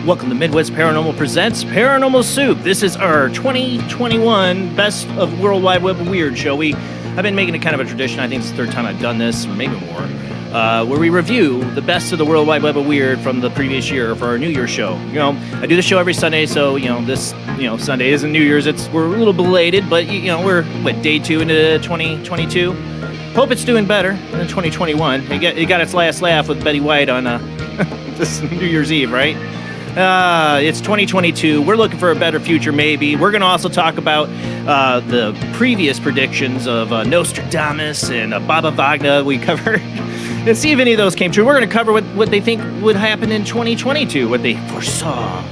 Welcome to Midwest Paranormal Presents Paranormal Soup. This is our 2021 Best of World Wide Web of Weird show. I've been making it kind of a tradition. I think it's the third time I've done this, or maybe more, where we review the best of the World Wide Web of Weird from the previous year for our New Year's show. You know, I do the show every Sunday, so this Sunday isn't New Year's. We're a little belated, but we're day 2 into 2022. Hope it's doing better than 2021. It got its last laugh with Betty White on this New Year's Eve, right? It's 2022. We're looking for a better future, maybe. We're going to also talk about the previous predictions of Nostradamus and Baba Vagna we covered and see if any of those came true. We're going to cover what they think would happen in 2022, what they foresaw.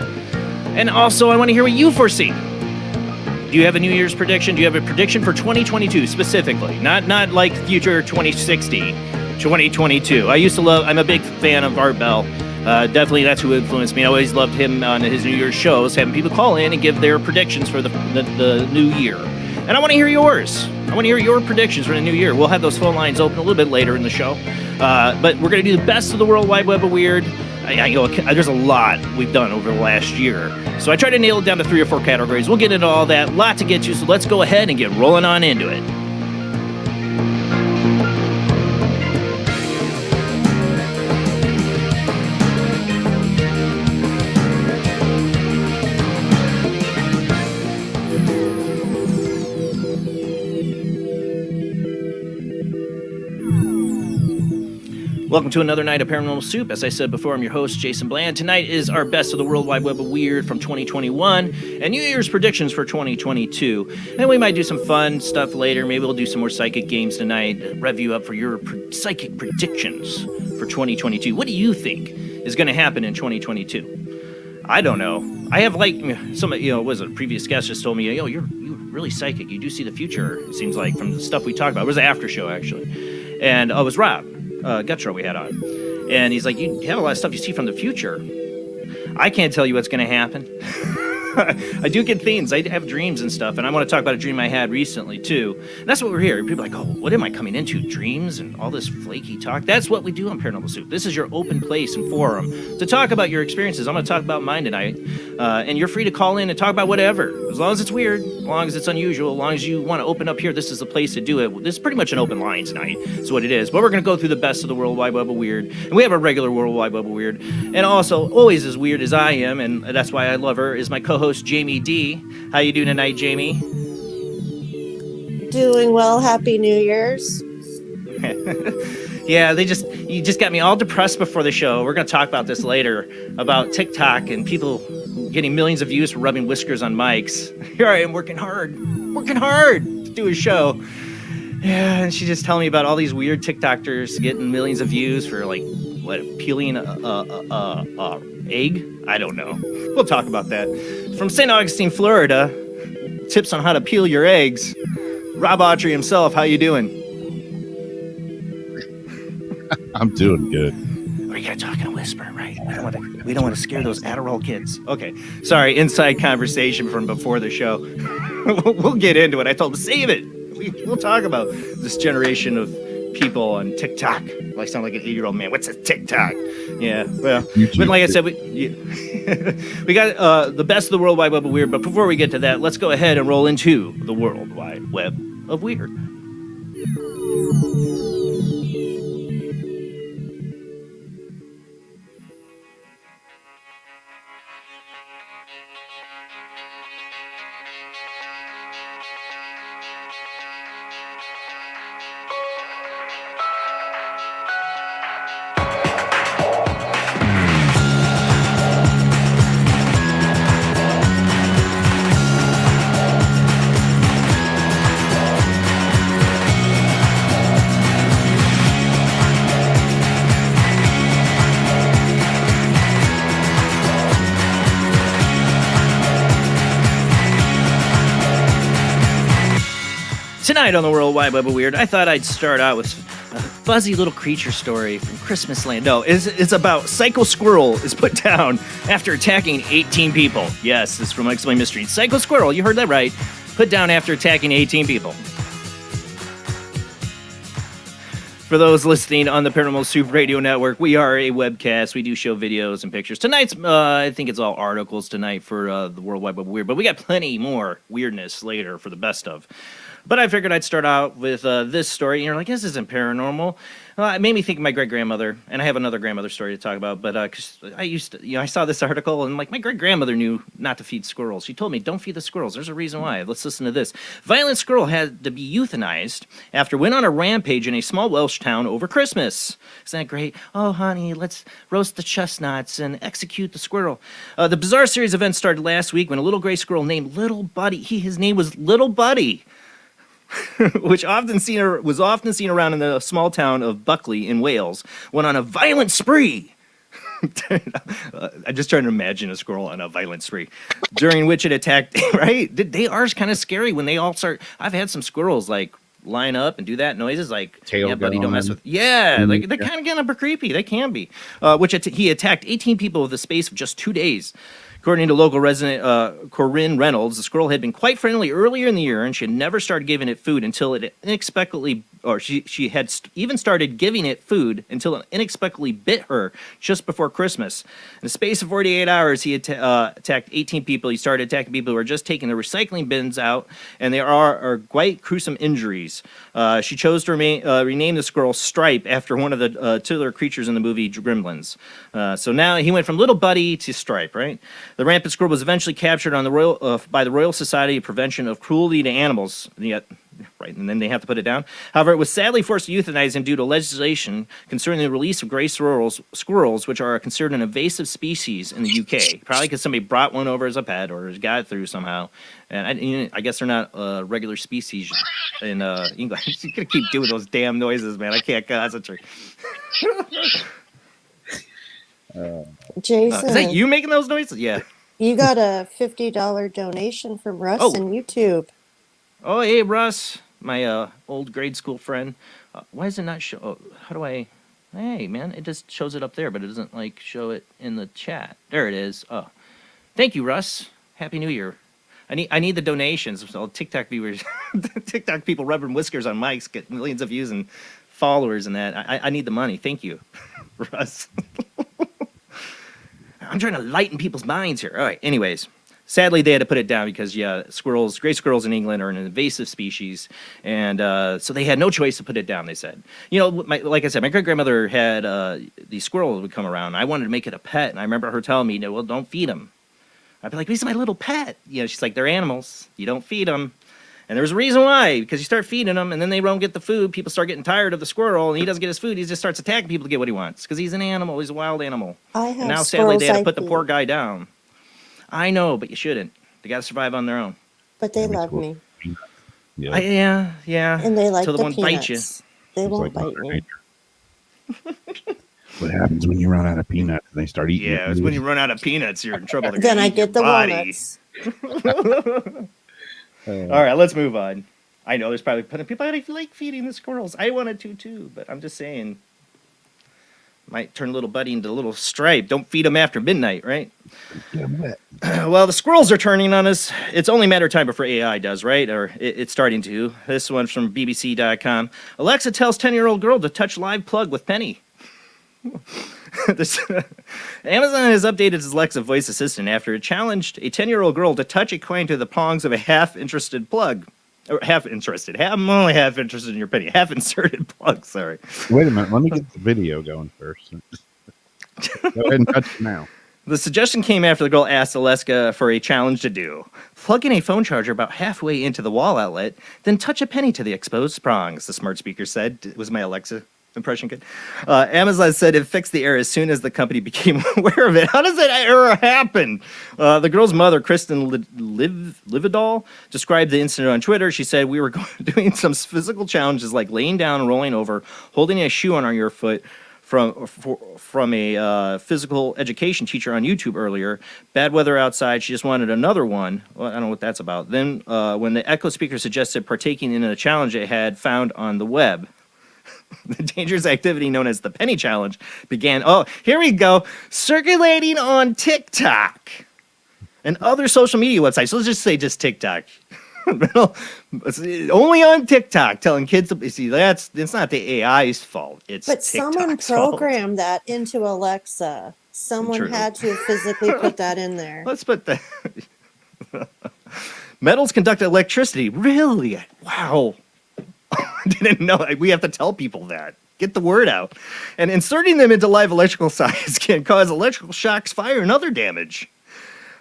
And also, I want to hear what you foresee. Do you have a New Year's prediction? Do you have a prediction for 2022 specifically? Not like future 2060, 2022. I'm a big fan of Art Bell. Definitely, that's who influenced me. I always loved him on his New Year's shows, having people call in and give their predictions for the new year. And I want to hear yours. I want to hear your predictions for the new year. We'll have those phone lines open a little bit later in the show. But we're going to do the best of the World Wide Web of Weird. There's a lot we've done over the last year. So I try to nail it down to 3 or 4 categories. We'll get into all that. Lot to get to, so let's go ahead and get rolling on into it. Welcome to another night of Paranormal Soup. As I said before, I'm your host, Jason Bland. Tonight is our best of the World Wide Web of Weird from 2021 and New Year's predictions for 2022. And we might do some fun stuff later. Maybe we'll do some more psychic games tonight. Rev you up for your psychic predictions for 2022. What do you think is going to happen in 2022? I don't know. I have a previous guest just told me, you're really psychic. You do see the future, it seems like, from the stuff we talked about. It was an after show, actually. And it was Rob Guttrow we had on. And he's like, you have a lot of stuff you see from the future. I can't tell you what's going to happen. I do get things. I have dreams and stuff, and I want to talk about a dream I had recently, too. And that's what we're here. People are like, oh, what am I coming into? Dreams and all this flaky talk? That's what we do on Paranormal Soup. This is your open place and forum to talk about your experiences. I'm going to talk about mine tonight, and you're free to call in and talk about whatever. As long as it's weird, as long as it's unusual, as long as you want to open up here, this is the place to do it. This is pretty much an open line tonight. That's what it is. But we're going to go through the best of the World Wide Web of Weird, and we have a regular World Wide Web of Weird, and also always as weird as I am, and that's why I love her, is my co-host Jamie D. How you doing tonight, Jamie? Doing well. Happy New Year's. Yeah, you just got me all depressed before the show. We're going to talk about this later, about TikTok and people getting millions of views for rubbing whiskers on mics. Here I am working hard. working hard to do a show. Yeah, and she's just telling me about all these weird TikTokers getting millions of views for like what, peeling a egg. I don't know. We'll talk about that. From St. Augustine, Florida, tips on how to peel your eggs. Rob Autry himself, how you doing? I'm doing good. We gotta talk in a whisper, right? We don't want to scare those Adderall kids. Okay, sorry, inside conversation from before the show. We'll get into it. I told him save it. We'll talk about this generation of people on TikTok. I sound like an 8-year-old man. What's a TikTok? Yeah, well, but like I said, we got the best of the World Wide Web of Weird. But before we get to that, let's go ahead and roll into the World Wide Web of Weird. Tonight on the World Wide Web of Weird, I thought I'd start out with a fuzzy little creature story from Christmas Land. No, it's about Psycho Squirrel is put down after attacking 18 people. Yes, this is from Explain Mystery. Psycho Squirrel, you heard that right, put down after attacking 18 people. For those listening on the Paranormal Soup Radio Network, we are a webcast. We do show videos and pictures. Tonight's, I think it's all articles tonight for the World Wide Web of Weird, but we got plenty more weirdness later for the best of. But I figured I'd start out with this story. And you're like, this isn't paranormal. It made me think of my great-grandmother, and I have another grandmother story to talk about. But cause I saw this article, and like my great-grandmother knew not to feed squirrels. She told me, don't feed the squirrels. There's a reason why. Let's listen to this. Violent squirrel had to be euthanized after went on a rampage in a small Welsh town over Christmas. Isn't that great? Oh, honey, let's roast the chestnuts and execute the squirrel. The bizarre series of events started last week when a little gray squirrel named Little Buddy, his name was Little Buddy, which was often seen around in the small town of Buckley in Wales, went on a violent spree. I'm just trying to imagine a squirrel on a violent spree, during which it attacked, right? They are kind of scary when they all start. I've had some squirrels like line up and do that noises like, tail yeah, buddy, don't mess with. Yeah, like they're kind of getting creepy. They can be. He attacked 18 people with the space of just 2 days. According to local resident Corinne Reynolds, the squirrel had been quite friendly earlier in the year, and she had never started giving it food until it inexplicably, or she had even started giving it food until it inexplicably bit her just before Christmas. In the space of 48 hours, he attacked 18 people. He started attacking people who were just taking the recycling bins out, and there are quite gruesome injuries. She chose to rename the squirrel Stripe after one of the titular creatures in the movie Gremlins. So now he went from Little Buddy to Stripe, right? The rampant squirrel was eventually captured on the by the Royal Society of Prevention of Cruelty to Animals. Right, and then they have to put it down. However, it was sadly forced to euthanize him due to legislation concerning the release of gray squirrels, which are considered an invasive species in the UK. Probably because somebody brought one over as a pet or got it through somehow. And I guess they're not a regular species in England. You're going to keep doing those damn noises, man. I can't concentrate. Jason, is that you making those noises? Yeah. you got a $50 donation from Russ on YouTube. Oh, hey, Russ, my old grade school friend. Why does it not show? Oh, how do I? Hey, man, it just shows it up there, but it doesn't like show it in the chat. There it is. Oh, thank you, Russ. Happy New Year. I need the donations. So TikTok viewers, TikTok people rubbing whiskers on mics get millions of views and followers and that. I need the money. Thank you, Russ. I'm trying to lighten people's minds here. All right. Anyways. Sadly, they had to put it down because, yeah, gray squirrels in England are an invasive species, and so they had no choice to put it down, they said. You know, like I said, my great-grandmother had these squirrels would come around. I wanted to make it a pet, and I remember her telling me, well, don't feed them. I'd be like, this is my little pet. You know, she's like, they're animals. You don't feed them. And there's a reason why, because you start feeding them, and then they don't get the food. People start getting tired of the squirrel, and he doesn't get his food. He just starts attacking people to get what he wants, because he's an animal. He's a wild animal. And now, sadly, they had to put the poor guy down. I know, but you shouldn't. They got to survive on their own. But they love me. Yeah. Yeah. And they like Till the the one bites you. peanuts. They It's won't like bite Mother me. Nature. What happens when you run out of peanuts and they start eating Yeah, your it's when you food? run out of peanuts, you're in trouble. They're Then gonna I eat your get the body. walnuts. All right, let's move on. I know there's probably plenty of people that like feeding the squirrels. I wanted to too, but I'm just saying, might turn little buddy into a little stripe. Don't feed him after midnight, right? Get 'em wet. Well, the squirrels are turning on us. It's only a matter of time before AI does, right? Or it's starting to. This one's from BBC.com. Alexa tells 10-year-old girl to touch live plug with penny. Amazon has updated its Alexa voice assistant after it challenged a 10-year-old girl to touch a coin to the prongs of a half-interested plug. Or half-interested. I'm only half-interested in your penny. Half-inserted plug, sorry. Wait a minute. Let me get the video going first. Go ahead and touch it now. The suggestion came after the girl asked Alexa for a challenge to do. Plug in a phone charger about halfway into the wall outlet, then touch a penny to the exposed prongs, the smart speaker said. Was my Alexa impression good? Amazon said it fixed the error as soon as the company became aware of it. How does that error happen? The girl's mother, Kristen Lividal, described the incident on Twitter. She said, we were doing some physical challenges like laying down and rolling over, holding a shoe on your foot, from a physical education teacher on YouTube earlier. Bad weather outside. She just wanted another one. Well, I don't know what that's about. Then when the Echo speaker suggested partaking in a challenge it had found on the web, the dangerous activity known as the Penny Challenge began. Oh, here we go. Circulating on TikTok and other social media websites. So let's just say just TikTok. Only on TikTok, telling kids to see it's not the AI's fault. It's But TikTok's someone fault. programmed that into Alexa. Someone True. had to physically put that in there. Let's put that. Metals conduct electricity. Really? Wow. Didn't know. We have to tell people that. Get the word out. And inserting them into live electrical sockets can cause electrical shocks, fire, and other damage.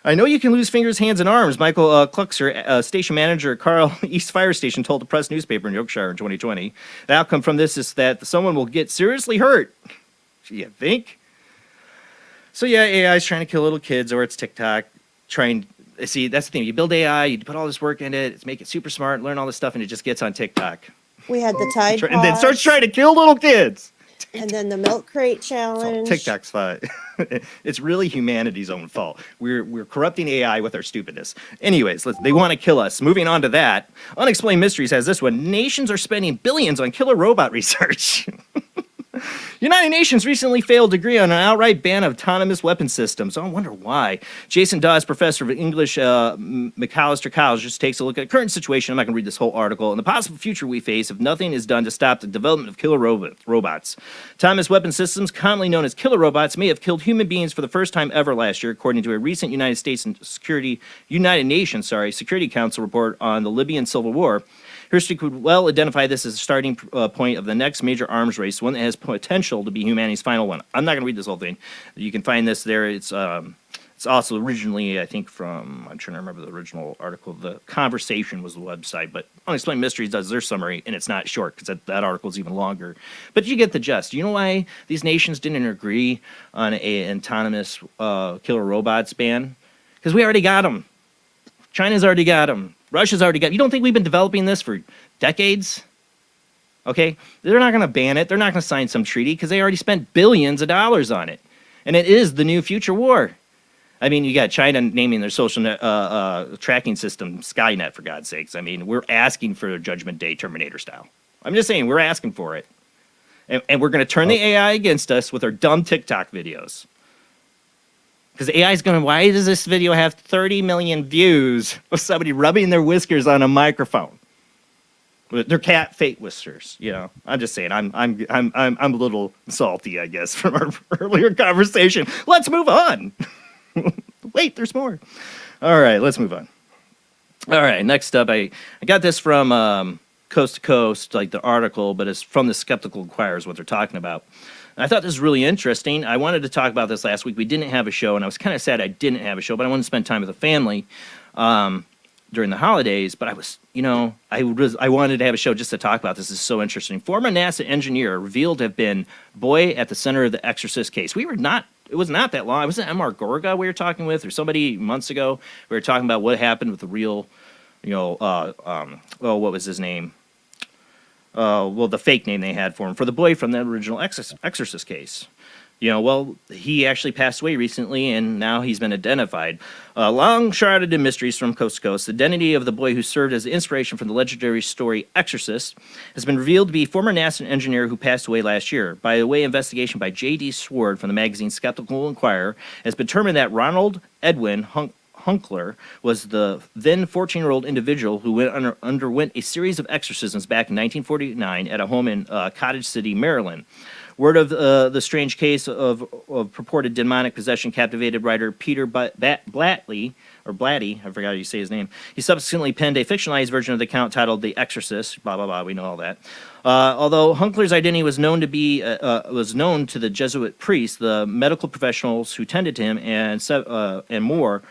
I know you can lose fingers, hands, and arms. Michael Kluxer, station manager at Carl East Fire Station, told the press newspaper in Yorkshire in 2020. The outcome from this is that someone will get seriously hurt. You think? So yeah, AI is trying to kill little kids, or it's TikTok trying. See, that's the thing. You build AI, you put all this work into it, it's make it super smart, learn all this stuff, and it just gets on TikTok. We had the Tide And then starts Pods, trying to kill little kids. and then the Milk Crate It's all Challenge. TikTok's fault. It's really humanity's own fault. We're corrupting AI with our stupidness. Anyways, they want to kill us. Moving on to that, Unexplained Mysteries has this one. Nations are spending billions on killer robot research. United Nations recently failed to agree on an outright ban of autonomous weapon systems. I wonder why. Jason Dawes, professor of English, Macalester College, just takes a look at the current situation. I'm not going to read this whole article and the possible future we face if nothing is done to stop the development of killer robots. Autonomous weapon systems, commonly known as killer robots, may have killed human beings for the first time ever last year, according to a recent United Nations Security Council report on the Libyan civil war. History could well identify this as a starting point of the next major arms race, one that has potential to be humanity's final one. I'm not going to read this whole thing. You can find this there. It's also originally, I think, from, I'm trying to remember the original article. The Conversation was the website, but Unexplained Mysteries does their summary, and it's not short because that article is even longer. But you get the gist. You know why these nations didn't agree on an autonomous killer robots ban? Because we already got them. China's already got them. Russia's already got. You don't think we've been developing this for decades? Okay, they're not going to ban it. They're not going to sign some treaty because they already spent billions of dollars on it, and it is the new future war. I mean, you got China naming their social tracking system Skynet, for God's sakes. I mean, we're asking for a Judgment Day Terminator style. I'm just saying, we're asking for it, and we're going to turn the AI against us with our dumb TikTok videos. Because AI is going to, why does this video have 30 million views of somebody rubbing their whiskers on a microphone? They're cat fake whiskers, you know. I'm just saying, I'm a little salty, I guess, from our earlier conversation. Let's move on. Wait, there's more. All right, let's move on. All right, next up, I got this from Coast to Coast, like the article, but it's from the Skeptical Inquirer is what they're talking about. I thought this was really interesting. I wanted to talk about this last week. We didn't have a show, and I was kind of sad I didn't have a show, but I wanted to spend time with the family during the holidays. But I was, I wanted to have a show just to talk about this. This is so interesting. Former NASA engineer revealed to have been boy at the center of the Exorcist case. It was not that long. It was M.R. Gorga we were talking with, or somebody months ago. We were talking about what happened with the real what was his name? The fake name they had for him, for the boy from the original Exorcist case. He actually passed away recently, and now he's been identified. Long shrouded in mysteries from coast to coast, the identity of the boy who served as the inspiration for the legendary story Exorcist has been revealed to be former NASA engineer who passed away last year. By the way, investigation by J.D. Sword from the magazine Skeptical Inquirer has determined that Ronald Edwin Hunkler was the then 14-year-old individual who underwent a series of exorcisms back in 1949 at a home in Cottage City, Maryland. Word of the strange case of purported demonic possession captivated writer Peter Blatty, I forgot how you say his name. He subsequently penned a fictionalized version of the account titled The Exorcist, blah, blah, blah, we know all that. Although Hunkler's identity was known to the Jesuit priests, the medical professionals who tended to him, and more,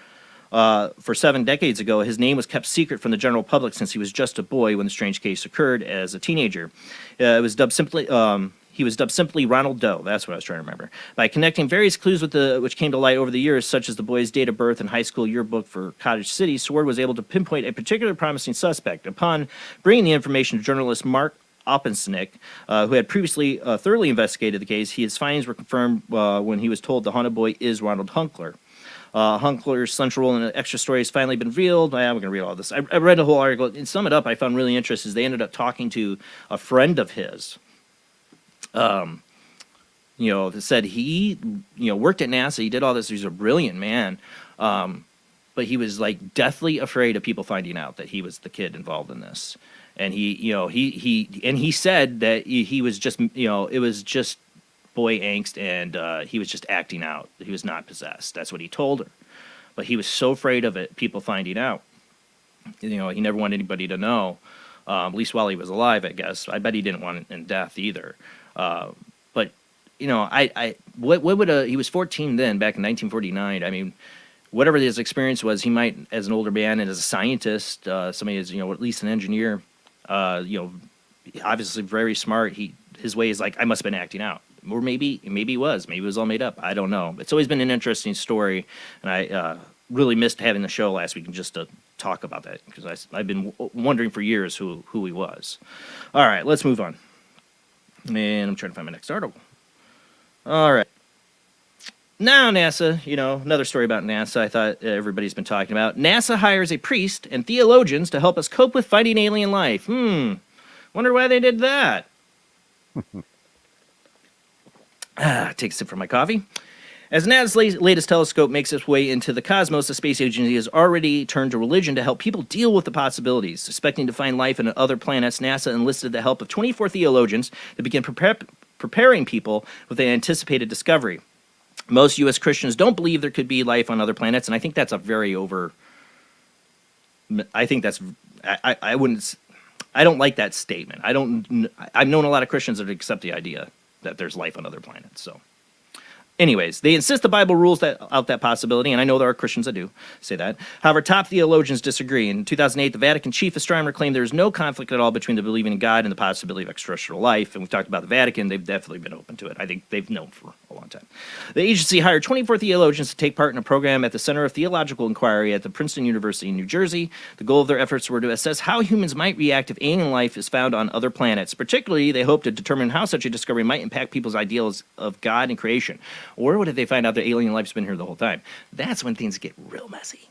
for 7 decades ago, his name was kept secret from the general public since he was just a boy when the strange case occurred as a teenager. He was dubbed simply Ronald Doe. That's what I was trying to remember. By connecting various clues which came to light over the years, such as the boy's date of birth and high school yearbook for Cottage City, Sword was able to pinpoint a particular promising suspect. Upon bringing the information to journalist Mark Opensnick, who had previously thoroughly investigated the case, his findings were confirmed when he was told the haunted boy is Ronald Hunkler. Hunkler's central role in the extra story has finally been revealed. I'm going to read all this. I read the whole article. And sum it up, I found really interesting is they ended up talking to a friend of his. That said he, worked at NASA. He did all this. He's a brilliant man. But he was like deathly afraid of people finding out that he was the kid involved in this. And he said that he was just, it was just boy angst, and he was just acting out. He was not possessed. That's what he told her. But he was so afraid of it, people finding out. He never wanted anybody to know, at least while he was alive, I guess. I bet he didn't want it in death either. But he was 14 then, back in 1949. I mean, whatever his experience was, he might, as an older man and as a scientist, somebody as, at least an engineer, obviously very smart. His way is like, I must have been acting out. Or maybe he was. Maybe it was all made up. I don't know. It's always been an interesting story, and I really missed having the show last week just to talk about that, because I've been wondering for years who he was. All right, let's move on. And I'm trying to find my next article. All right. Now NASA, another story about NASA I thought everybody's been talking about. NASA hires a priest and theologians to help us cope with fighting alien life. Wonder why they did that. Take a sip from my coffee. As NASA's latest telescope makes its way into the cosmos, the space agency has already turned to religion to help people deal with the possibilities. Suspecting to find life on other planets, NASA enlisted the help of 24 theologians to begin preparing people with the anticipated discovery. Most U.S. Christians don't believe there could be life on other planets, and I think that's a very I don't like that statement. I've known a lot of Christians that accept the idea that there's life on other planets, so. Anyways, they insist the Bible rules out that possibility, and I know there are Christians that do say that. However, top theologians disagree. In 2008, the Vatican chief astronomer claimed there is no conflict at all between the believing in God and the possibility of extraterrestrial life. And we've talked about the Vatican. They've definitely been open to it. I think they've known for a long time. The agency hired 24 theologians to take part in a program at the Center of Theological Inquiry at the Princeton University in New Jersey. The goal of their efforts were to assess how humans might react if alien life is found on other planets. Particularly, they hope to determine how such a discovery might impact people's ideals of God and creation. Or what if they find out that alien life's been here the whole time? That's when things get real messy.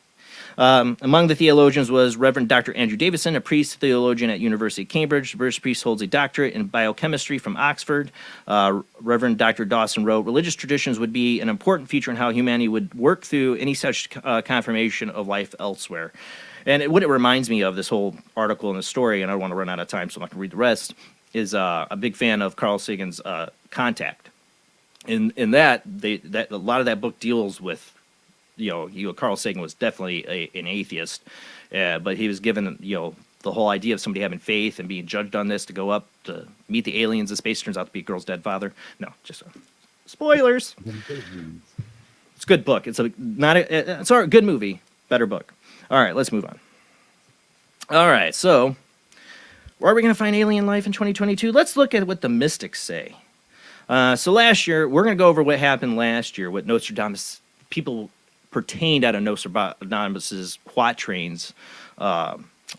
Among the theologians was Reverend Dr. Andrew Davison, a priest theologian at University of Cambridge. The British priest holds a doctorate in biochemistry from Oxford. Reverend Dr. Dawson wrote, religious traditions would be an important feature in how humanity would work through any such confirmation of life elsewhere. And what it reminds me of, this whole article and the story, and I don't want to run out of time, so I'm not going to read the rest, is a big fan of Carl Sagan's Contact. In that a lot of that book deals with, Carl Sagan was definitely an atheist, but he was given, the whole idea of somebody having faith and being judged on this to go up to meet the aliens in space. Turns out to be a girl's dead father. No, just spoilers. It's a good book. It's a good movie, better book. All right, let's move on. All right, so where are we going to find alien life in 2022? Let's look at what the mystics say. So last year, we're going to go over what happened last year, what Nostradamus, people pertained out of Nostradamus's quatrains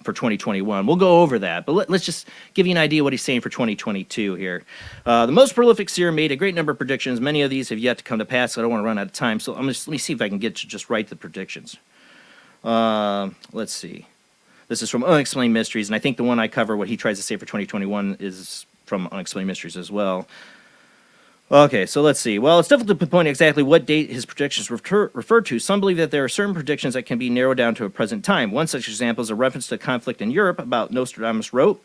for 2021. We'll go over that, but let's just give you an idea what he's saying for 2022 here. The most prolific seer made a great number of predictions. Many of these have yet to come to pass, so I don't want to run out of time. So let me see if I can get to just write the predictions. Let's see. This is from Unexplained Mysteries, and I think the one I cover, what he tries to say for 2021, is from Unexplained Mysteries as well. Okay, so let's see. Well, it's difficult to pinpoint exactly what date his predictions refer to. Some believe that there are certain predictions that can be narrowed down to a present time. One such example is a reference to conflict in Europe about Nostradamus wrote,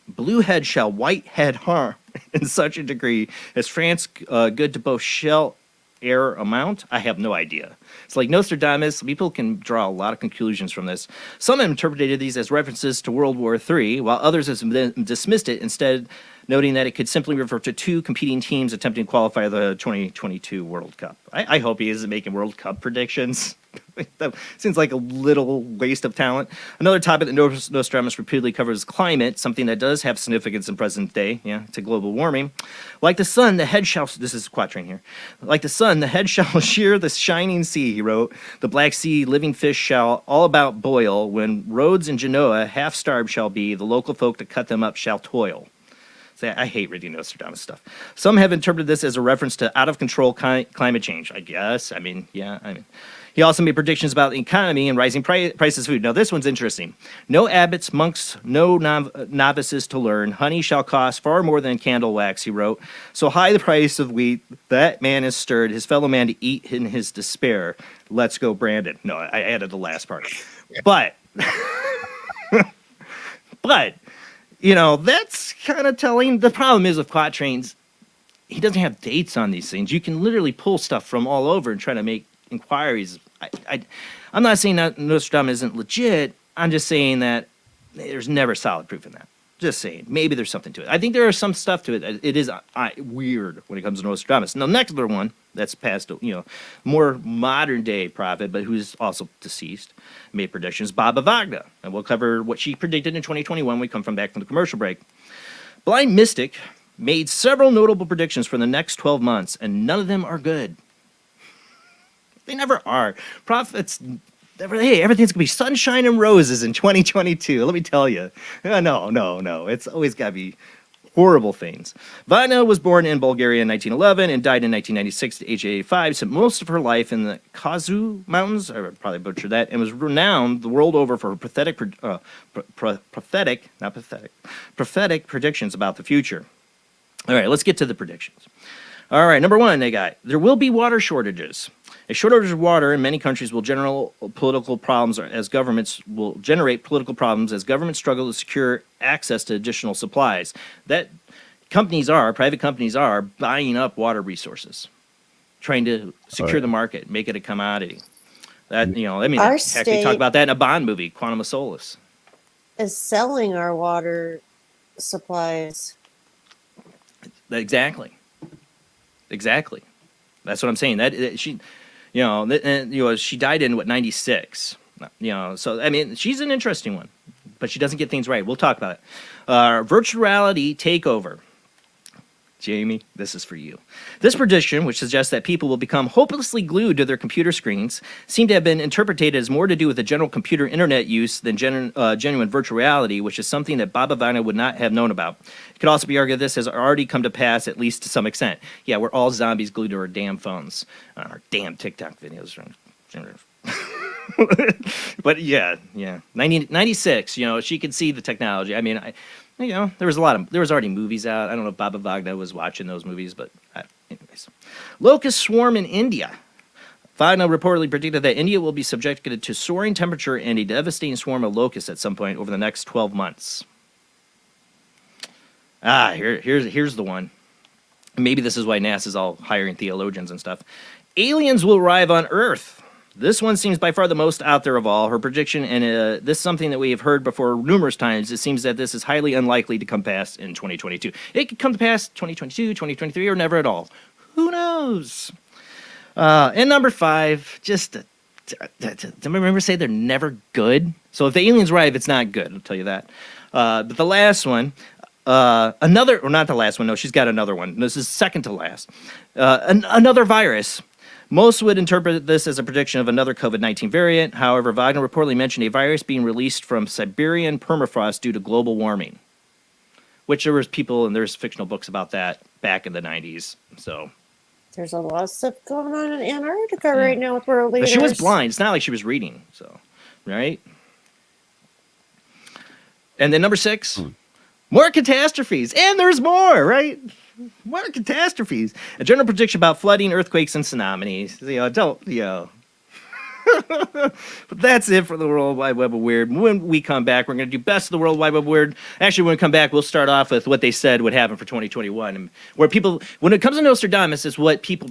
"Blue head shall white head harm in such a degree as France good to both shall error amount." I have no idea. It's like Nostradamus. People can draw a lot of conclusions from this. Some have interpreted these as references to World War III, while others have dismissed it, instead noting that it could simply refer to two competing teams attempting to qualify the 2022 World Cup. I hope he isn't making World Cup predictions. That seems like a little waste of talent. Another topic that Nostradamus repeatedly covers is climate, something that does have significance in present day, to global warming. Like the sun, the head shall, this is quatrain here. Like the sun, the head shall shear the shining sea, he wrote. The Black Sea, living fish shall all about boil. When roads in Genoa half starved shall be, the local folk to cut them up shall toil. I hate reading Nostradamus stuff. Some have interpreted this as a reference to out-of-control climate change, I guess. He also made predictions about the economy and rising prices of food. Now, this one's interesting. No abbots, monks, no novices to learn. Honey shall cost far more than candle wax, he wrote. So high the price of wheat, that man is stirred, his fellow man to eat in his despair. Let's go, Brandon. No, I added the last part. But, that's kind of telling. The problem is with quatrains, he doesn't have dates on these things. You can literally pull stuff from all over and try to make inquiries. I'm not saying that Nostradamus isn't legit. I'm just saying that there's never solid proof in that. Just saying. Maybe there's something to it. I think there is some stuff to it. It is weird when it comes to Nostradamus. Now, next other one that's past, more modern day prophet, but who's also deceased, made predictions, Baba Vagna. And we'll cover what she predicted in 2021 when we come back from the commercial break. Blind Mystic made several notable predictions for the next 12 months, and none of them are good. They never are. Prophets, hey, everything's going to be sunshine and roses in 2022. Let me tell you. No. It's always got to be horrible things. Vagna was born in Bulgaria in 1911 and died in 1996 at age 85. Spent most of her life in the Kazoo Mountains, I probably butchered that, and was renowned the world over for her prophetic predictions about the future. All right, let's get to the predictions. All right, number one, there will be water shortages. A shortage of water in many countries will generate political problems as governments struggle to secure access to additional supplies. Private companies are buying up water resources, trying to secure the market, make it a commodity. Heck, they talk about that in a Bond movie, Quantum of Solace. Is selling our water supplies. Exactly. That's what I'm saying. She died in 96. So she's an interesting one, but she doesn't get things right. We'll talk about it. Virtual reality takeover. Jamie, this is for you. This prediction, which suggests that people will become hopelessly glued to their computer screens, seem to have been interpreted as more to do with the general computer internet use than genuine virtual reality, which is something that Baba Vagna would not have known about. It could also be argued this has already come to pass, at least to some extent. Yeah, we're all zombies glued to our damn phones, our damn TikTok videos. But yeah, 96. She could see the technology. There was already movies out. I don't know if Baba Vagna was watching those movies, but anyways. Locust swarm in India. Vagna reportedly predicted that India will be subjected to soaring temperature and a devastating swarm of locusts at some point over the next 12 months. Here's the one. Maybe this is why NASA's all hiring theologians and stuff. Aliens will arrive on Earth. This one seems by far the most out there of all. Her prediction, and this is something that we have heard before numerous times, it seems that this is highly unlikely to come past in 2022. It could come to pass 2022, 2023, or never at all. Who knows? And number 5, just remember say they're never good? So if the aliens arrive, it's not good, I'll tell you that. But the last one, not the last one, no, she's got another one. This is second to last. Another virus. Most would interpret this as a prediction of another COVID-19 variant. However, Wagner reportedly mentioned a virus being released from Siberian permafrost due to global warming, which there was people and there's fictional books about that back in the 90s. So There's a lot of stuff going on in Antarctica right now with world but leaders. she was blind. It's not like she was reading. So, right? And then number 6, more catastrophes. And there's more, right? More catastrophes. A general prediction about flooding, earthquakes, and tsunamis. But that's it for the World Wide Web of Weird. When we come back, we're going to do Best of the World Wide Web of Weird. Actually, when we come back, we'll start off with what they said would happen for 2021. And where people, when it comes to Nostradamus, is what people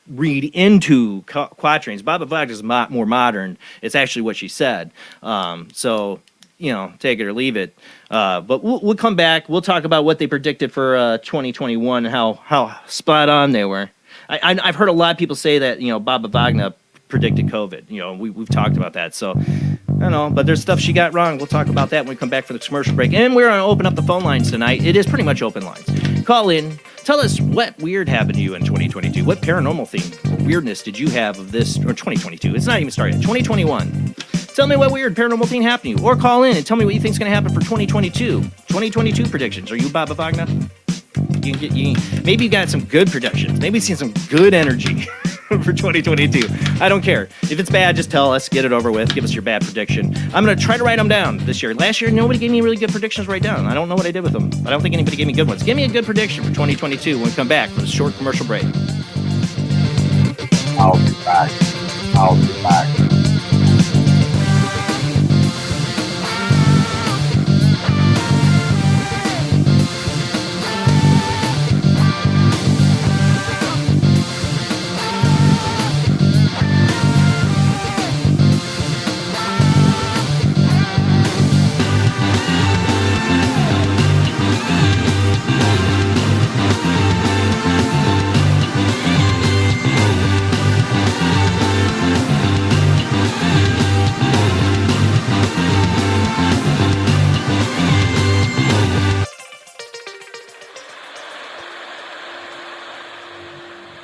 read into quatrains. Baba Vagna is more modern. It's actually what she said. So, take it or leave it. But we'll come back. We'll talk about what they predicted for 2021 and how spot on they were. I've heard a lot of people say that, Baba Vagna predicted COVID. We've talked about that. So, I don't know. But there's stuff she got wrong. We'll talk about that when we come back for the commercial break. And we're going to open up the phone lines tonight. It is pretty much open lines. Call in. Tell us what weird happened to you in 2022. What paranormal thing or weirdness did you have of this, or 2022? It's not even started yet. 2021. Tell me what weird paranormal thing happened to you. Or call in and tell me what you think is going to happen for 2022. 2022 predictions. Are you Baba Vagna? Maybe you got some good predictions. Maybe you've seen some good energy for 2022. I don't care. If it's bad, just tell us. Get it over with. Give us your bad prediction. I'm going to try to write them down this year. Last year, nobody gave me really good predictions to write down. I don't know what I did with them. I don't think anybody gave me good ones. Give me a good prediction for 2022 when we come back for this short commercial break. I'll be back. I'll be back.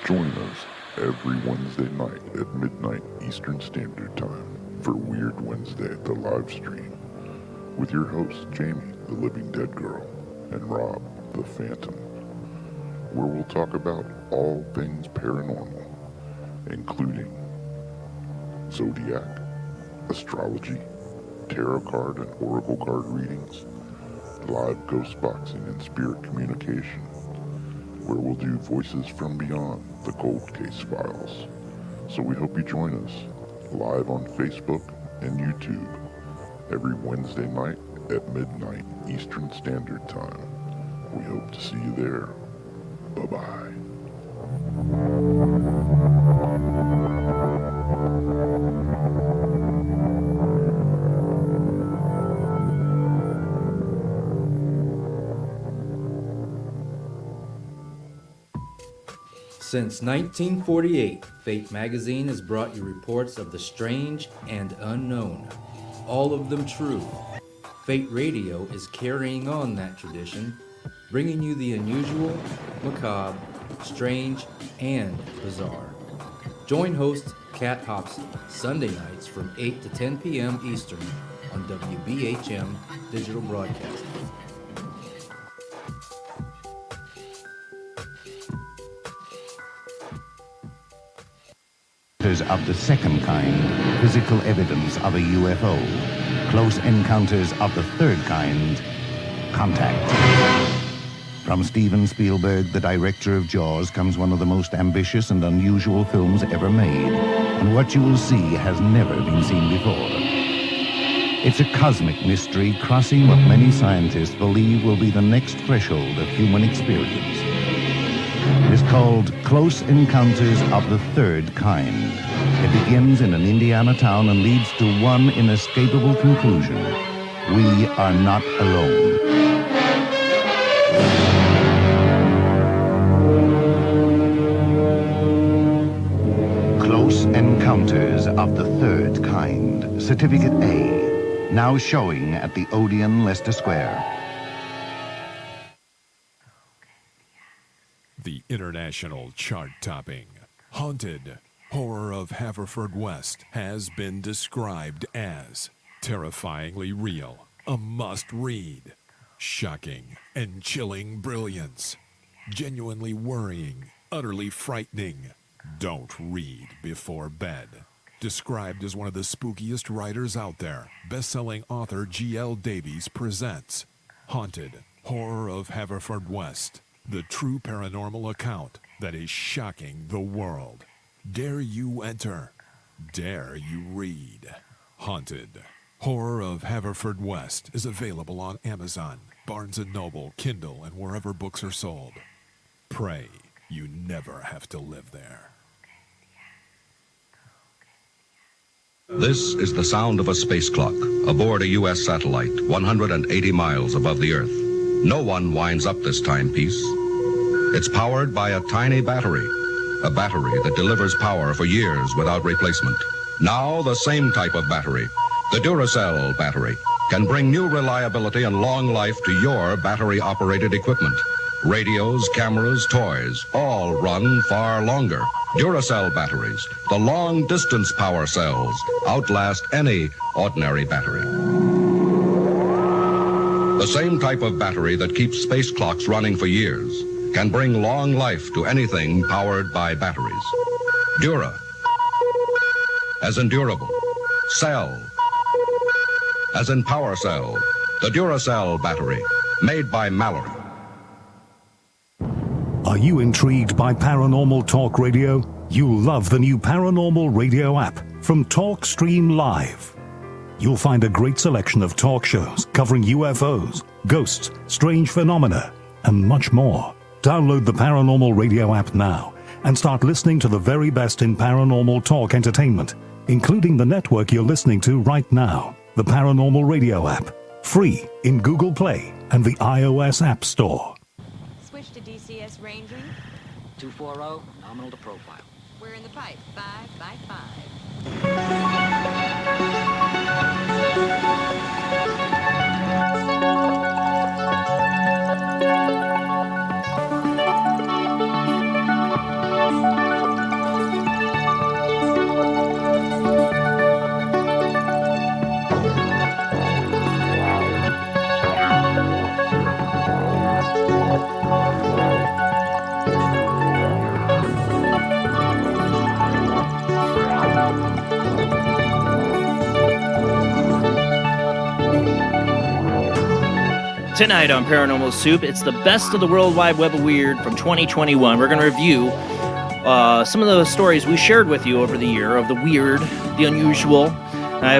Join us every Wednesday night at midnight Eastern Standard Time for Weird Wednesday, the live stream, with your hosts Jamie, the Living Dead Girl, and Rob, the Phantom, where we'll talk about all things paranormal, including zodiac, astrology, tarot card and oracle card readings, live ghost boxing and spirit communication, where we'll do Voices from Beyond, the Cold Case Files. So we hope you join us live on Facebook and YouTube every Wednesday night at midnight Eastern Standard Time. We hope to see you there. Bye-bye. Since 1948, Fate magazine has brought you reports of the strange and unknown, all of them true. Fate Radio is carrying on that tradition, bringing you the unusual, macabre, strange, and bizarre. Join host Kat Hobson Sunday nights from 8 to 10 p.m. Eastern on WBHM Digital Broadcasting. Of the second kind, physical evidence of a UFO. Close encounters of the third kind, contact. From Steven Spielberg, the director of Jaws, comes one of the most ambitious and unusual films ever made. And what you will see has never been seen before. It's a cosmic mystery crossing what many scientists believe will be the next threshold of human experience. It is called Close Encounters of the Third Kind. It begins in an Indiana town and leads to one inescapable conclusion. We are not alone. Close Encounters of the Third Kind. Certificate A. Now showing at the Odeon, Leicester Square. The international chart-topping, haunted, Horror of Haverfordwest has been described as terrifyingly real, a must-read, shocking and chilling brilliance, genuinely worrying, utterly frightening. Don't read before bed. Described as one of the spookiest writers out there, best-selling author G.L. Davies presents Haunted Horror of Haverfordwest, the true paranormal account that is shocking the world. Dare you enter? Dare you read? Haunted Horror of Haverfordwest is available on Amazon, Barnes & Noble, Kindle, and wherever books are sold. Pray you never have to live there. This is the sound of a space clock aboard a U.S. satellite 180 miles above the Earth. No one winds up this timepiece. It's powered by a tiny battery, a battery that delivers power for years without replacement. Now the same type of battery, the Duracell battery, can bring new reliability and long life to your battery-operated equipment. Radios, cameras, toys, all run far longer. Duracell batteries, the long-distance power cells, outlast any ordinary battery. The same type of battery that keeps space clocks running for years can bring long life to anything powered by batteries. Dura, as in durable. Cell, as in power cell. The Duracell battery, made by Mallory. Are you intrigued by Paranormal Talk Radio? You'll love the new Paranormal Radio app from Talkstream Live. You'll find a great selection of talk shows covering UFOs, ghosts, strange phenomena, and much more. Download the Paranormal Radio app now and start listening to the very best in paranormal talk entertainment, including the network you're listening to right now. The Paranormal Radio app, free in Google Play and the iOS App Store. Switch to DCS ranging. 240, nominal to profile. We're in the pipe, 5 by 5. Tonight on Paranormal Soup, it's the best of the World Wide Web of Weird from 2021. We're going to review some of the stories we shared with you over the year of the weird, the unusual.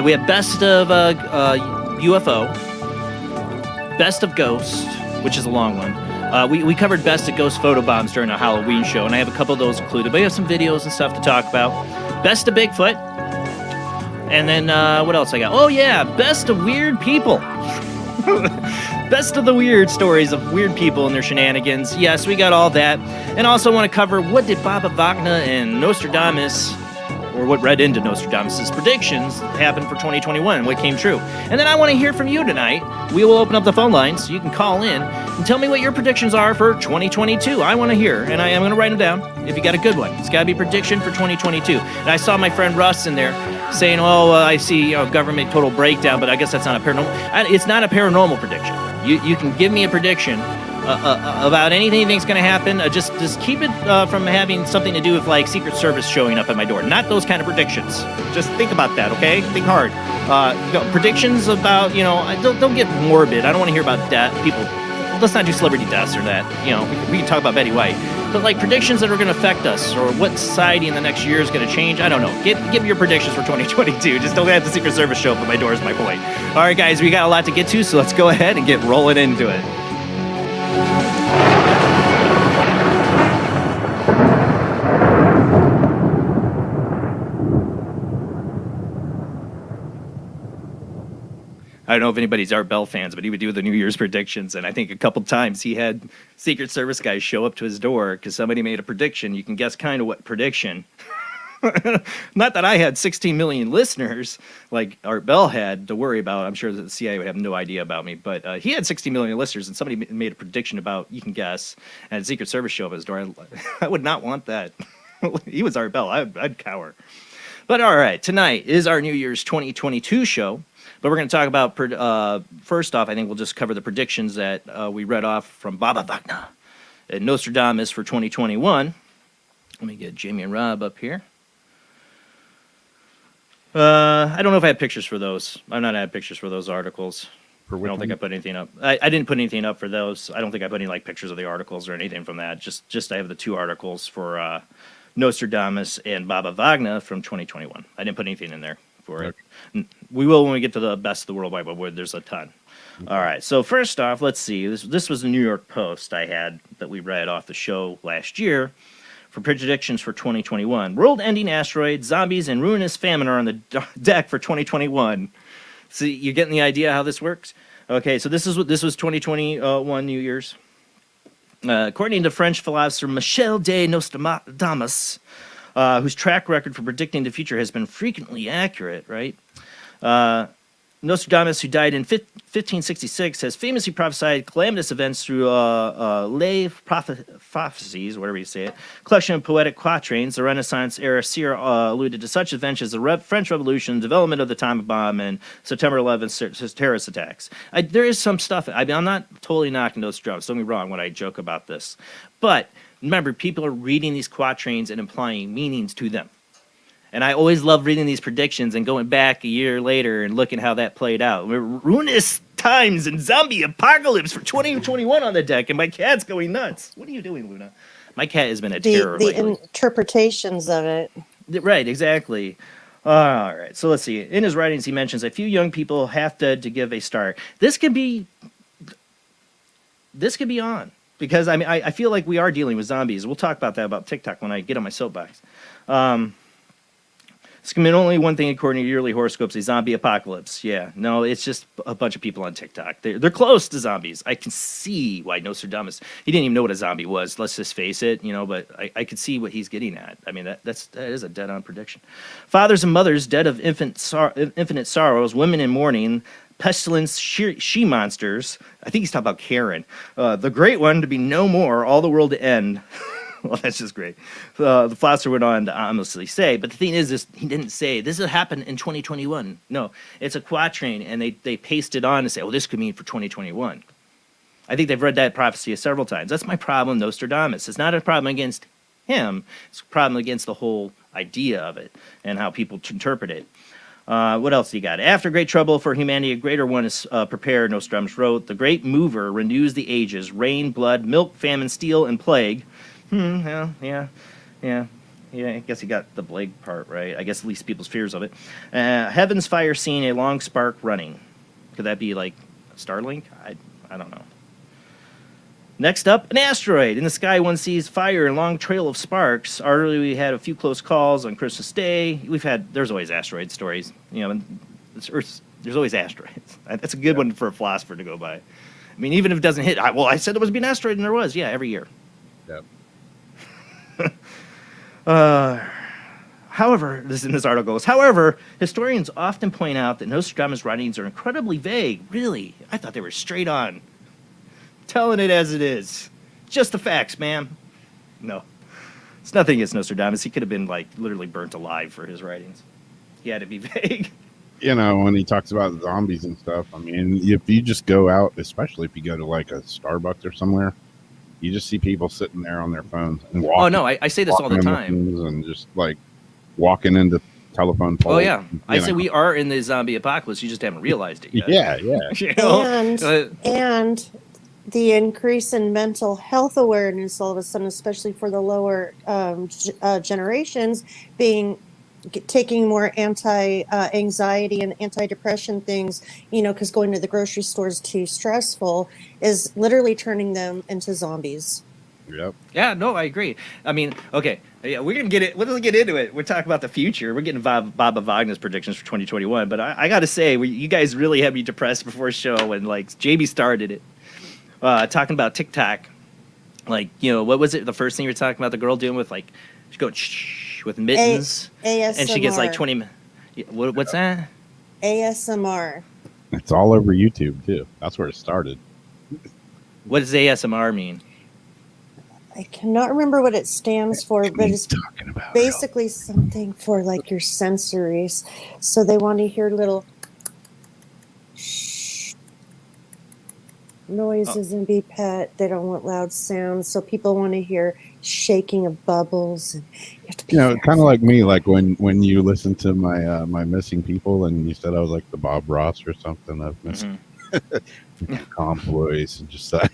We have best of UFO, best of ghost, which is a long one. We covered best of ghost photobombs during a Halloween show, and I have a couple of those included. But we have some videos and stuff to talk about. Best of Bigfoot. And then what else I got? Oh, yeah, best of weird people. Best of the weird stories of weird people and their shenanigans. Yes, we got all that. And also want to cover what did Baba Vagna and Nostradamus, or what read into Nostradamus' predictions, happen for 2021 and what came true. And then I want to hear from you tonight. We will open up the phone lines so you can call in and tell me what your predictions are for 2022. I want to hear, and I am going to write them down if you got a good one. It's got to be a prediction for 2022. And I saw my friend Russ in there saying, I see government total breakdown, but I guess that's not a paranormal. It's not a paranormal prediction. You can give me a prediction about anything you think is going to happen. Just keep it from having something to do with like Secret Service showing up at my door. Not those kind of predictions. Just think about that, okay? Think hard. Predictions about don't get morbid. I don't want to hear about death. People, let's not do celebrity deaths or that. We can talk about Betty White, but like predictions that are going to affect us or what society in the next year is going to change. I don't know. Give your predictions for 2022. Just don't have the Secret Service show up at my door is my point. All right, guys, we got a lot to get to, so let's go ahead and get rolling into it. I don't know if anybody's Art Bell fans, but he would do the New Year's predictions, and I think a couple times he had Secret Service guys show up to his door because somebody made a prediction. You can guess kind of what prediction. Not that I had 16 million listeners like Art Bell had to worry about. I'm sure that the CIA would have no idea about me, but he had 60 million listeners, and somebody made a prediction about, you can guess, and Secret Service show up at his door. I would not want that. He was Art Bell. I'd cower. But all right, tonight is our New Year's 2022 show. But we're going to talk about, first off, I think we'll just cover the predictions that we read off from Baba Wagner and Nostradamus for 2021. Let me get Jamie and Rob up here. I don't know if I have pictures for those. I've not had pictures for those articles. I don't think I put anything up. I didn't put anything up for those. I don't think I put any like pictures of the articles or anything from that. Just I have the two articles for Nostradamus and Baba Wagner from 2021. I didn't put anything in there for it. We will when we get to the best of the World Wide Web, where there's a ton. All right. So first off, let's see. This was the New York Post I had that we read off the show last year for predictions for 2021. World-ending asteroid, zombies, and ruinous famine are on the deck for 2021. So you're getting the idea how this works? Okay, so this was 2021 New Year's. According to French philosopher Michel de Nostradamus, whose track record for predicting the future has been frequently accurate, right? Nostradamus, who died in 1566, has famously prophesied calamitous events through lay prophecies, whatever you say it, collection of poetic quatrains. The Renaissance era seer alluded to such events as the French Revolution, development of the atomic bomb, and September 11th terrorist attacks. There is some stuff. I'm not totally knocking Nostradamus. Don't get me wrong when I joke about this. But remember, people are reading these quatrains and implying meanings to them. And I always love reading these predictions and going back a year later and looking how that played out. Ruinous times and zombie apocalypse for 2021 on the deck, and my cat's going nuts. What are you doing, Luna? My cat has been a terror. The interpretations of it. Right, exactly. All right, so let's see. In his writings, he mentions a few young people half dead to give a start. This could be on, because I mean I feel like we are dealing with zombies. We'll talk about that about TikTok when I get on my soapbox. It's going to be only one thing according to yearly horoscopes, a zombie apocalypse. Yeah, no, it's just a bunch of people on TikTok. They're close to zombies. I can see why Nostradamus, he didn't even know what a zombie was. Let's just face it, but I could see what he's getting at. I mean, that is a dead-on prediction. Fathers and mothers dead of infinite sorrows, women in mourning, pestilence, she-monsters. I think he's talking about Karen. The great one to be no more, all the world to end. Well, that's just great. The philosopher went on to honestly say, but the thing is he didn't say, this will happen in 2021. No, it's a quatrain, and they paste it on and say, oh, this could mean for 2021. I think they've read that prophecy several times. That's my problem, Nostradamus. It's not a problem against him. It's a problem against the whole idea of it and how people interpret it. What else do you got? After great trouble for humanity, a greater one is prepared, Nostradamus wrote. The great mover renews the ages, rain, blood, milk, famine, steel, and plague. Yeah. I guess he got the plague part right. I guess at least people's fears of it. Heaven's fire seeing a long spark running. Could that be like Starlink? I don't know. Next up, an asteroid. In the sky, one sees fire and long trail of sparks. Already we had a few close calls on Christmas Day. There's always asteroid stories. There's always asteroids. That's a good one for a philosopher to go by. I mean, even if it doesn't hit, I said there was be an asteroid, and there was. Yeah, every year. Yep. However, this article goes, however, historians often point out that Nostradamus' writings are incredibly vague. Really? I thought they were straight on. Telling it as it is. Just the facts, ma'am. No. It's nothing against Nostradamus. He could have been, literally burnt alive for his writings. He had to be vague. When he talks about zombies and stuff, I mean, if you just go out, especially if you go to, a Starbucks or somewhere, you just see people sitting there on their phones and walking. Oh, no, I say this all the time. And just, walking into telephone poles. Oh, yeah. I say we are in the zombie apocalypse. You just haven't realized it yet. Yeah. And the increase in mental health awareness all of a sudden, especially for the lower generations, taking more anti-anxiety and anti-depression things, because going to the grocery store is too stressful, is literally turning them into zombies. Yep. Yeah, no, I agree. I mean, okay, yeah, we're gonna get it. Let's get into it. We're talking about the future. We're getting Baba Wagner's predictions for 2021. But I got to say, you guys really had me depressed before the show, and JB started it, talking about TikTok. What was it? The first thing you were talking about, the girl doing with she's going shh with mittens, ASMR. and she gets 20. What's that? ASMR. It's all over YouTube too. That's where it started. What does ASMR mean? I cannot remember what it stands for, but it's talking about basically something for like your sensories. So they want to hear little noises and be pet. They don't want loud sounds. So people want to hear shaking of bubbles. And you have to be kind of like me, like when you listen to my my missing people, and you said I was like the Bob Ross or something of missing calm voice and just like.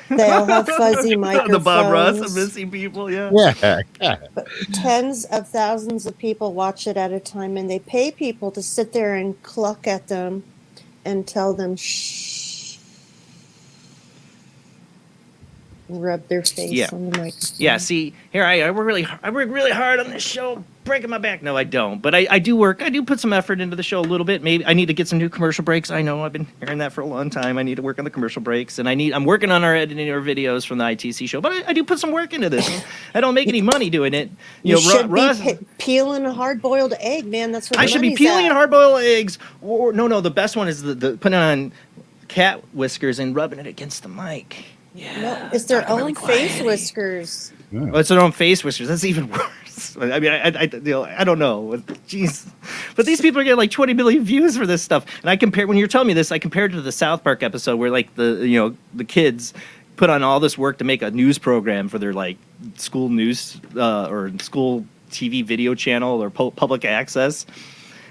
They all have fuzzy microphones. The Bob Ross of missing people, yeah. But tens of thousands of people watch it at a time, and they pay people to sit there and cluck at them and tell them shh. Rub their face on the microphone. Yeah, see, here I work really hard on this show, breaking my back. No, I don't. But I do work. I do put some effort into the show a little bit. Maybe I need to get some new commercial breaks. I know I've been hearing that for a long time. I need to work on the commercial breaks, and I'm working on editing our videos from the ITC show. But I do put some work into this. I don't make any money doing it. You should be peeling a hard-boiled egg, man. That's what I should be peeling hard-boiled eggs. Or no, the best one is the putting on cat whiskers and rubbing it against the mic. Yeah, no, it's their own face whiskers. Yeah. Oh, it's their own face whiskers. That's even worse. I mean, I don't know. Jeez, but these people are getting like 20 million views for this stuff. And I compare when you're telling me this, I compared it to the South Park episode where like the kids put on all this work to make a news program for their like school news or school TV video channel or public access.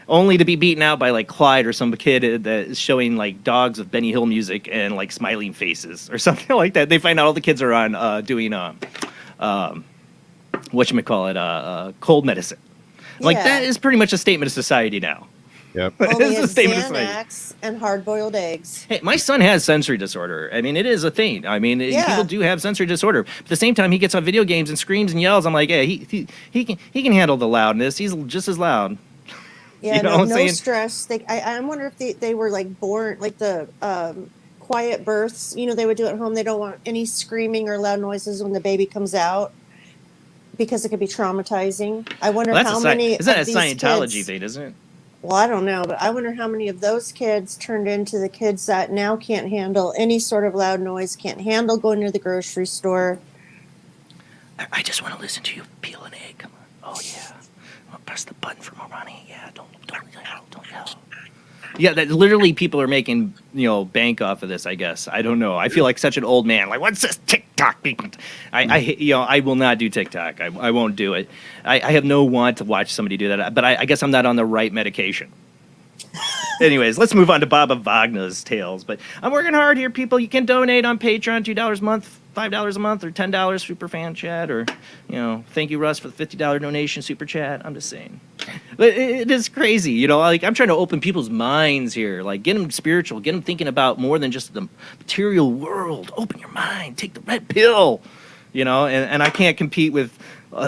Only to be beaten out by like Clyde or some kid that is showing like dogs of Benny Hill music and like smiling faces or something like that. They find out all the kids are on doing whatchamacallit, cold medicine. Like that is pretty much a statement of society now. Yep. Only It's a statement of Xanax and hard-boiled eggs. Hey, my son has sensory disorder. I mean, it is a thing. I mean, people do have sensory disorder. But at the same time, he gets on video games and screams and yells. I'm like, hey, he can handle the loudness. He's just as loud. Yeah, you know no stress. I wonder if they were like born like the quiet births. You know, they would do at home. They don't want any screaming or loud noises when the baby comes out because it could be traumatizing. I wonder how many. Is that a of these Scientology kids, thing, isn't it? Well, I don't know, but I wonder how many of those kids turned into the kids that now can't handle any sort of loud noise, can't handle going to the grocery store. I just want to listen to you peel an egg. Come on. Oh yeah. Press the button for more money. Yeah, don't yell. Yeah, that literally people are making bank off of this. I guess I don't know. I feel like such an old man. Like, what's this TikTok? I will not do TikTok. I won't do it. I have no want to watch somebody do that. But I guess I'm not on the right medication. Anyways, let's move on to Baba Wagner's tales. But I'm working hard here, people. You can donate on Patreon, $2 a month, $5 a month, or $10 super fan chat, or thank you, Russ, for the $50 donation super chat. I'm just saying, it is crazy. Like I'm trying to open people's minds here, like get them spiritual, get them thinking about more than just the material world. Open your mind, take the red pill, and I can't compete with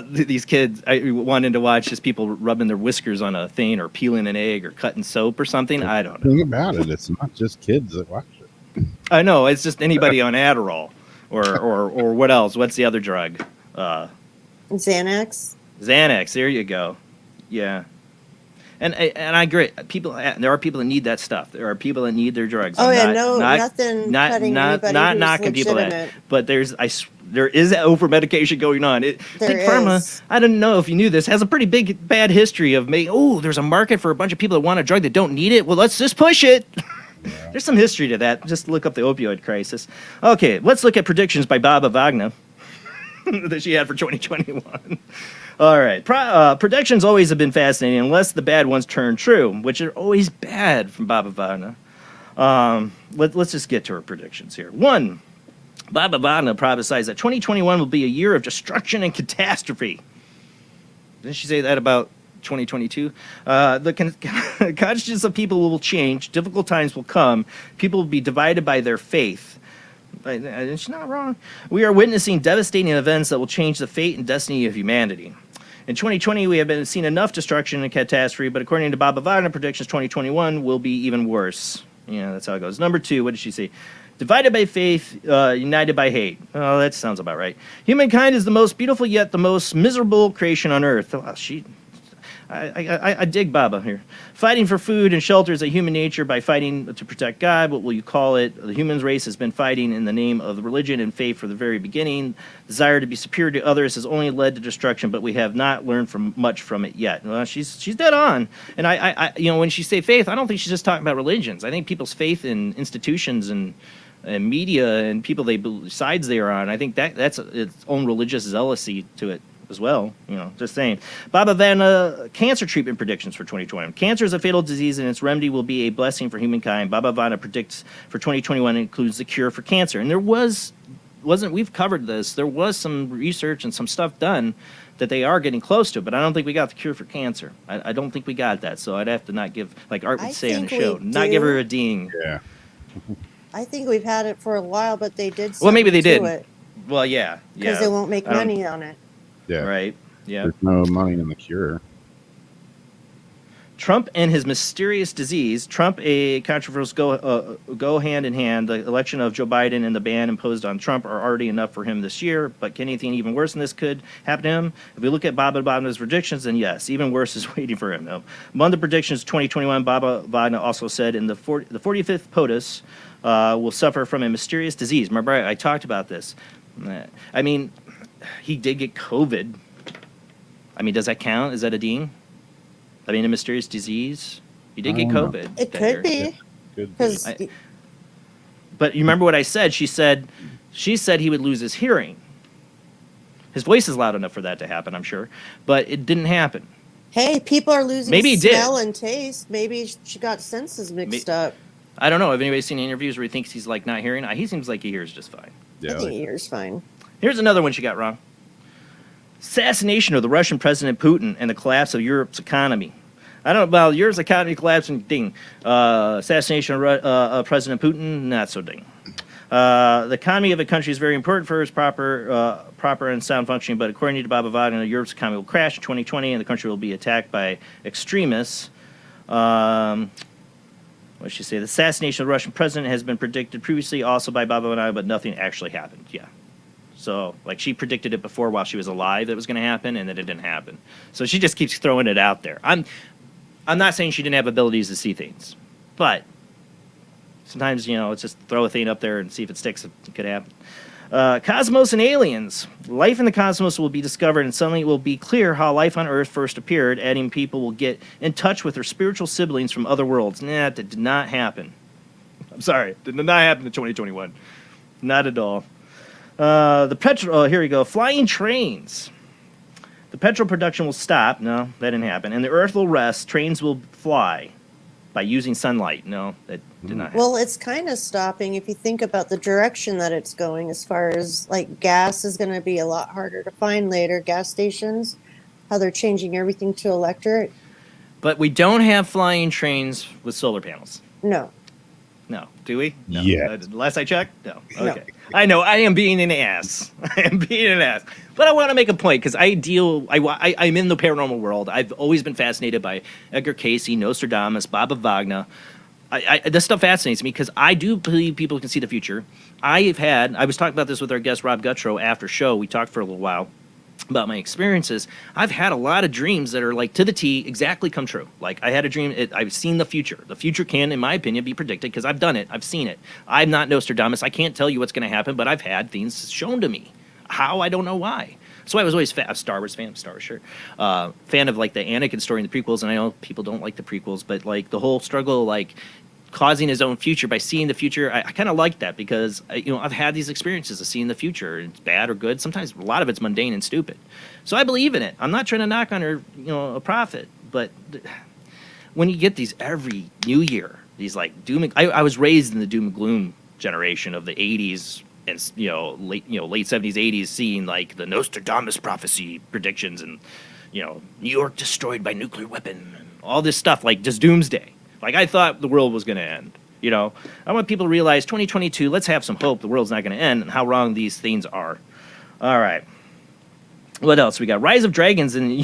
these kids wanting to watch just people rubbing their whiskers on a thing or peeling an egg or cutting soap or something. I don't know. Think about it. It's not just kids that watch it. I know. It's just anybody on Adderall or what else? What's the other drug? Xanax. Xanax. There you go. Yeah. And I agree. There are people that need that stuff. There are people that need their drugs. Oh, nothing cutting anybody not who's knocking people legitimate. that. But there is over medication going on. Big Pharma, is. I don't know if you knew this, has a pretty bad history of there's a market for a bunch of people that want a drug that don't need it. Well, let's just push it. Yeah. There's some history to that. Just look up the opioid crisis. Okay, let's look at predictions by Baba Wagner that she had for 2021. All right. Predictions always have been fascinating unless the bad ones turn true, which are always bad from Baba Wagner. Let's just get to her predictions here. 1. Baba Wagner prophesies that 2021 will be a year of destruction and catastrophe. Didn't she say that about 2022? The conscience of people will change. Difficult times will come. People will be divided by their faith. She's not wrong. We are witnessing devastating events that will change the fate and destiny of humanity. In 2020, we have seen enough destruction and catastrophe, but according to Baba Wagner predictions, 2021 will be even worse. Yeah, that's how it goes. Number 2, what did she say? Divided by faith, united by hate. Oh, that sounds about right. Humankind is the most beautiful yet the most miserable creation on earth. Oh, I dig Baba here. Fighting for food and shelter is a human nature. By fighting to protect God, what will you call it? The human race has been fighting in the name of religion and faith from the very beginning. Desire to be superior to others has only led to destruction, but we have not learned much from it yet. Well, she's dead on. And I when she say faith, I don't think she's just talking about religions. I think people's faith in institutions and media and people sides they are on. I think that's its own religious zealousy to it as well, just saying. Baba Vana, cancer treatment predictions for 2021. Cancer is a fatal disease and its remedy will be a blessing for humankind. Baba Vana predicts for 2021 includes the cure for cancer. And we've covered this, there was some research and some stuff done that they are getting close to, but I don't think we got the cure for cancer. I don't think we got that, so I'd have to not give, like Art would say on the show, not give her a ding. Yeah. I think we've had it for a while, but they did. Well, maybe they did. It well, yeah. Because they won't make money on it. Yeah. Right. Yeah. There's no money in the cure. Trump and his mysterious disease. Trump, a controversial go hand in hand. The election of Joe Biden and the ban imposed on Trump are already enough for him this year, but can anything even worse than this could happen to him? If we look at Baba Vana's predictions, then yes, even worse is waiting for him. Though. Among the predictions 2021, Baba Vana also said in the 45th POTUS will suffer from a mysterious disease. Remember, I talked about this. I mean, he did get COVID. I mean, does that count? Is that a ding? I mean, a mysterious disease? You did get COVID. It could be. But you remember what I said? She said he would lose his hearing. His voice is loud enough for that to happen, I'm sure. But it didn't happen. Hey, people are losing Maybe smell and taste. Maybe she got senses mixed up. I don't know. Have anybody seen interviews where he thinks he's like not hearing? He seems like he hears just fine. I think he hears fine. Here's another one she got wrong. Assassination of the Russian President Putin and the collapse of Europe's economy. I don't know about Europe's economy collapsing, ding. Assassination of President Putin, not so ding. The economy of a country is very important for its proper and sound functioning, but according to Baba Vana, Europe's economy will crash in 2020 and the country will be attacked by extremists. What did she say? The assassination of the Russian president has been predicted previously also by Baba Vana, but nothing actually happened. Yeah. So, like, she predicted it before while she was alive that it was going to happen, and then it didn't happen. So she just keeps throwing it out there. I'm not saying she didn't have abilities to see things, but sometimes, it's just throw a thing up there and see if it sticks. It could happen. Cosmos and aliens. Life in the cosmos will be discovered, and suddenly it will be clear how life on Earth first appeared, adding people will get in touch with their spiritual siblings from other worlds. Nah, that did not happen. I'm sorry. It did not happen in 2021. Not at all. Here we go. Flying trains. The petrol production will stop. No, that didn't happen. And the Earth will rest. Trains will fly by using sunlight. No, that did not happen. Well, it's kind of stopping if you think about the direction that it's going as far as, like, gas is going to be a lot harder to find later. Gas stations, how they're changing everything to electric. But we don't have flying trains with solar panels. No. No. Do we? No. Yeah. Last I checked? No. Okay. No. I know. I am being an ass. But I want to make a point because I'm in the paranormal world. I've always been fascinated by Edgar Cayce, Nostradamus, Baba Vana. This stuff fascinates me because I do believe people can see the future. I was talking about this with our guest Rob Guttrow after show. We talked for a little while about my experiences. I've had a lot of dreams that are, like, to the T, exactly come true. Like, I had a dream, I've seen the future. The future can, in my opinion, be predicted because I've done it. I've seen it. I'm not Nostradamus. I can't tell you what's going to happen, but I've had things shown to me. How? I don't know why. So I was always a Star Wars fan. Fan of, like, the Anakin story and the prequels, and I know people don't like the prequels, but, like, the whole struggle, like, causing his own future by seeing the future. I kind of like that because I've had these experiences of seeing the future. It's bad or good. Sometimes a lot of it's mundane and stupid. So I believe in it. I'm not trying to knock on her, a prophet, but when you get these every New Year, these like doom. I was raised in the doom and gloom generation of the 80s and late 70s, 80s, seeing like the Nostradamus prophecy predictions and New York destroyed by nuclear weapon and all this stuff, like just doomsday. Like, I thought the world was going to end, I want people to realize 2022, let's have some hope. The world's not going to end and how wrong these things are. All right. What else? We got Rise of Dragons and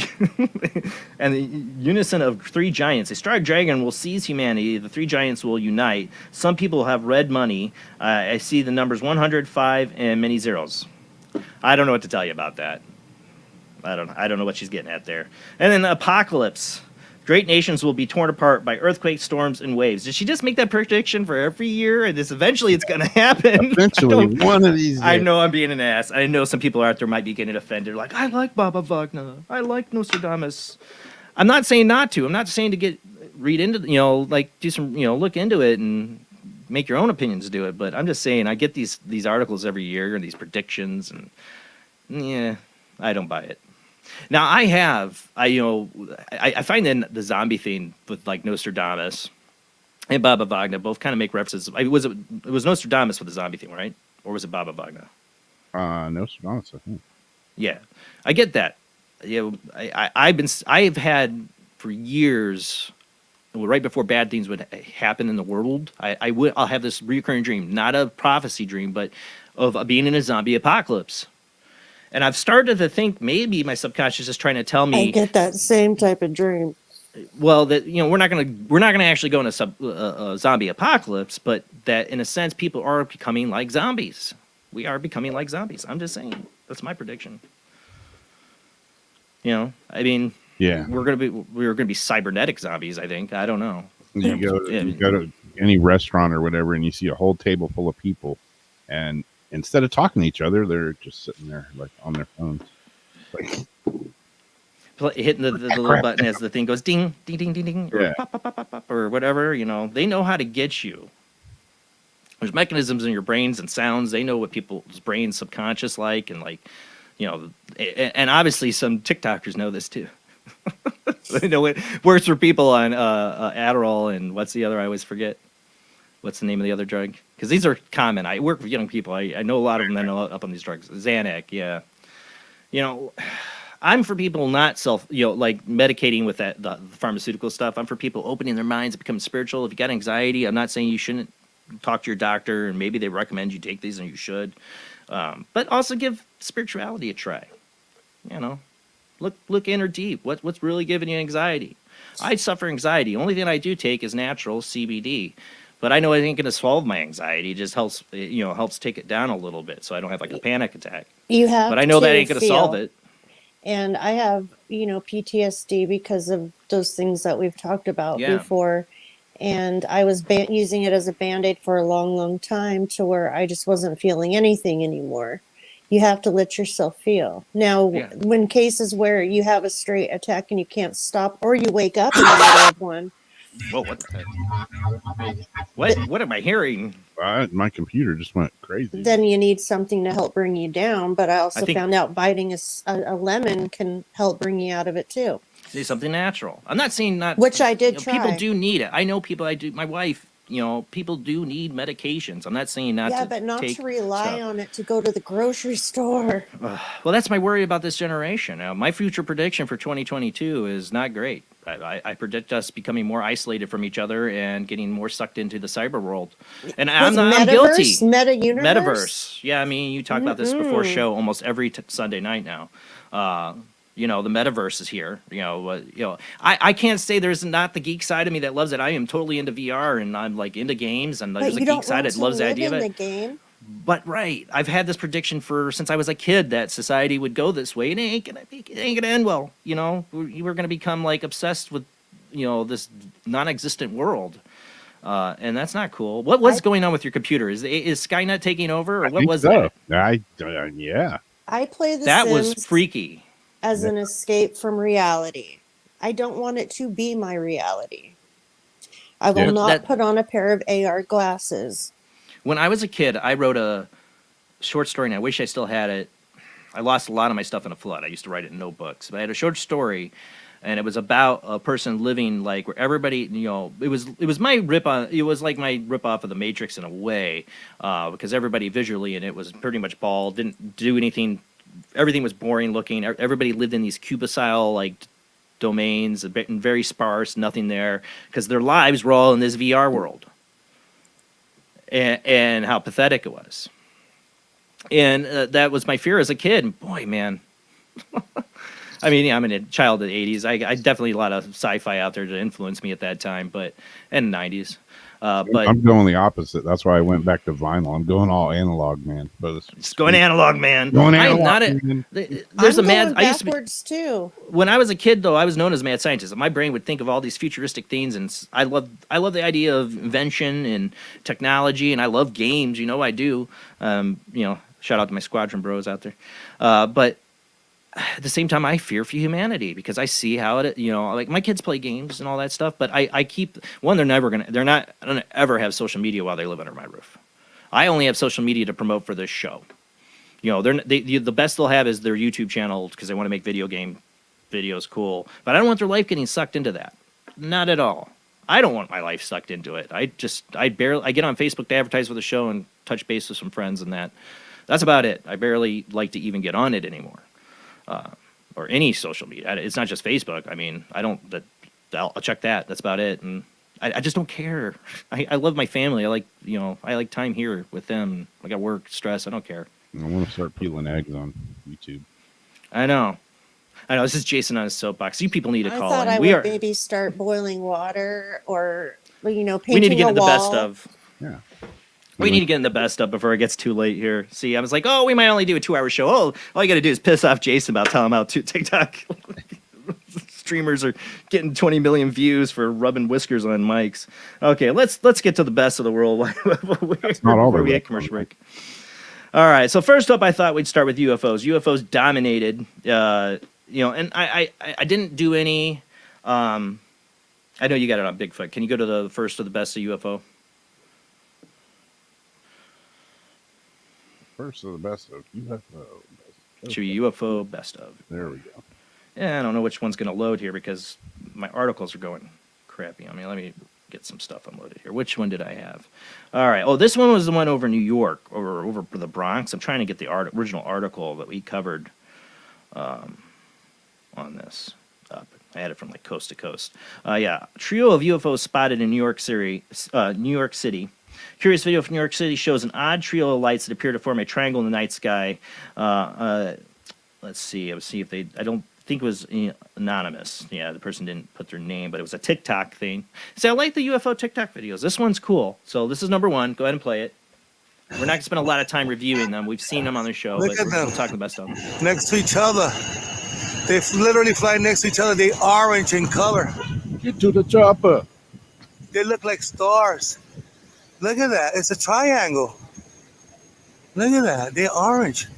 the unison of three giants. A star dragon will seize humanity. The three giants will unite. Some people have red money. I see the numbers 100, 5, and many zeros. I don't know what to tell you about that. I don't know what she's getting at there. And then the apocalypse. Great nations will be torn apart by earthquakes, storms, and waves. Did she just make that prediction for every year? And this eventually it's going to happen. Eventually, one of these. I know I'm being an ass. I know some people out there might be getting offended. Like, I like Baba Wagner. I like Nostradamus. I'm not saying not to. I'm not saying to read into, like do some, look into it and make your own opinions do it. But I'm just saying I get these articles every year and these predictions, and yeah, I don't buy it. Now I find that the zombie thing with like Nostradamus and Baba Wagner both kind of make references. It was Nostradamus with the zombie thing, right? Or was it Baba Wagner? Nostradamus, I think. Yeah, I get that. I've had for years, right before bad things would happen in the world, I'll have this recurring dream, not a prophecy dream, but of being in a zombie apocalypse. And I've started to think maybe my subconscious is trying to tell me. I get that same type of dream. Well, that we're not gonna actually go into a zombie apocalypse, but that in a sense people are becoming like zombies. We are becoming like zombies. I'm just saying that's my prediction. I mean, yeah, we're gonna be cybernetic zombies. I think. I don't know. You go to any restaurant or whatever, and you see a whole table full of people, and instead of talking to each other, they're just sitting there like on their phones, like hitting the little button as the thing goes ding, ding, ding, ding, ding, or pop, pop, pop, pop, pop, or whatever. They know how to get you. There's mechanisms in your brains and sounds. They know what people's brains subconscious like, and and obviously some TikTokers know this too. They know it works for people on Adderall and what's the other? I always forget. What's the name of the other drug? Because these are common. I work with young people. I know a lot of them that know up on these drugs. Xanax, yeah. I'm for people not like medicating with the pharmaceutical stuff. I'm for people opening their minds, becoming spiritual. If you got anxiety, I'm not saying you shouldn't talk to your doctor, and maybe they recommend you take these, and you should. But also give spirituality a try. Look in or deep. What's really giving you anxiety? I suffer anxiety. Only thing I do take is natural CBD. But I know it ain't going to solve my anxiety. It just helps, helps take it down a little bit, so I don't have like a panic attack. But I know that ain't going to solve it. And I have, PTSD because of those things that we've talked about before. And I was using it as a Band-Aid for a long, long time to where I just wasn't feeling anything anymore. You have to let yourself feel. Now, when cases where you have a straight attack and you can't stop, or you wake up in the middle of one. Whoa, what the heck? What am I hearing? My computer just went crazy. Then you need something to help bring you down. But I also found out biting a lemon can help bring you out of it too. See, something natural. I'm not saying not. Which I did try. People do need it. I know people. I do. My wife. People do need medications. I'm not saying not to. Yeah, but not to rely on it to go to the grocery store. Well, that's my worry about this generation. Now, my future prediction for 2022 is not great. I predict us becoming more isolated from each other and getting more sucked into the cyber world. And I'm guilty. Meta-universe? Metaverse. Yeah, I mean, you talk about this before show almost every Sunday night now. The metaverse is here. I can't say there's not the geek side of me that loves it. I am totally into VR and I'm like into games, and there's a geek side that loves the idea of it. Game. But I've had this prediction since I was a kid that society would go this way, and it ain't gonna end well. We're gonna become like obsessed with this non-existent world, and that's not cool. What's going on with your computer? Is Skynet taking over, or what was that? Yeah. I play the That Sims was freaky. As an escape from reality. I don't want it to be my reality. I will not put on a pair of AR glasses. When I was a kid, I wrote a short story, and I wish I still had it. I lost a lot of my stuff in a flood. I used to write it in notebooks. But I had a short story, and it was about a person living like where everybody, it was my rip on. It was like my rip off of the Matrix in a way, because everybody visually in it was pretty much bald, didn't do anything. Everything was boring looking. Everybody lived in these Cuba-style like domains, very sparse, nothing there, because their lives were all in this VR world. And how pathetic it was. And that was my fear as a kid. And boy, man, I mean, yeah, I'm a child of the 80s. I definitely a lot of sci-fi out there to influence me at that time, but and 90s. But I'm going the opposite. That's why I went back to vinyl. I'm going all analog, man. But it's going analog, man. Going I am analog, not a. man. There's I'm a mad. going I used to be, backwards too. when I was a kid, though, I was known as a mad scientist. My brain would think of all these futuristic things, and I love the idea of invention and technology, and I love games. You know, I do. Shout out to my squadron bros out there. But at the same time, I fear for humanity because I see how it. Like my kids play games and all that stuff, but I keep they're not gonna ever have social media while they live under my roof. I only have social media to promote for this show. The best they'll have is their YouTube channel because they want to make video game videos cool. But I don't want their life getting sucked into that. Not at all. I don't want my life sucked into it. I get on Facebook to advertise for the show and touch base with some friends and that's about it. I barely like to even get on it anymore. Or any social media. It's not just Facebook. I mean, I'll check that. That's about it. And I just don't care. I love my family. I like time here with them. I got work, stress. I don't care. I want to start peeling eggs on YouTube. I know. This is Jason on his soapbox. You people need to call I thought in. I would maybe start boiling water or, painting we need to get a in the wall. best of. Yeah. We need to get in the best of before it gets too late here. See, I was like, we might only do a 2-hour show. Oh, all you got to do is piss off Jason about telling him how TikTok streamers are getting 20 million views for rubbing whiskers on mics. Okay, let's get to the best of the world. That's not all we get commercial break. All right, so first up, I thought we'd start with UFOs. UFOs dominated, and I didn't do any. I know you got it on Bigfoot. Can you go to the first of the best of UFO? First of the best of UFO. UFO best of. There we go. Yeah, I don't know which one's going to load here because my articles are going crappy on me. Let me get some stuff unloaded here. Which one did I have? All right. Oh, this one was the one over New York or over the Bronx. I'm trying to get the original article that we covered on this up. I had it from like coast to coast. Trio of UFOs spotted in New York City. Curious video from New York City shows an odd trio of lights that appear to form a triangle in the night sky. Let's see. Let's see if they. I don't think it was anonymous. Yeah, the person didn't put their name, but it was a TikTok thing. See, I like the UFO TikTok videos. This one's cool. So this is number one. Go ahead and play it. We're not going to spend a lot of time reviewing them. We've seen them on the show, but we'll talk the best of them. Next to each other. They literally fly next to each other. They orange in color. Get to the chopper. They look like stars. Look at that. It's a triangle. Look at that. They're orange.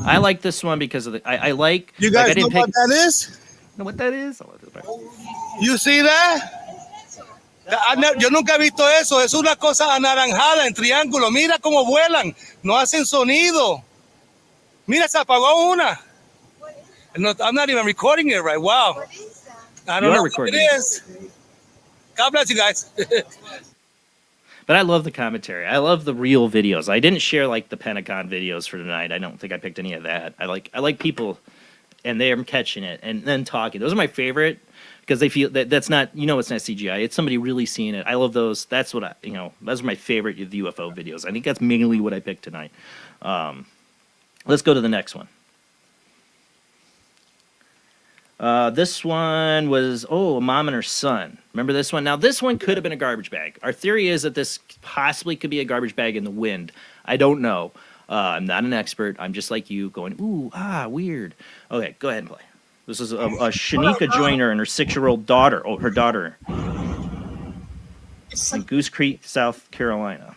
I like this one because of the. I like. You guys like, know what that is? Know what that is? You see that? Yo nunca he visto eso. Es una cosa anaranjada en triángulo. Mira cómo vuelan. No hacen sonido. Mira, se apagó una. No, I'm not even recording it right. Wow. I don't know what it is. God bless you guys. But I love the commentary. I love the real videos. I didn't share like the Pentagon videos for tonight. I don't think I picked any of that. I like people, and they're catching it and then talking. Those are my favorite because they feel that's not it's not CGI. It's somebody really seeing it. I love those. That's what those are my favorite UFO videos. I think that's mainly what I picked tonight. Let's go to the next one. This one was, a mom and her son. Remember this one? Now, this one could have been a garbage bag. Our theory is that this possibly could be a garbage bag in the wind. I don't know. I'm not an expert. I'm just like you going, weird. Okay, go ahead and play. This is a Shanika Joyner and her 6-year-old daughter. Oh, her daughter. In Goose Creek, South Carolina.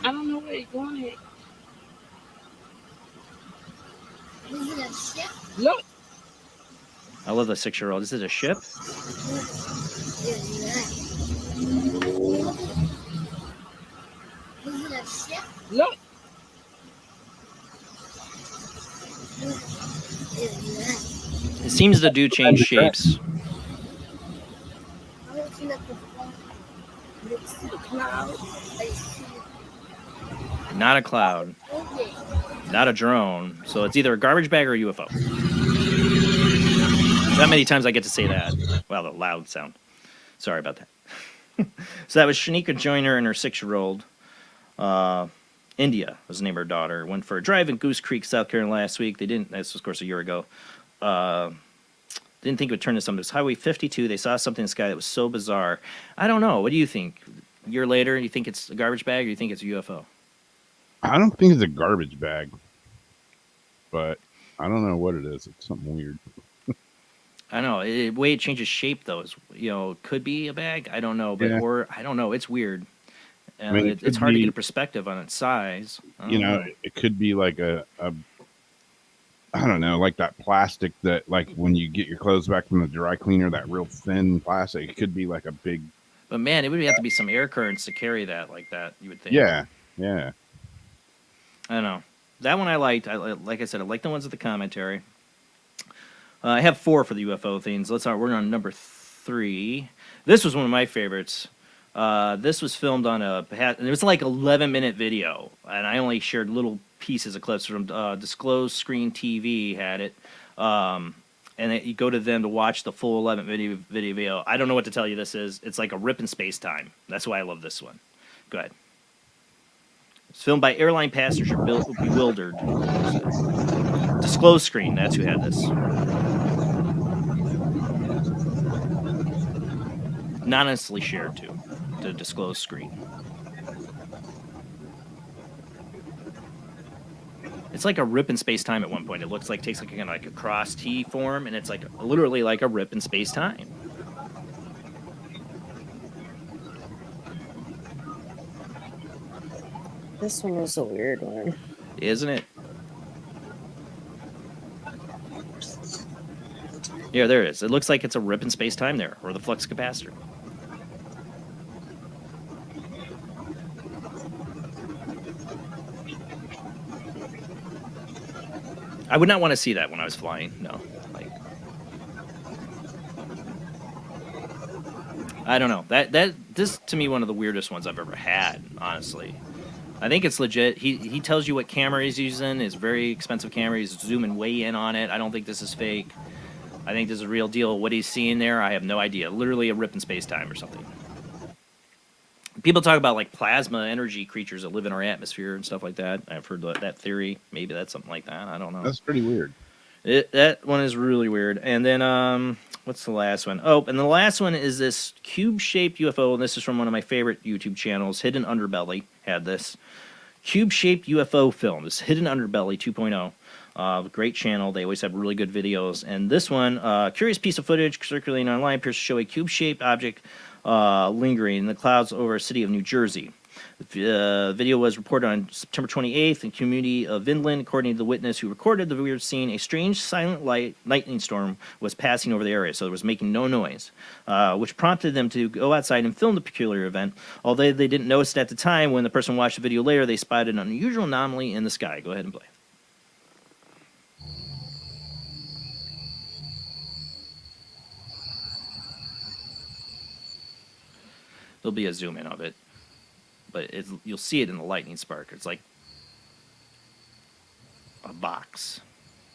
I don't know where you're going. Is it a ship? Look. I love the 6-year-old. Is it a ship? Is it a ship? Look. It seems to do change shapes. Not a cloud. Not a drone. So it's either a garbage bag or a UFO. That many times I get to say that. Wow, the loud sound. Sorry about that. So that was Shanika Joyner and her 6-year-old. India was the name of her daughter. Went for a drive in Goose Creek, South Carolina last week. They didn't. That's of course a year ago. Didn't think it would turn to something. It was Highway 52. They saw something in the sky that was so bizarre. I don't know. What do you think? A year later, you think it's a garbage bag, or you think it's a UFO? I don't think it's a garbage bag, but I don't know what it is. It's something weird. I don't know. The way it changes shape, though, is could be a bag. I don't know, but or I don't know. It's weird. I mean, it's hard to get a perspective on its size. It could be like a I don't know, like that plastic that, like, when you get your clothes back from the dry cleaner, that real thin plastic. It could be like a big. But man, it would have to be some air currents to carry that like that. You would think. Yeah. I don't know. That one I liked. Like I said, I like the ones with the commentary. I have 4 for the UFO things. We're on number 3. This was one of my favorites. This was filmed on it was like 11-minute video, and I only shared little pieces of clips from Disclosed Screen TV had it, and you go to them to watch the full 11-minute video. I don't know what to tell you this is. It's like a rip in space-time. That's why I love this one. Go ahead. It's filmed by airline passenger Bewildered. Disclosed Screen, that's who had this. Anonymously shared to Disclosed Screen. It's like a rip in space-time at one point. It looks like takes like a cross T form, and it's like literally like a rip in space-time. This one was a weird one. Isn't it? Yeah, there it is. It looks like it's a rip in space-time there, or the flux capacitor. I would not want to see that when I was flying. No, I don't know. This to me one of the weirdest ones I've ever had. Honestly, I think it's legit. He tells you what camera he's using. It's a very expensive camera. He's zooming way in on it. I don't think this is fake. I think this is a real deal. What he's seeing there, I have no idea. Literally a rip in space-time or something. People talk about like plasma energy creatures that live in our atmosphere and stuff like that. I've heard that theory. Maybe that's something like that. I don't know. That's pretty weird. That one is really weird. And then what's the last one? Oh, and the last one is this cube-shaped UFO, and this is from one of my favorite YouTube channels, Hidden Underbelly had this. Cube-shaped UFO film, this Hidden Underbelly 2.0. Great channel. They always have really good videos. And this one, curious piece of footage circulating online appears to show a cube-shaped object lingering in the clouds over a city of New Jersey. The video was reported on September 28th in the community of Vinland. According to the witness who recorded the weird scene, a strange silent lightning storm was passing over the area, so it was making no noise, which prompted them to go outside and film the peculiar event. Although they didn't notice it at the time, when the person watched the video later, they spotted an unusual anomaly in the sky. Go ahead and play. There'll be a zoom in of it, but you'll see it in the lightning spark. It's like a box,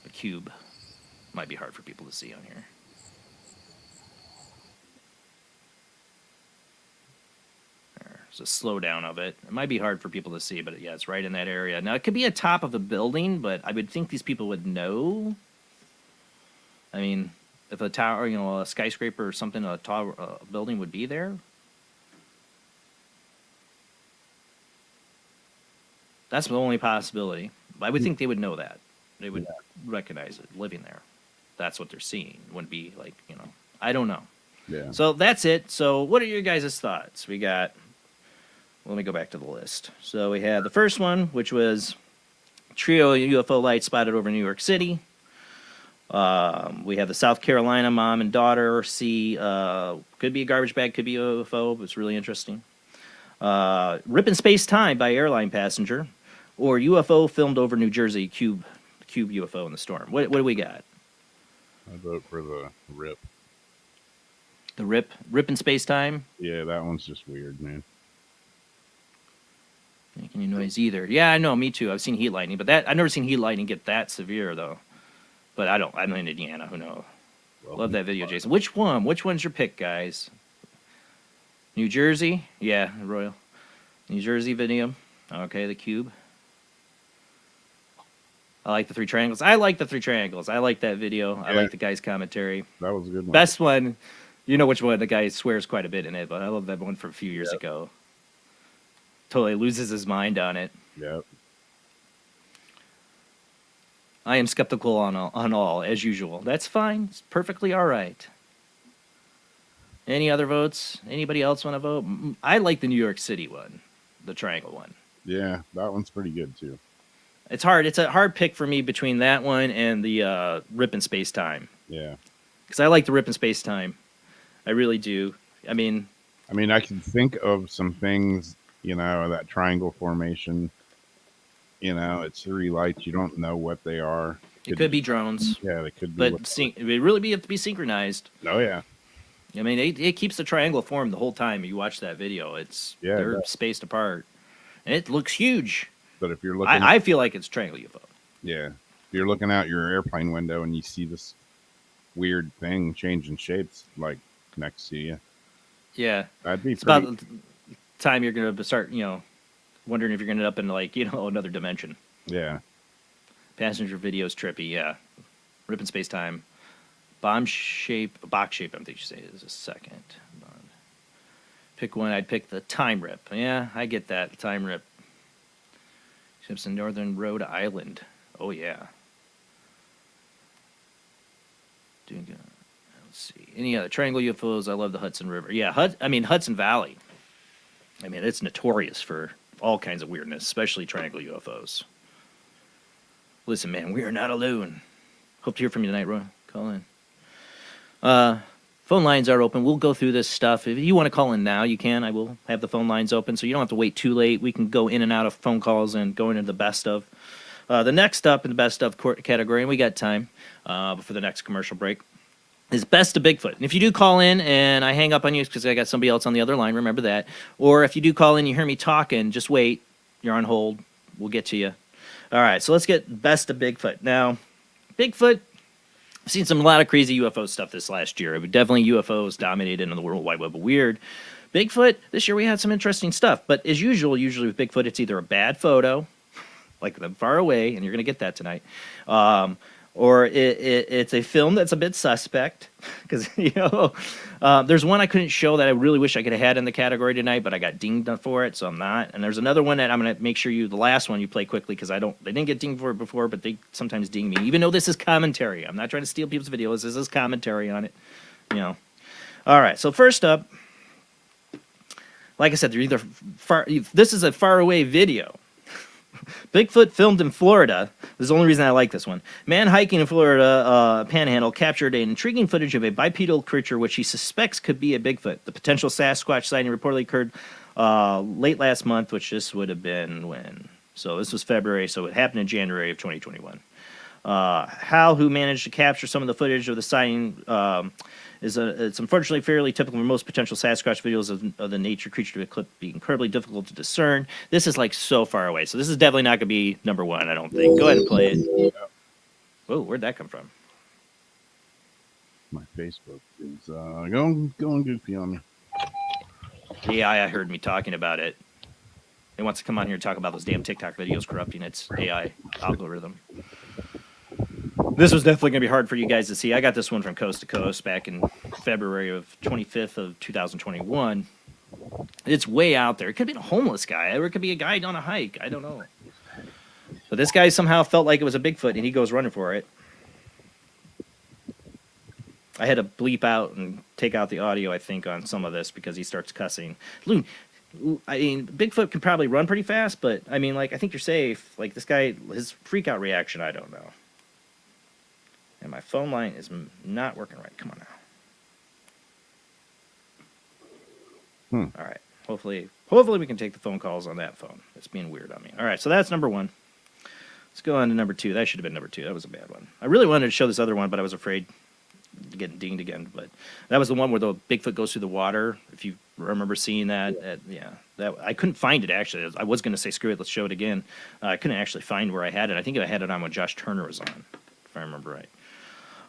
a cube. Might be hard for people to see on here. There's a slowdown of it. It might be hard for people to see, but yeah, it's right in that area. Now, it could be at top of the building, but I would think these people would know. I mean, if a tower, a skyscraper or something, a tower, a building would be there. That's the only possibility. But I would think they would know that. They would recognize it living there. That's what they're seeing. It wouldn't be like, I don't know. Yeah. So that's it. So what are your guys' thoughts? We got, let me go back to the list. So we had the first one, which was trio UFO lights spotted over New York City. We have the South Carolina mom and daughter see, could be a garbage bag, could be a UFO, but it's really interesting. Rip in Space Time by airline passenger, or UFO filmed over New Jersey, cube UFO in the storm. What do we got? I vote for the rip. The rip in Space Time? Yeah, that one's just weird, man. Making any noise either. Yeah, I know, me too. I've seen heat lightning, but I've never seen heat lightning get that severe though. But I'm in Indiana, who knows? Love that video, Jason. Which one? Which one's your pick, guys? New Jersey, yeah, Royal. New Jersey video. Okay, the cube. I like the three triangles. I like the three triangles. I like that video. I like the guy's commentary. That was a good one. Best one. You know which one? The guy swears quite a bit in it, but I love that one from a few years ago. Totally loses his mind on it. Yep. I am skeptical on all, as usual. That's fine. It's perfectly all right. Any other votes? Anybody else want to vote? I like the New York City one, the triangle one. Yeah, that one's pretty good too. It's hard. It's a hard pick for me between that one and the Rip in Space Time. Yeah. Because I like the Rip in Space Time. I really do. I mean, I can think of some things, that triangle formation. It's 3 lights. You don't know what they are. It could be drones. Yeah, they could be. But it would really have to be synchronized. Oh, yeah. I mean, it keeps the triangle form the whole time you watch that video. They're spaced apart. And it looks huge. But if you're looking... I feel like it's triangle UFO. Yeah. If you're looking out your airplane window and you see this weird thing changing shapes, like, next to you. Yeah. That'd be it's about the time you're going to start, wondering if you're going to end up in, like, another dimension. Yeah. Passenger video's trippy, yeah. Rip in Space Time. Box shape, I think you say is a second. Pick one, I'd pick the time rip. Yeah, I get that, time rip. Ships in northern Rhode Island. Oh, yeah. Let's see. Any other triangle UFOs? I love the Hudson River. Yeah, Hudson Valley. I mean, it's notorious for all kinds of weirdness, especially triangle UFOs. Listen, man, we are not alone. Hope to hear from you tonight, Roy. Call in. Phone lines are open. We'll go through this stuff. If you want to call in now, you can. I will have the phone lines open, so you don't have to wait too late. We can go in and out of phone calls and go into the best of. The next up in the best of category, and we got time before the next commercial break, is Best of Bigfoot. And if you do call in and I hang up on you because I got somebody else on the other line, remember that. Or if you do call in and you hear me talking, just wait. You're on hold. We'll get to you. All right, so let's get Best of Bigfoot. Now, Bigfoot, I've seen a lot of crazy UFO stuff this last year. Definitely UFOs dominated in the World Wide Web of Weird. Bigfoot, this year we had some interesting stuff. But as usual, usually with Bigfoot, it's either a bad photo, like them far away, and you're going to get that tonight, or it's a film that's a bit suspect. Because, there's one I couldn't show that I really wish I could have had in the category tonight, but I got dinged for it, so I'm not. And there's another one that I'm going to make sure the last one you play quickly, because they didn't get dinged for it before, but they sometimes ding me, even though this is commentary. I'm not trying to steal people's videos. This is commentary on it, All right, so first up, like I said, they're either this is a faraway video. Bigfoot filmed in Florida. This is the only reason I like this one. Man hiking in Florida panhandle captured an intriguing footage of a bipedal creature which he suspects could be a Bigfoot. The potential Sasquatch sighting reportedly occurred late last month, which this would have been when? So this was February, so it happened in January of 2021. Hal, who managed to capture some of the footage of the sighting, it's unfortunately fairly typical for most potential Sasquatch videos of the nature creature to clip being incredibly difficult to discern. This is like so far away, so this is definitely not going to be number one, I don't think. Go ahead and play it. Whoa, where'd that come from? My Facebook is going goofy on me. Yeah, I heard me talking about it. It wants to come on here and talk about those damn TikTok videos corrupting its AI algorithm. This was definitely going to be hard for you guys to see. I got this one from Coast to Coast back in February of 25th of 2021. It's way out there. It could be a homeless guy, or it could be a guy on a hike. I don't know. But this guy somehow felt like it was a Bigfoot, and he goes running for it. I had to bleep out and take out the audio, I think, on some of this because he starts cussing. I mean, Bigfoot can probably run pretty fast, but, I mean, like, I think you're safe. Like, this guy, his freak-out reaction, I don't know. And my phone line is not working right. Come on now. All right. Hopefully we can take the phone calls on that phone. It's being weird on me. All right, so that's number one. Let's go on to number two. That should have been number two. That was a bad one. I really wanted to show this other one, but I was afraid of getting dinged again. But that was the one where the Bigfoot goes through the water. If you remember seeing that, that I couldn't find it, actually. I was going to say, screw it, let's show it again. I couldn't actually find where I had it. I think I had it on when Josh Turner was on, if I remember right.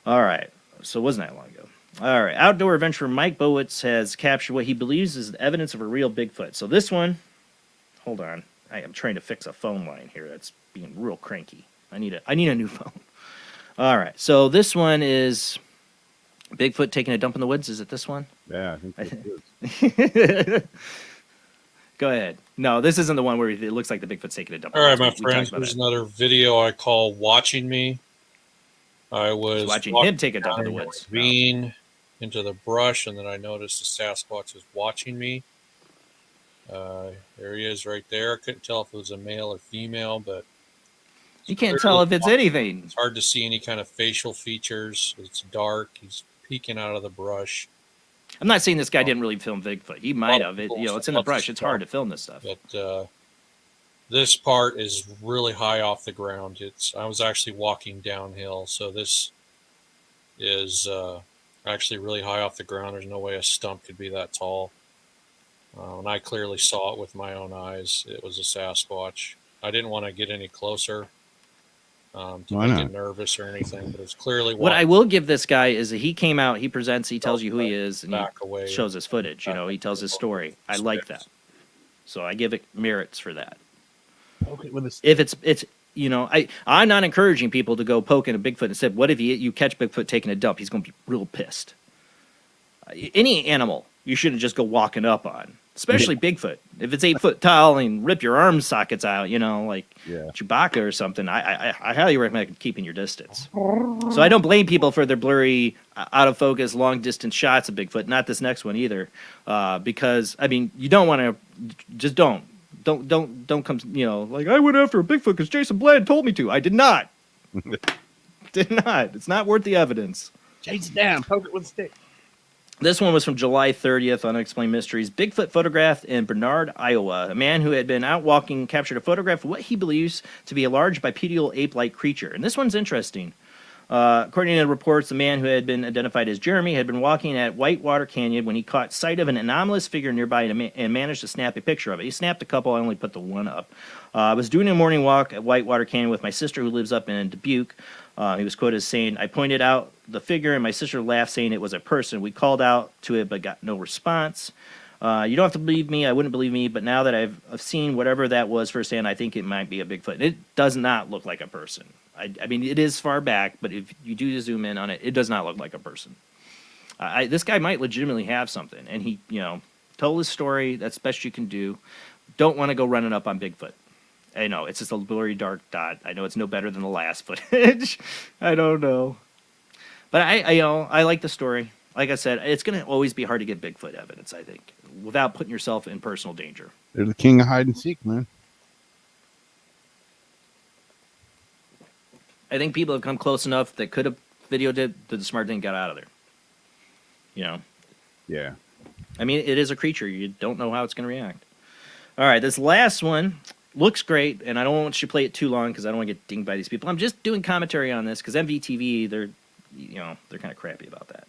All right, so it wasn't that long ago. All right. Outdoor adventurer Mike Bowitz has captured what he believes is evidence of a real Bigfoot. So this one, hold on. I am trying to fix a phone line here. That's being real cranky. I need a new phone. All right. So this one is Bigfoot taking a dump in the woods. Is it this one? Yeah, I think it is. Go ahead. No, this isn't the one where it looks like the Bigfoot's taking a dump. All right, my We friend. talked about Here's that. another video I call "Watching Me." I was He's watching walking him take a dump in the down a woods. ravine into the brush, and then I noticed the Sasquatch was watching me. There he is, right there. I couldn't tell if it was a male or female, but You can't tell if it's anything. It's hard to see any kind of facial features. It's dark. He's peeking out of the brush. I'm not saying this guy didn't really film Bigfoot. He might have. It's in the brush. It's hard to film this stuff. But this part is really high off the ground. I was actually walking downhill, so this is actually really high off the ground. There's no way a stump could be that tall. And I clearly saw it with my own eyes. It was a Sasquatch. I didn't want to get any closer to Why make not? it nervous or anything, but it's clearly What I will give this guy is that he came out, he presents, he tells you who he is, and back away. he shows his footage. He tells his story. I like that. So I give it merits for that. Okay, with this. If it's I'm not encouraging people to go poking a Bigfoot and said, what if you catch Bigfoot taking a dump? He's going to be real pissed. Any animal you shouldn't just go walking up on, especially Bigfoot. If it's 8 foot tall and rip your arm sockets out, like Chewbacca or something, I highly recommend keeping your distance. So I don't blame people for their blurry, out of focus, long distance shots of Bigfoot. Not this next one either, because you don't want to, just don't come, like I went after a Bigfoot because Jason Bland told me to. I did not. Did not. It's not worth the evidence. Chase it down. Poke it with a stick. This one was from July 30th, Unexplained Mysteries. Bigfoot photographed in Bernard, Iowa. A man who had been out walking captured a photograph of what he believes to be a large bipedal ape-like creature. And this one's interesting. According to the reports, the man who had been identified as Jeremy had been walking at Whitewater Canyon when he caught sight of an anomalous figure nearby and managed to snap a picture of it. He snapped a couple. I only put the one up. I was doing a morning walk at Whitewater Canyon with my sister who lives up in Dubuque. He was quoted as saying, I pointed out the figure and my sister laughed saying it was a person. We called out to it but got no response. You don't have to believe me. I wouldn't believe me. But now that I've seen whatever that was firsthand, I think it might be a Bigfoot. It does not look like a person. I mean, it is far back, but if you do zoom in on it, it does not look like a person. This guy might legitimately have something. And he, told his story. That's the best you can do. Don't want to go running up on Bigfoot. I know, it's just a blurry dark dot. I know it's no better than the last footage. I don't know. But I like the story. Like I said, it's going to always be hard to get Bigfoot evidence, I think, without putting yourself in personal danger. They're the king of hide and seek, man. I think people have come close enough that could have videoed it, that the smart thing got out of there. Yeah. I mean, it is a creature. You don't know how it's going to react. All right, this last one looks great, and I don't want you to play it too long because I don't want to get dinged by these people. I'm just doing commentary on this because MVTV, they're kind of crappy about that.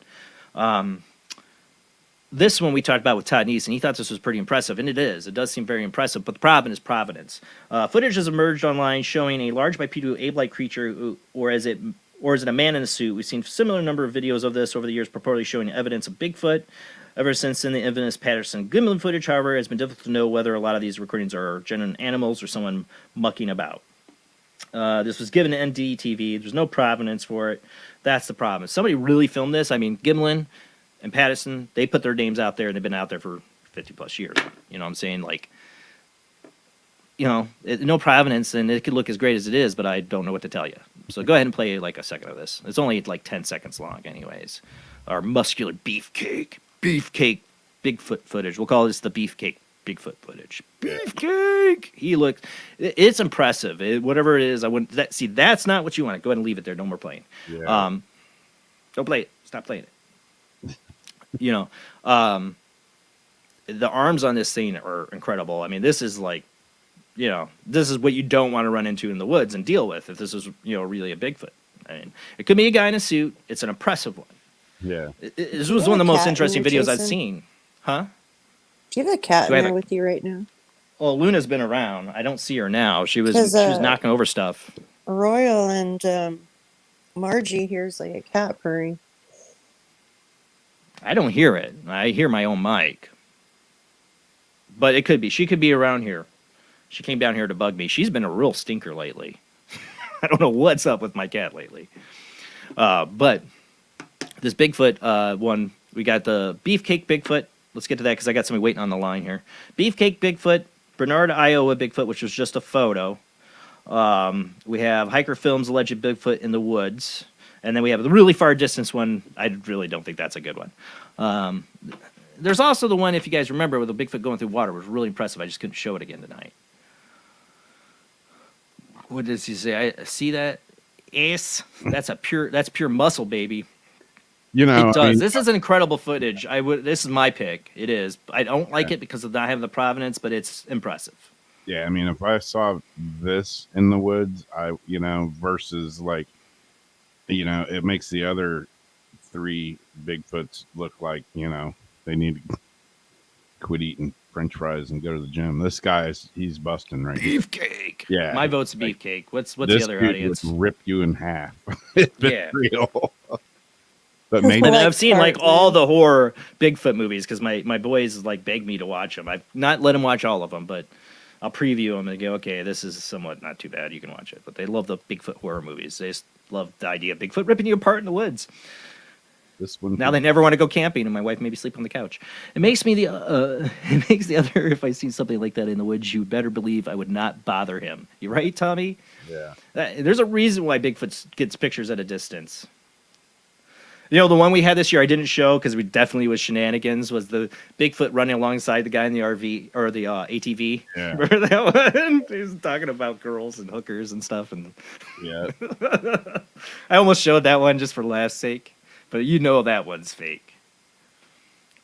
This one we talked about with Todd Neeson. He thought this was pretty impressive, and it is. It does seem very impressive, but the problem is provenance. Footage has emerged online showing a large bipedal ape-like creature, or is it a man in a suit? We've seen a similar number of videos of this over the years, purportedly showing evidence of Bigfoot. Ever since in the infamous Patterson-Gimlin footage, however, it's been difficult to know whether a lot of these recordings are genuine animals or someone mucking about. This was given to NDTV. There's no provenance for it. That's the problem. If somebody really filmed this, I mean, Gimlin and Patterson, they put their names out there, and they've been out there for 50-plus years. You know what I'm saying? Like, no provenance, and it could look as great as it is, but I don't know what to tell you. So go ahead and play like a second of this. It's only like 10 seconds long anyways. Our muscular beefcake Bigfoot footage. We'll call this the beefcake Bigfoot footage. Beefcake! It's impressive. Whatever it is, that's not what you want. Go ahead and leave it there. No more playing. Yeah. Don't play it. Stop playing it. The arms on this thing are incredible. I mean, this is like, this is what you don't want to run into in the woods and deal with if this is, really a Bigfoot. I mean, it could be a guy in a suit. It's an impressive one. Yeah. This was one of the most interesting videos I've seen. Huh? Do you have a cat in there with you right now? Well, Luna's been around. I don't see her now. She was knocking over stuff. Royal and Margie here's like a cat purring. I don't hear it. I hear my own mic. But it could be. She could be around here. She came down here to bug me. She's been a real stinker lately. I don't know what's up with my cat lately. But this Bigfoot one, we got the Beefcake Bigfoot. Let's get to that because I got somebody waiting on the line here. Beefcake Bigfoot, Bernard, Iowa Bigfoot, which was just a photo. We have Hiker Films alleged Bigfoot in the woods. And then we have the really far distance one. I really don't think that's a good one. There's also the one, if you guys remember, with the Bigfoot going through water. It was really impressive. I just couldn't show it again tonight. What does he say? I see that ace. That's pure muscle, baby. You know, It does. This is incredible footage. This is my pick. It is. I don't like it because of not having the provenance, but it's impressive. Yeah, I mean, if I saw this in the woods, versus like, it makes the other 3 Bigfoots look like, they need to quit eating French fries and go to the gym. This he's busting right here. Beefcake. Yeah. My vote's Beefcake. What's the other dude audience? Would rip you in half. It's been real. But And maybe I've seen like all the horror Bigfoot movies because my boys like beg me to watch them. I've not let them watch all of them, but I'll preview them and go, okay, this is somewhat not too bad. You can watch it. But they love the Bigfoot horror movies. They just love the idea of Bigfoot ripping you apart in the woods. This one. Now they never want to go camping, and my wife maybe sleep on the couch. It makes me the other. If I see something like that in the woods, you better believe I would not bother him. You right, Tommy? Yeah. There's a reason why Bigfoot gets pictures at a distance. The one we had this year I didn't show because we definitely was shenanigans. Was the Bigfoot running alongside the guy in the RV or the ATV? Yeah. Remember that one? He was talking about girls and hookers and stuff. And yeah, I almost showed that one just for laugh's sake. But that one's fake.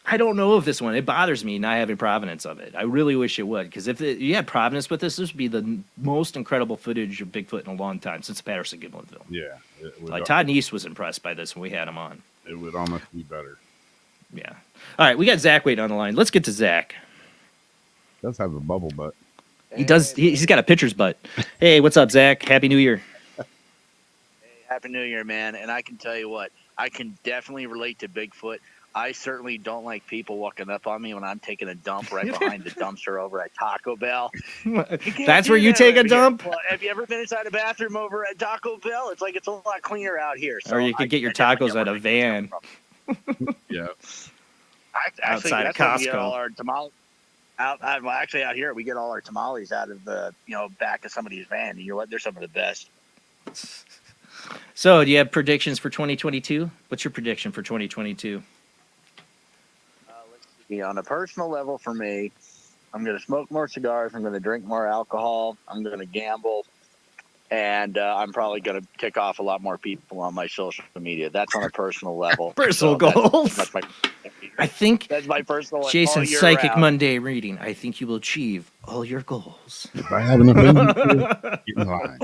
I don't know if this one, it bothers me not having provenance of it. I really wish it would, because if you had provenance with this would be the most incredible footage of Bigfoot in a long time since Patterson-Gimlin film. Yeah. Like Todd Neese was impressed by this when we had him on. It would almost be better. Yeah. All right, we got Zach waiting on the line. Let's get to Zach. Does have a bubble butt. He does. He's got a pitcher's butt. Hey, what's up, Zach? Happy New Year. Hey, Happy New Year, man. And I can tell you what, I can definitely relate to Bigfoot. I certainly don't like people walking up on me when I'm taking a dump right behind the dumpster over at Taco Bell. That's where you take a dump? Well, have you ever been inside a bathroom over at Taco Bell? It's like it's a lot cleaner out here. So Or you could get your tacos at a van. Yeah. Outside of that's where we get Costco. all our tamales. Actually, out here we get all our tamales out of the back of somebody's van. And you know what? They're some of the best. So, do you have predictions for 2022? What's your prediction for 2022? On a personal level for me, I'm going to smoke more cigars. I'm going to drink more alcohol. I'm going to gamble. And I'm probably going to tick off a lot more people on my social media. That's on a personal level. Personal goals. That's my, I think that's my personal Jason's all year Psychic round. Monday reading. I think you will achieve all your goals. If I have an opinion, get in line.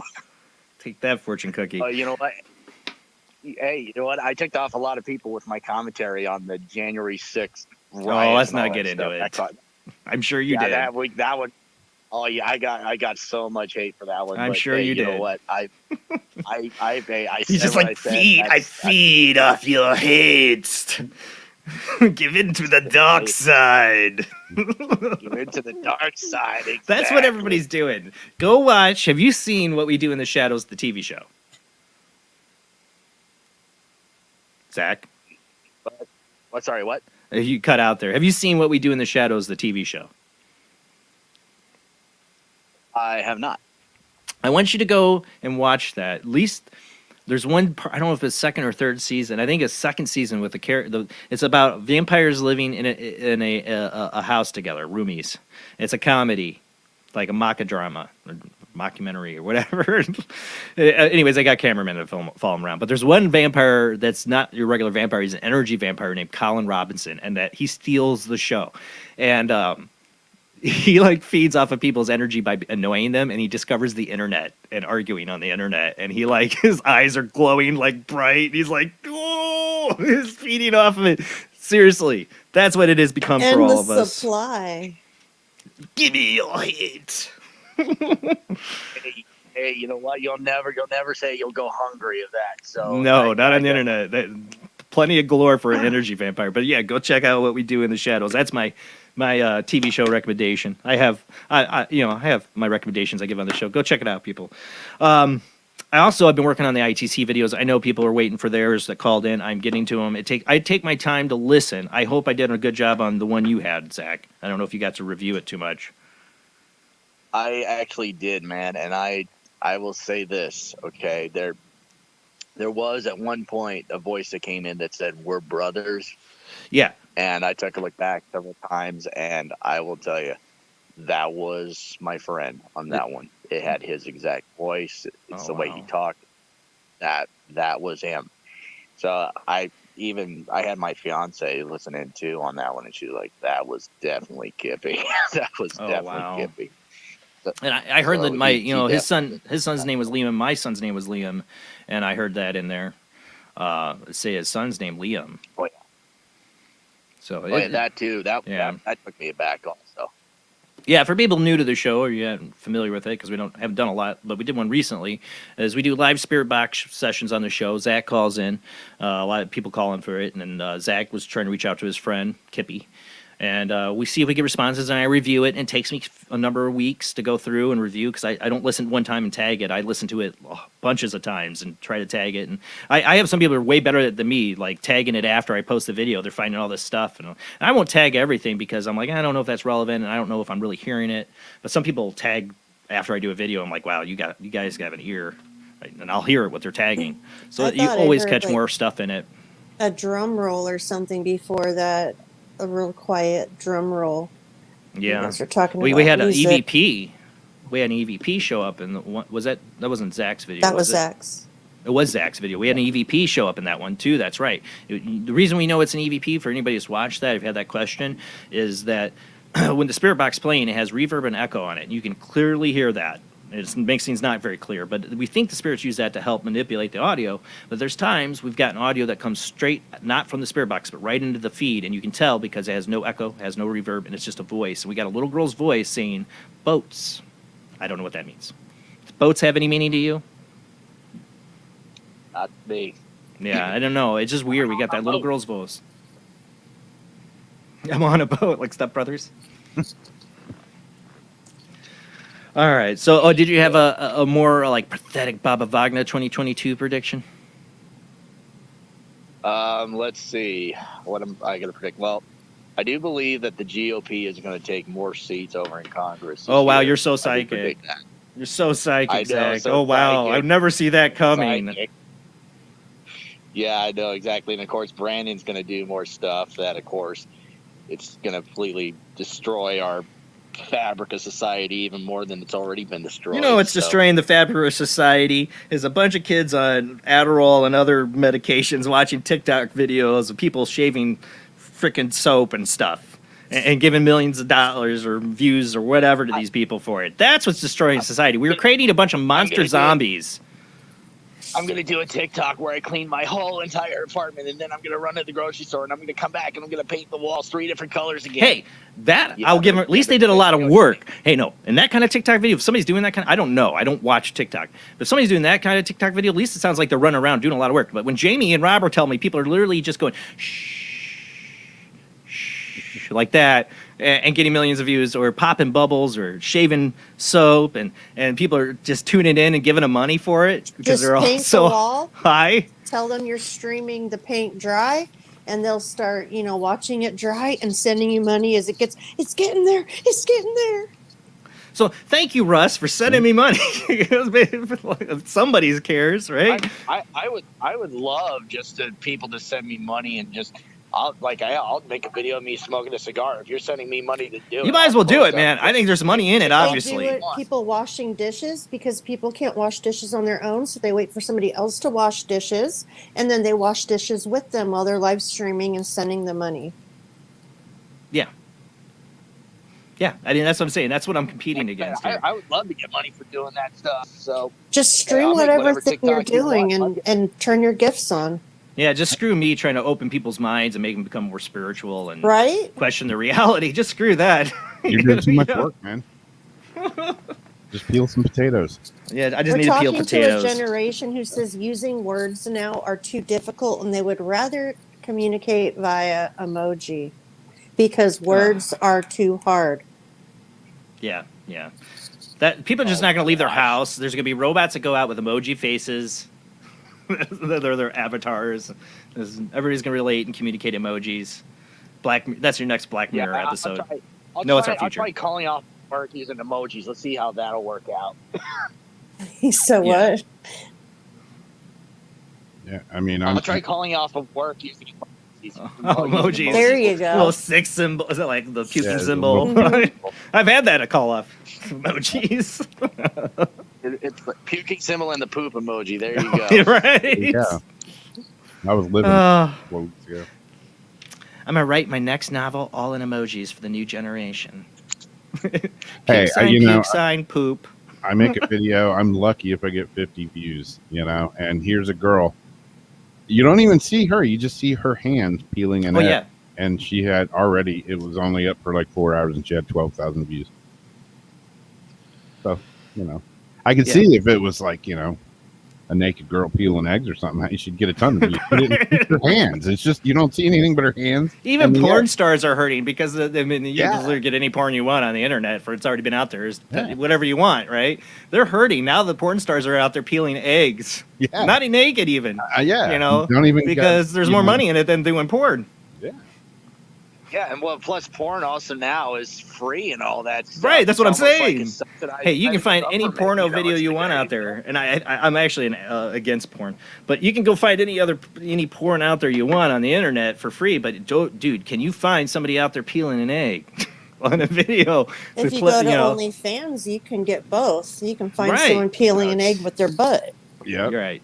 Take that fortune cookie. You know what? Hey, you know what? I ticked off a lot of people with my commentary on the January 6th riots. Let's and all not that get into stuff. it. I'm sure you did. That week, that one. Oh yeah, I got so much hate for that one. I'm but, sure hey, you you did. know what? I He's just like, I feed off your hate. Give in to the dark side. Give into the dark side. Exactly. That's what everybody's doing. Go watch. Have you seen What We Do in the Shadows, the TV show? Zach? What? Sorry, what? You cut out there. Have you seen What We Do in the Shadows, the TV show? I have not. I want you to go and watch that. At least there's one part, I don't know if it's second or third season. I think it's second season with it's about vampires living in a house together, roomies. It's a comedy, like a mock-a-drama, or mockumentary or whatever. Anyways, I got cameramen that follow them around. But there's one vampire that's not your regular vampire. He's an energy vampire named Colin Robinson, and that he steals the show. And he like feeds off of people's energy by annoying them, and he discovers the internet and arguing on the internet, and he like his eyes are glowing like bright. He's like, oh, he's feeding off of it. Seriously, that's what it has become for all of us. Supply. Give me your hate. Hey, you know what? You'll never say you'll go hungry of that. So No, not on the internet. The plenty of galore for an energy vampire. But yeah, go check out what we do in the shadows. That's my TV show recommendation. I have my recommendations I give on the show. Go check it out, people. I've been working on the ITC videos. I know people are waiting for theirs that called in. I'm getting to them. I take my time to listen. I hope I did a good job on the one you had, Zach. I don't know if you got to review it too much. I actually did, man, and I will say this, okay? There was at one point a voice that came in that said, "We're brothers." Yeah. And I took a look back several times, and I will tell you, that was my friend on that one. It had his exact voice. It's the way he talked. That was him. So I had my fiance listening too on that one, and she was like, "That was definitely Kippy." That was definitely Kippy. So, and I heard that his son's definitely- name was Liam, my son's name was Liam, and I heard that in there. Say his son's name Liam. Oh yeah. So that too. That took me aback also. Yeah, for people new to the show or you're not familiar with it, because we haven't done a lot, but we did one recently, is we do live spirit box sessions on the show. Zach calls in. A lot of people call in for it, and then Zach was trying to reach out to his friend, Kippy. And we see if we get responses, and I review it. And it takes me a number of weeks to go through and review, because I don't listen one time and tag it. I listen to it bunches of times and try to tag it. And I have some people who are way better than me, like tagging it after I post the video. They're finding all this stuff. And I won't tag everything because I'm like, I don't know if that's relevant, and I don't know if I'm really hearing it. But some people tag after I do a video. I'm like, wow, you guys have an ear. Right? And I'll hear it, what they're tagging. So you always catch more stuff in it. A drum roll or something before that. A real quiet drum roll. Yeah, you guys are talking we about had an music. EVP. We had an EVP show up, and that wasn't Zach's video. That was it? Zach's. It was Zach's video. We had an EVP show up in that one too. That's right. The reason we know it's an EVP for anybody who's watched that, if you had that question, is that when the spirit box playing, it has reverb and echo on it. And you can clearly hear that. It makes things not very clear, but we think the spirits use that to help manipulate the audio. But there's times we've gotten audio that comes straight, not from the spirit box, but right into the feed, and you can tell because it has no echo, has no reverb, and it's just a voice. And we got a little girl's voice saying, "Boats." I don't know what that means. Does boats have any meaning to you? Not me. Yeah, I don't know. It's just weird. We got that little girl's voice. I'm on a boat, like Step Brothers. All right. So, did you have a more like pathetic Baba Wagner 2022 prediction? Let's see. What am I going to predict? Well, I do believe that the GOP is going to take more seats over in Congress. Oh wow, you're so psychic. You're so psychic, Zach. Oh wow, I'd never see that coming. Psychic. Yeah, I know exactly. And of course, Brandon's going to do more stuff that, of course, it's going to completely destroy our fabric of society even more than it's already been destroyed. You know what's destroying the fabric of society is a bunch of kids on Adderall and other medications watching TikTok videos of people shaving freaking soap and stuff and giving millions of dollars or views or whatever to these people for it. That's what's destroying society. We were creating a bunch of monster zombies. I'm going to do a TikTok where I clean my whole entire apartment, and then I'm going to run to the grocery store, and I'm going to come back, and I'm going to paint the walls 3 different colors again. Hey, I'll give them, at least they did a lot of work. Hey, no, in that kind of TikTok video, if somebody's doing that I don't know. I don't watch TikTok. But if somebody's doing that kind of TikTok video, at least it sounds like they're running around doing a lot of work. But when Jamie and Robert tell me, people are literally just going, shh, like that, and getting millions of views, or popping bubbles, or shaving soap, and people are just tuning in and giving them money for it because Just they're all paint so the wall, high. Tell them you're streaming the paint dry, and they'll start, watching it dry and sending you money as it's getting there. It's getting there. So thank you, Russ, for sending me money. Somebody cares, right? I would love just to people to send me money and just. I'll make a video of me smoking a cigar. If you're sending me money to do it, you might as well do it, man. I think there's money in it, obviously. They do it, people washing dishes, because people can't wash dishes on their own, so they wait for somebody else to wash dishes, and then they wash dishes with them while they're live streaming and sending the money. Yeah. Yeah, I mean, that's what I'm saying. That's what I'm competing against here. I would love to get money for doing that stuff. So just stream whatever thing you're doing and turn your gifts on. Yeah, just screw me trying to open people's minds and make them become more spiritual and question the reality. Just screw that. You're doing too much work, man. Just peel some potatoes. Yeah, I just We're need to peel talking potatoes. to a generation who says using words now are too difficult and they would rather communicate via emoji because words are too hard. Yeah. That people are just not going to leave their house. There's going to be robots that go out with emoji faces. They're their avatars. Everybody's going to relate and communicate emojis. That's your next Black Mirror episode. It's our future. I'll try calling off work using emojis. Let's see how that'll work out. So what? Yeah, I mean, I'll try calling off of work using emojis. Emojis. There you go. Little 6 symbol. Is it like the puking symbol? Mm-hmm. I've had that to call off emojis. It's the puking symbol and the poop emoji. There you go. Right. Yeah. I was living 4 weeks ago. I'm gonna write my next novel all in emojis for the new generation. Hey, puke sign, poop. I make a video. I'm lucky if I get 50 views, and here's a girl. You don't even see her. You just see her hands peeling an egg. Yeah. And she had it was only up for like 4 hours and she had 12,000 views. So, I could see if it was like, a naked girl peeling eggs or something, she'd get a ton of views. But it's her hands. It's just, you don't see anything but her hands. Even porn stars are hurting because you can literally get any porn you want on the internet it's already been out there. Whatever you want, right? They're hurting. Now the porn stars are out there peeling eggs. Yeah. Not naked even. Don't even because there's more money in it than doing porn. Yeah. Yeah, and plus porn also now is free and all that stuff. Right, that's what I'm It's almost saying. like a subsidized Hey, you can find any government, porno video it's you like want a- out there, and I'm actually against porn, but you can go find any porn out there you want on the internet for free. But dude, can you find somebody out there peeling an egg on a video? If you go to OnlyFans, you can get both. You can find someone peeling an egg with their butt. Yeah, you're right.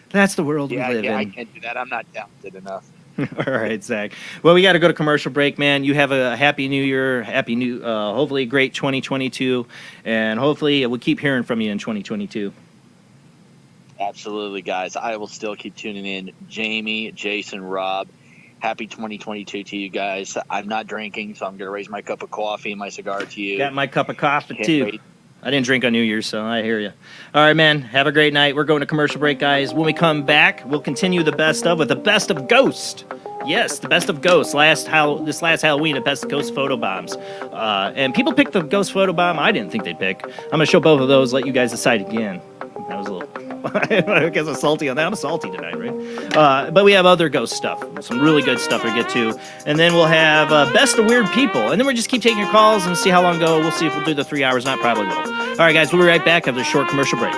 That's the world we live in. I can't do that. I'm not talented enough. All right, Zach. Well, we got to go to commercial break, man. You have a happy new year, hopefully a great 2022, and hopefully we'll keep hearing from you in 2022. Absolutely, guys. I will still keep tuning in. Jamie, Jason, Rob, happy 2022 to you guys. I'm not drinking, so I'm going to raise my cup of coffee and my cigar to you. Got my cup of coffee, Can't too. wait. I didn't drink on New Year's, so I hear you. All right, man. Have a great night. We're going to commercial break, guys. When we come back, we'll continue the best of with the best of Ghost. Yes, the best of Ghost. This last Halloween, the best Ghost photo bombs. And people picked the Ghost photo bomb I didn't think they'd pick. I'm going to show both of those, let you guys decide again. That was a little... I guess I'm salty on that. I'm salty tonight, right? But we have other Ghost stuff. Some really good stuff to get to. And then we'll have Best of Weird People. And then we'll just keep taking your calls and see how long go. We'll see if we'll do the 3 hours. Not probably will. All right, guys. We'll be right back after a short commercial break.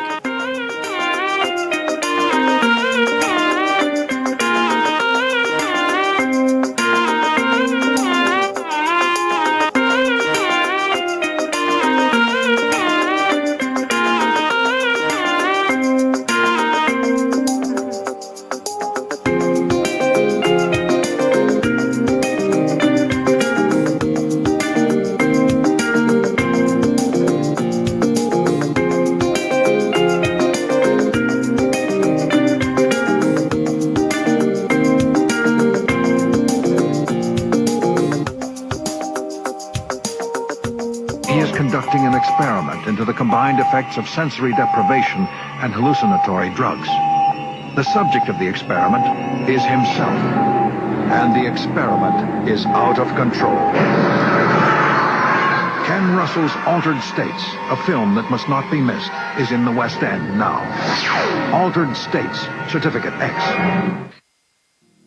He is conducting an experiment into the combined effects of sensory deprivation and hallucinatory drugs. The subject of the experiment is himself, and the experiment is out of control. Ken Russell's Altered States, a film that must not be missed, is in the West End now. Altered States, Certificate X.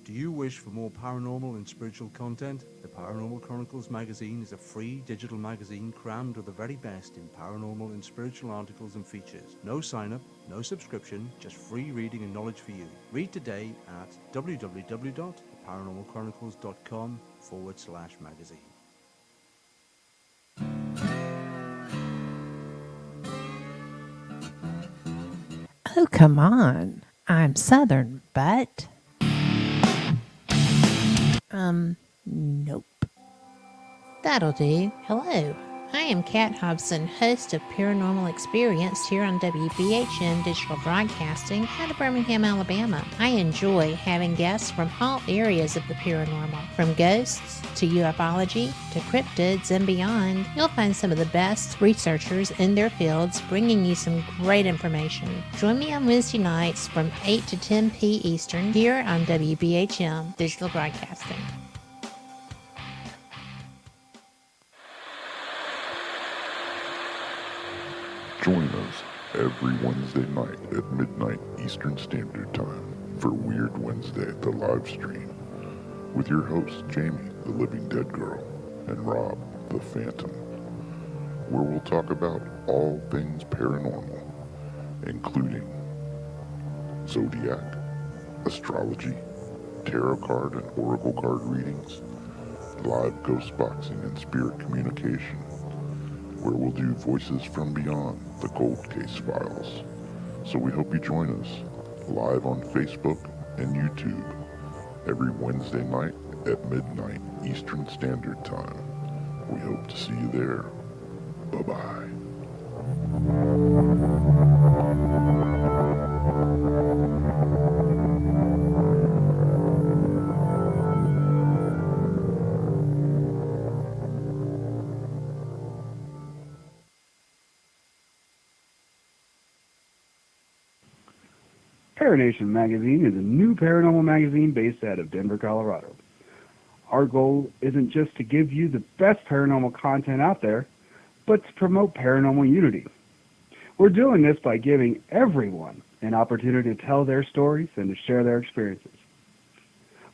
Do you wish for more paranormal and spiritual content? The Paranormal Chronicles magazine is a free digital magazine crammed with the very best in paranormal and spiritual articles and features. No sign-up, no subscription, just free reading and knowledge for you. Read today at www.paranormalchronicles.com/magazine. Oh, come on. I'm Southern, but... Nope. That'll do. Hello, I am Kat Hobson, host of Paranormal Experience here on WBHM Digital Broadcasting out of Birmingham, Alabama. I enjoy having guests from all areas of the paranormal, from ghosts to ufology to cryptids and beyond. You'll find some of the best researchers in their fields bringing you some great information. Join me on Wednesday nights from 8 to 10 p. Eastern here on WBHM Digital Broadcasting. Join us every Wednesday night at midnight Eastern Standard Time for Weird Wednesday, the live stream, with your hosts Jamie, the Living Dead Girl, and Rob, the Phantom, where we'll talk about all things paranormal, including zodiac, astrology, tarot card and oracle card readings, live ghost boxing and spirit communication, where we'll do Voices from Beyond, the Cold Case Files. So we hope you join us live on Facebook and YouTube every Wednesday night at midnight Eastern Standard Time. We hope to see you there. Bye-bye. Paranation Magazine is a new paranormal magazine based out of Denver, Colorado. Our goal isn't just to give you the best paranormal content out there, but to promote paranormal unity. We're doing this by giving everyone an opportunity to tell their stories and to share their experiences.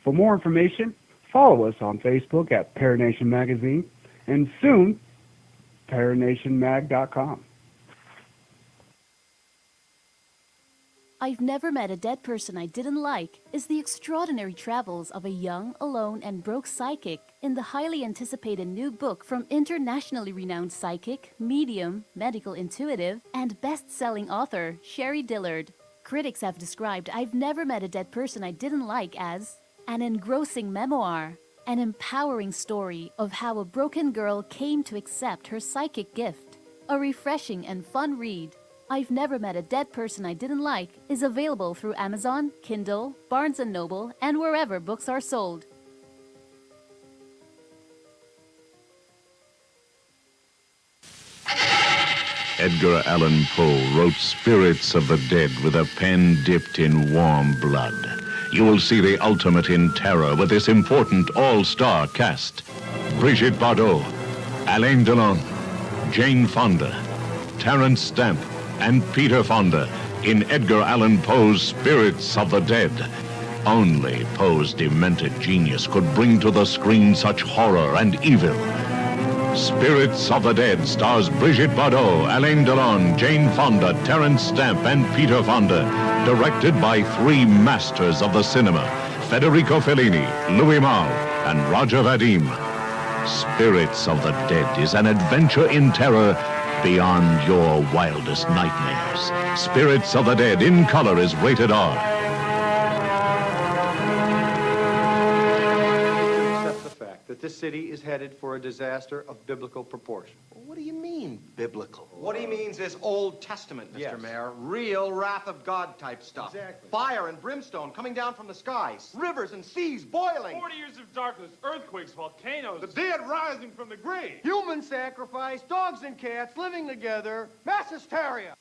For more information, follow us on Facebook at Paranation Magazine and soon, paranationmag.com. I've Never Met a Dead Person I Didn't Like is the extraordinary travels of a young, alone, and broke psychic in the highly anticipated new book from internationally renowned psychic, medium, medical intuitive, and best-selling author Sherry Dillard. Critics have described I've Never Met a Dead Person I Didn't Like as an engrossing memoir, an empowering story of how a broken girl came to accept her psychic gift, a refreshing and fun read. I've Never Met a Dead Person I Didn't Like is available through Amazon, Kindle, Barnes & Noble, and wherever books are sold. Edgar Allan Poe wrote Spirits of the Dead with a pen dipped in warm blood. You will see the ultimate in terror with this important all-star cast. Brigitte Bardot, Alain Delon, Jane Fonda, Terence Stamp, and Peter Fonda in Edgar Allan Poe's Spirits of the Dead. Only Poe's demented genius could bring to the screen such horror and evil. Spirits of the Dead stars Brigitte Bardot, Alain Delon, Jane Fonda, Terence Stamp, and Peter Fonda. Directed by three masters of the cinema, Federico Fellini, Louis Malle, and Roger Vadim. Spirits of the Dead is an adventure in terror beyond your wildest nightmares. Spirits of the Dead in color is rated R. Accept the fact that this city is headed for a disaster of biblical proportion. What do you mean, biblical? What he means is Old Testament, Mr. Mayor. Real wrath of God type stuff. Exactly. Fire and brimstone coming down from the skies. Rivers and seas boiling. 40 years of darkness, earthquakes, volcanoes. The dead rising from the grave. Human sacrifice, dogs and cats living together. Mass hysteria.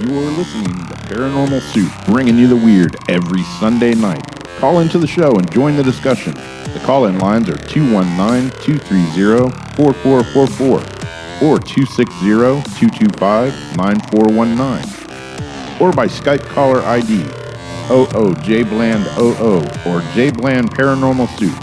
You are listening to Paranormal Soup, bringing you the weird every Sunday night. Call into the show and join the discussion. The call-in lines are 219-230-4444 or 260-225-9419 or by Skype caller ID Jblandoo or Jblandparanormalsoup.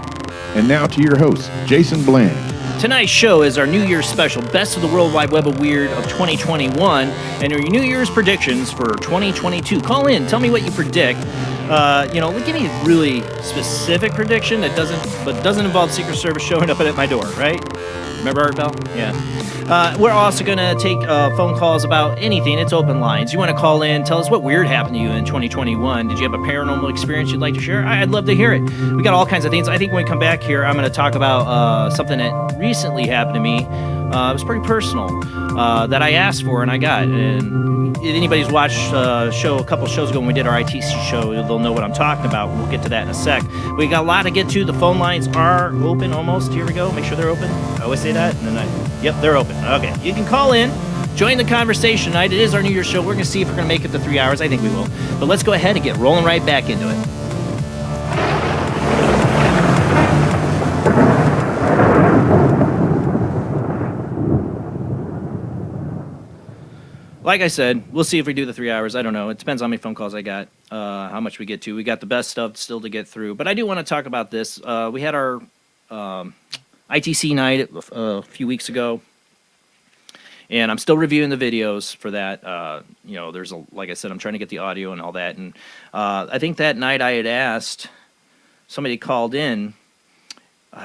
And now to your host, Jason Bland. Tonight's show is our New Year's special, Best of the World Wide Web of Weird of 2021, and your New Year's predictions for 2022. Call in, tell me what you predict. Give me a really specific prediction that doesn't involve Secret Service showing up at my door, right? Remember Art Bell? Yeah. We're also going to take phone calls about anything. It's open lines. You want to call in, tell us what weird happened to you in 2021. Did you have a paranormal experience you'd like to share? I'd love to hear it. We got all kinds of things. I think when we come back here, I'm going to talk about something that recently happened to me. It was pretty personal that I asked for and I got. And if anybody's watched a couple shows ago when we did our ITC show, they'll know what I'm talking about. We'll get to that in a sec. We got a lot to get to. The phone lines are open almost. Here we go. Make sure they're open. I always say that. And then yep, they're open. Okay, you can call in. Join the conversation tonight. It is our New Year's show. We're going to see if we're going to make it to 3 hours. I think we will. But let's go ahead and get rolling right back into it. Like I said, we'll see if we do the 3 hours. I don't know. It depends on how many phone calls I got, how much we get to. We got the best stuff still to get through. But I do want to talk about this. We had our ITC night a few weeks ago. And I'm still reviewing the videos for that. Like I said, I'm trying to get the audio and all that. And I think that night I had asked, somebody called in.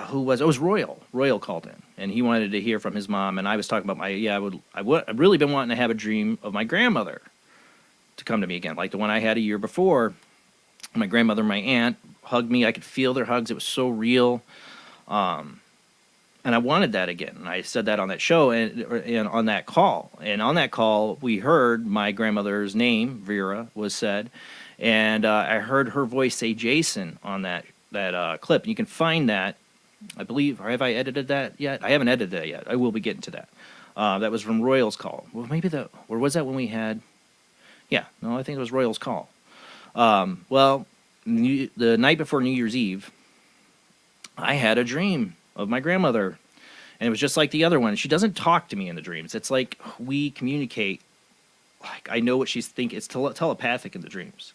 Who was it? It was Royal. Royal called in, and he wanted to hear from his mom. And I was talking about I've really been wanting to have a dream of my grandmother to come to me again, like the one I had a year before. My grandmother and my aunt hugged me. I could feel their hugs. It was so real. And I wanted that again. And I said that on that show and on that call. And on that call, we heard my grandmother's name, Vera, was said. And I heard her voice say Jason on that clip. And you can find that. I believe, or have I edited that yet? I haven't edited that yet. I will be getting to that. That was from Royal's call. Well, or was that when we had? Yeah, no, I think it was Royal's call. The night before New Year's Eve, I had a dream of my grandmother, and it was just like the other one. She doesn't talk to me in the dreams. It's like we communicate. Like I know what she's thinking. It's telepathic in the dreams.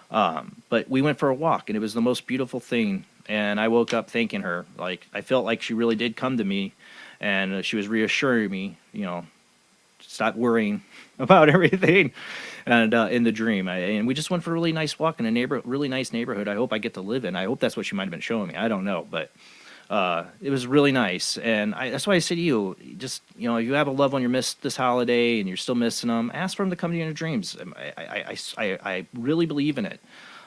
But we went for a walk, and it was the most beautiful thing. And I woke up thanking her. Like I felt like she really did come to me, and she was reassuring me, stop worrying about everything. And in the dream, and we just went for a really nice walk in a really nice neighborhood. I hope I get to live in. I hope that's what she might have been showing me. I don't know, but it was really nice. And that's why I say to you, just if you have a loved one you missed this holiday and you're still missing them, ask for them to come to you in your dreams. I really believe in it.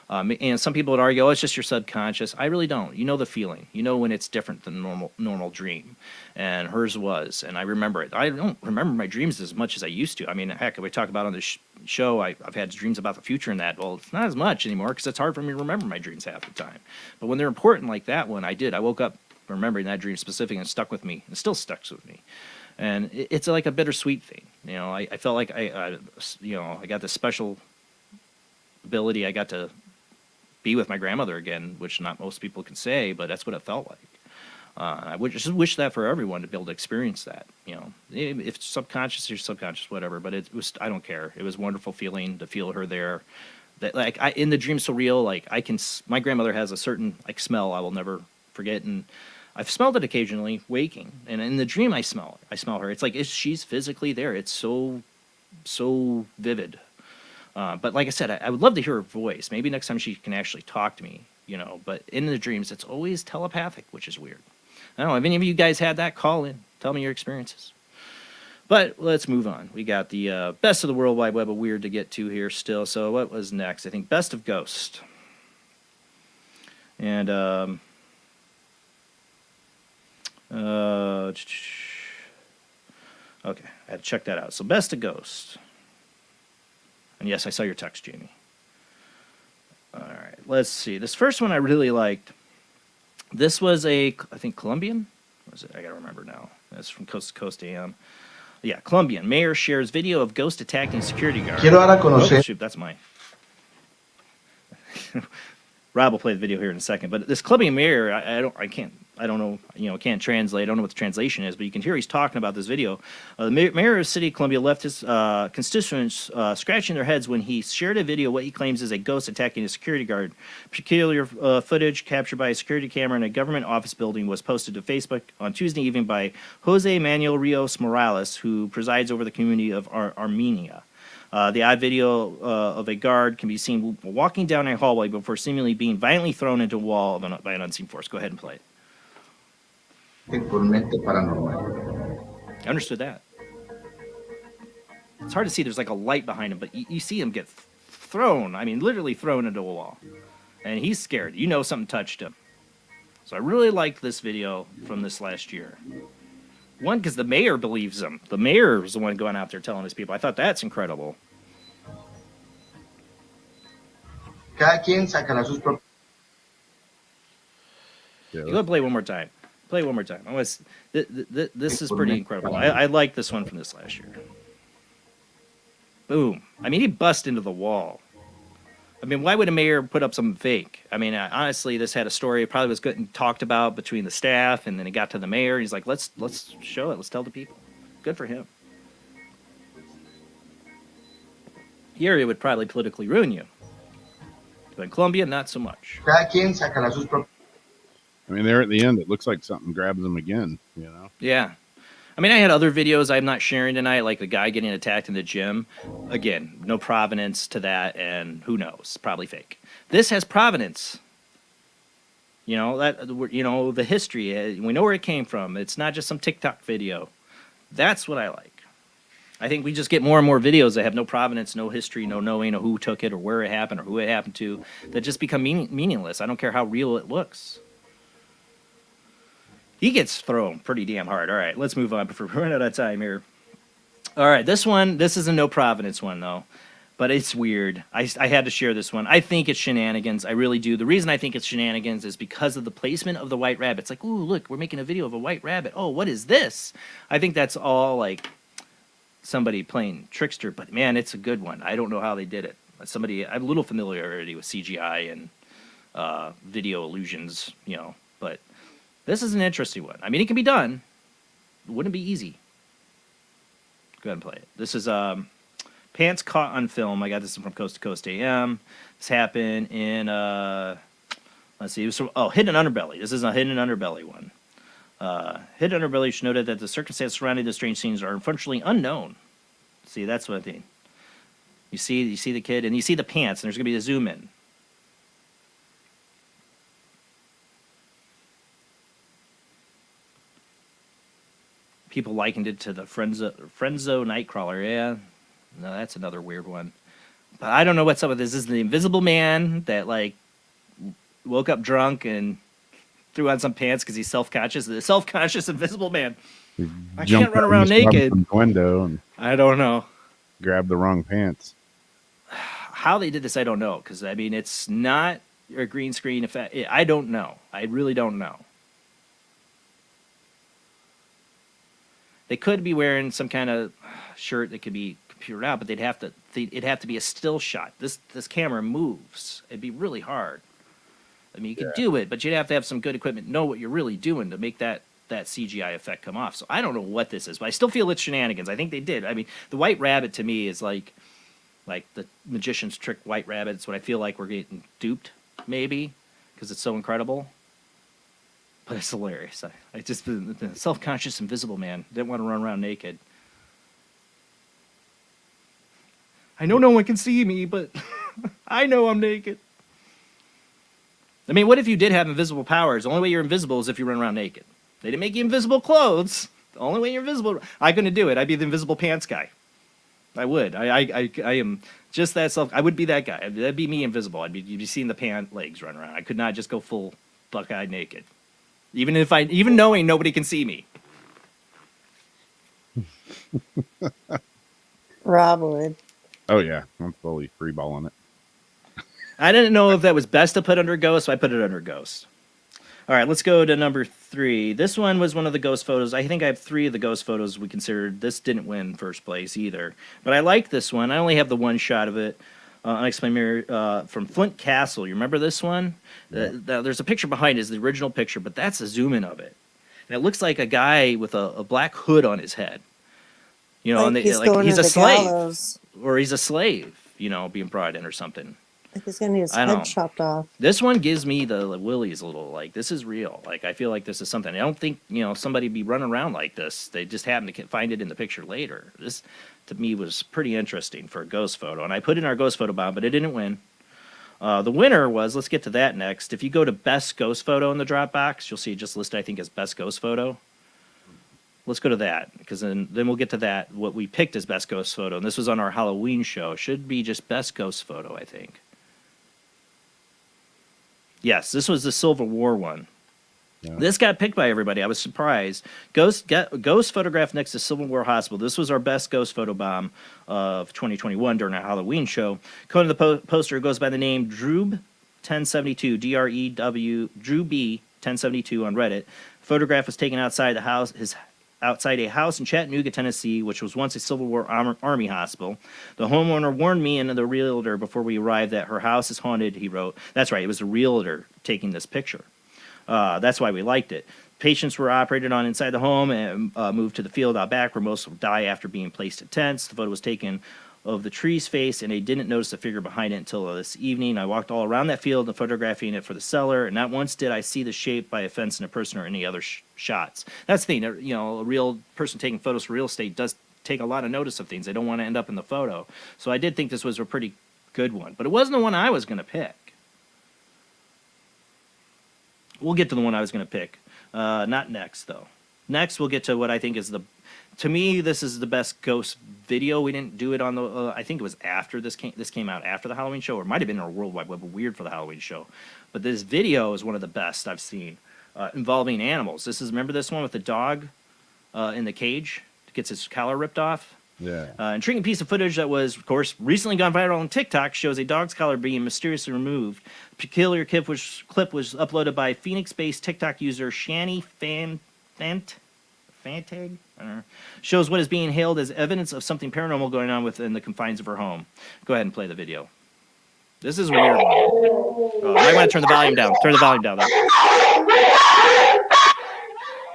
And some people would argue, oh, it's just your subconscious. I really don't. You know the feeling. You know when it's different than normal dream. And hers was, and I remember it. I don't remember my dreams as much as I used to. I mean, heck, we talk about on this show, I've had dreams about the future and that. Well, it's not as much anymore because it's hard for me to remember my dreams half the time. But when they're important like that one, I did. I woke up remembering that dream specifically, and it stuck with me. It still sticks with me. And it's like a bittersweet thing. I felt like I got this special ability. I got to be with my grandmother again, which not most people can say, but that's what it felt like. I would just wish that for everyone to be able to experience that. If it's subconscious or subconscious, whatever. But it was, I don't care. It was a wonderful feeling to feel her there. That in the dream so real. Like my grandmother has a certain smell I will never forget, and I've smelled it occasionally waking, and in the dream I smell her. It's like she's physically there. It's so vivid. But like I said, I would love to hear her voice. Maybe next time she can actually talk to me, But in the dreams, it's always telepathic, which is weird. I don't know. Have any of you guys had that? Call in. Tell me your experiences. But let's move on. We got the best of the World Wide Web of weird to get to here still. So what was next? I think best of ghost. And okay, I had to check that out. So best of ghost. And yes, I saw your text, Jamie. All right, let's see. This first one I really liked. This was I think Colombian? What was it? I got to remember now. That's from Coast to Coast AM. Yeah, Colombian. Mayor shares video of ghost attacking security guard. Quiero dar a conocer. Oh, shoot, that's mine. Rob will play the video here in a second. But this Colombian mayor, I I don't know, can't translate. I don't know what the translation is, but you can hear he's talking about this video. The mayor of the city of Columbia left his constituents scratching their heads when he shared a video what he claims is a ghost attacking a security guard. Peculiar footage captured by a security camera in a government office building was posted to Facebook on Tuesday evening by Jose Manuel Rios Morales, who presides over the community of Armenia. The odd video of a guard can be seen walking down a hallway before seemingly being violently thrown into a wall by an unseen force. Go ahead and play it. I understood that. It's hard to see. There's like a light behind him, but you see him get thrown. I mean, literally thrown into a wall. And he's scared. Something touched him. So I really liked this video from this last year. One, because the mayor believes him. The mayor is the one going out there telling his people. I thought that's incredible. Cada quien sacará sus propias. You go play one more time. Play one more time. This is pretty incredible. I like this one from this last year. Boom. I mean, he bust into the wall. I mean, why would a mayor put up something fake? I mean, honestly, this had a story. It probably was getting talked about between the staff, and then it got to the mayor. He's like, let's show it. Let's tell the people. Good for him. Here, it would probably politically ruin you. But in Colombia, not so much. Cada quien sacará sus propias. I mean, there at the end, it looks like something grabs him again, Yeah. I mean, I had other videos I'm not sharing tonight, like the guy getting attacked in the gym. Again, no provenance to that, and who knows? Probably fake. This has provenance. The history. We know where it came from. It's not just some TikTok video. That's what I like. I think we just get more and more videos that have no provenance, no history, no knowing of who took it or where it happened or who it happened to, that just become meaningless. I don't care how real it looks. He gets thrown pretty damn hard. All right, let's move on before we run out of time here. All right, this is a no provenance one, though. But it's weird. I had to share this one. I think it's shenanigans. I really do. The reason I think it's shenanigans is because of the placement of the white rabbit. It's like, ooh, look, we're making a video of a white rabbit. Oh, what is this? I think that's all like somebody playing trickster. But, man, it's a good one. I don't know how they did it. I have a little familiarity with CGI and video illusions, but this is an interesting one. I mean, it can be done. It wouldn't be easy. Go ahead and play it. This is Pants Caught on Film. I got this from Coast to Coast AM. This happened in, let's see, it was from, Hidden Underbelly. This is a Hidden Underbelly one. Hidden Underbelly noted that the circumstances surrounding the strange scenes are unfortunately unknown. See, that's what I think. You see the kid, and you see the pants, and there's going to be a zoom in. People likened it to the Frenzo Nightcrawler. Yeah, no, that's another weird one. But I don't know what's up with this. This is the Invisible Man that woke up drunk and threw on some pants because he's self-conscious. The self-conscious Invisible Man. I can't run around naked. From the window and I don't know. Grab the wrong pants. How they did this, I don't know. Because I mean, it's not a green screen effect. I don't know. I really don't know. They could be wearing some kind of shirt that could be computered out, but it'd have to be a still shot. This camera moves. It'd be really hard. I mean, you could do it, but you'd have to have some good equipment, know what you're really doing to make that CGI effect come off. So I don't know what this is, but I still feel it's shenanigans. I think they did. I mean, the white rabbit to me is like the magician's trick white rabbit. It's what I feel like we're getting duped, maybe, because it's so incredible. But it's hilarious. I just, the self-conscious Invisible Man didn't want to run around naked. I know no one can see me, but I know I'm naked. I mean, what if you did have invisible powers? The only way you're invisible is if you run around naked. They didn't make you invisible clothes. The only way you're invisible, I couldn't do it. I'd be the invisible pants guy. I would. I am just that I would be that guy. That'd be me invisible. You'd be seeing the pant legs run around. I could not just go full buck-eyed naked. Even knowing nobody can see me. Rob would. Oh yeah, I'm fully freeballing it. I didn't know if that was best to put under Ghost, so I put it under Ghost. All right, let's go to number 3. This one was one of the Ghost photos. I think I have 3 of the Ghost photos we considered. This didn't win first place either. But I like this one. I only have the one shot of it. Unexplained Mirror from Flint Castle. You remember this one? There's a picture behind it, is the original picture, but that's a zoom in of it. And it looks like a guy with a black hood on his head. You know, Like and he's going he's to a the slave. gallows. Or he's a slave, you know, being brought in or something. Like he's going to get his I don't head know. chopped off. This one gives me the willies a little, like, this is real. Like, I feel like this is something. I don't think, you know, somebody be running around like this. They just happen to find it in the picture later. This, to me, was pretty interesting for a ghost photo. And I put in our ghost photo bomb, but it didn't win. The winner was, let's get to that next. If you go to best ghost photo in the Dropbox, you'll see it just listed, I think, as best ghost photo. Let's go to that, because then we'll get to that, what we picked as best ghost photo. And this was on our Halloween show. Should be just best ghost photo, I think. Yes, this was the Civil War one. Yeah. This got picked by everybody. I was surprised. Ghost photographed next to Civil War Hospital. This was our best ghost photo bomb of 2021 during our Halloween show. Code of the poster goes by the name Drewb1072, D-R-E-W, Drew B 1072 on Reddit. Photograph was taken outside the house, outside a house in Chattanooga, Tennessee, which was once a Civil War Army hospital. The homeowner warned me and the realtor before we arrived that her house is haunted, he wrote. That's right, it was a realtor taking this picture. That's why we liked it. Patients were operated on inside the home and moved to the field out back where most will die after being placed in tents. The photo was taken of the tree's face, and I didn't notice the figure behind it until this evening. I walked all around that field and photographing it for the seller, and not once did I see the shape by a fence in a person or any other shots. That's the thing, you know, a real person taking photos for real estate does take a lot of notice of things. They don't want to end up in the photo. So I did think this was a pretty good one, but it wasn't the one I was going to pick. We'll get to the one I was going to pick. Not next, though. Next, we'll get to what I think is to me, this is the best ghost video. We didn't do it on the, I think it was after this came out after the Halloween show, or it might have been our World Wide Web Weird for the Halloween show. But this video is one of the best I've seen involving animals. Remember this one with the dog in the cage that gets his collar ripped off? Yeah. Intriguing piece of footage that was, of course, recently gone viral on TikTok shows a dog's collar being mysteriously removed. A peculiar clip was uploaded by Phoenix-based TikTok user Shani Fantag. I don't know. Shows what is being hailed as evidence of something paranormal going on within the confines of her home. Go ahead and play the video. This is a weird one. Oh, I might want to turn the volume down. Turn the volume down. Though.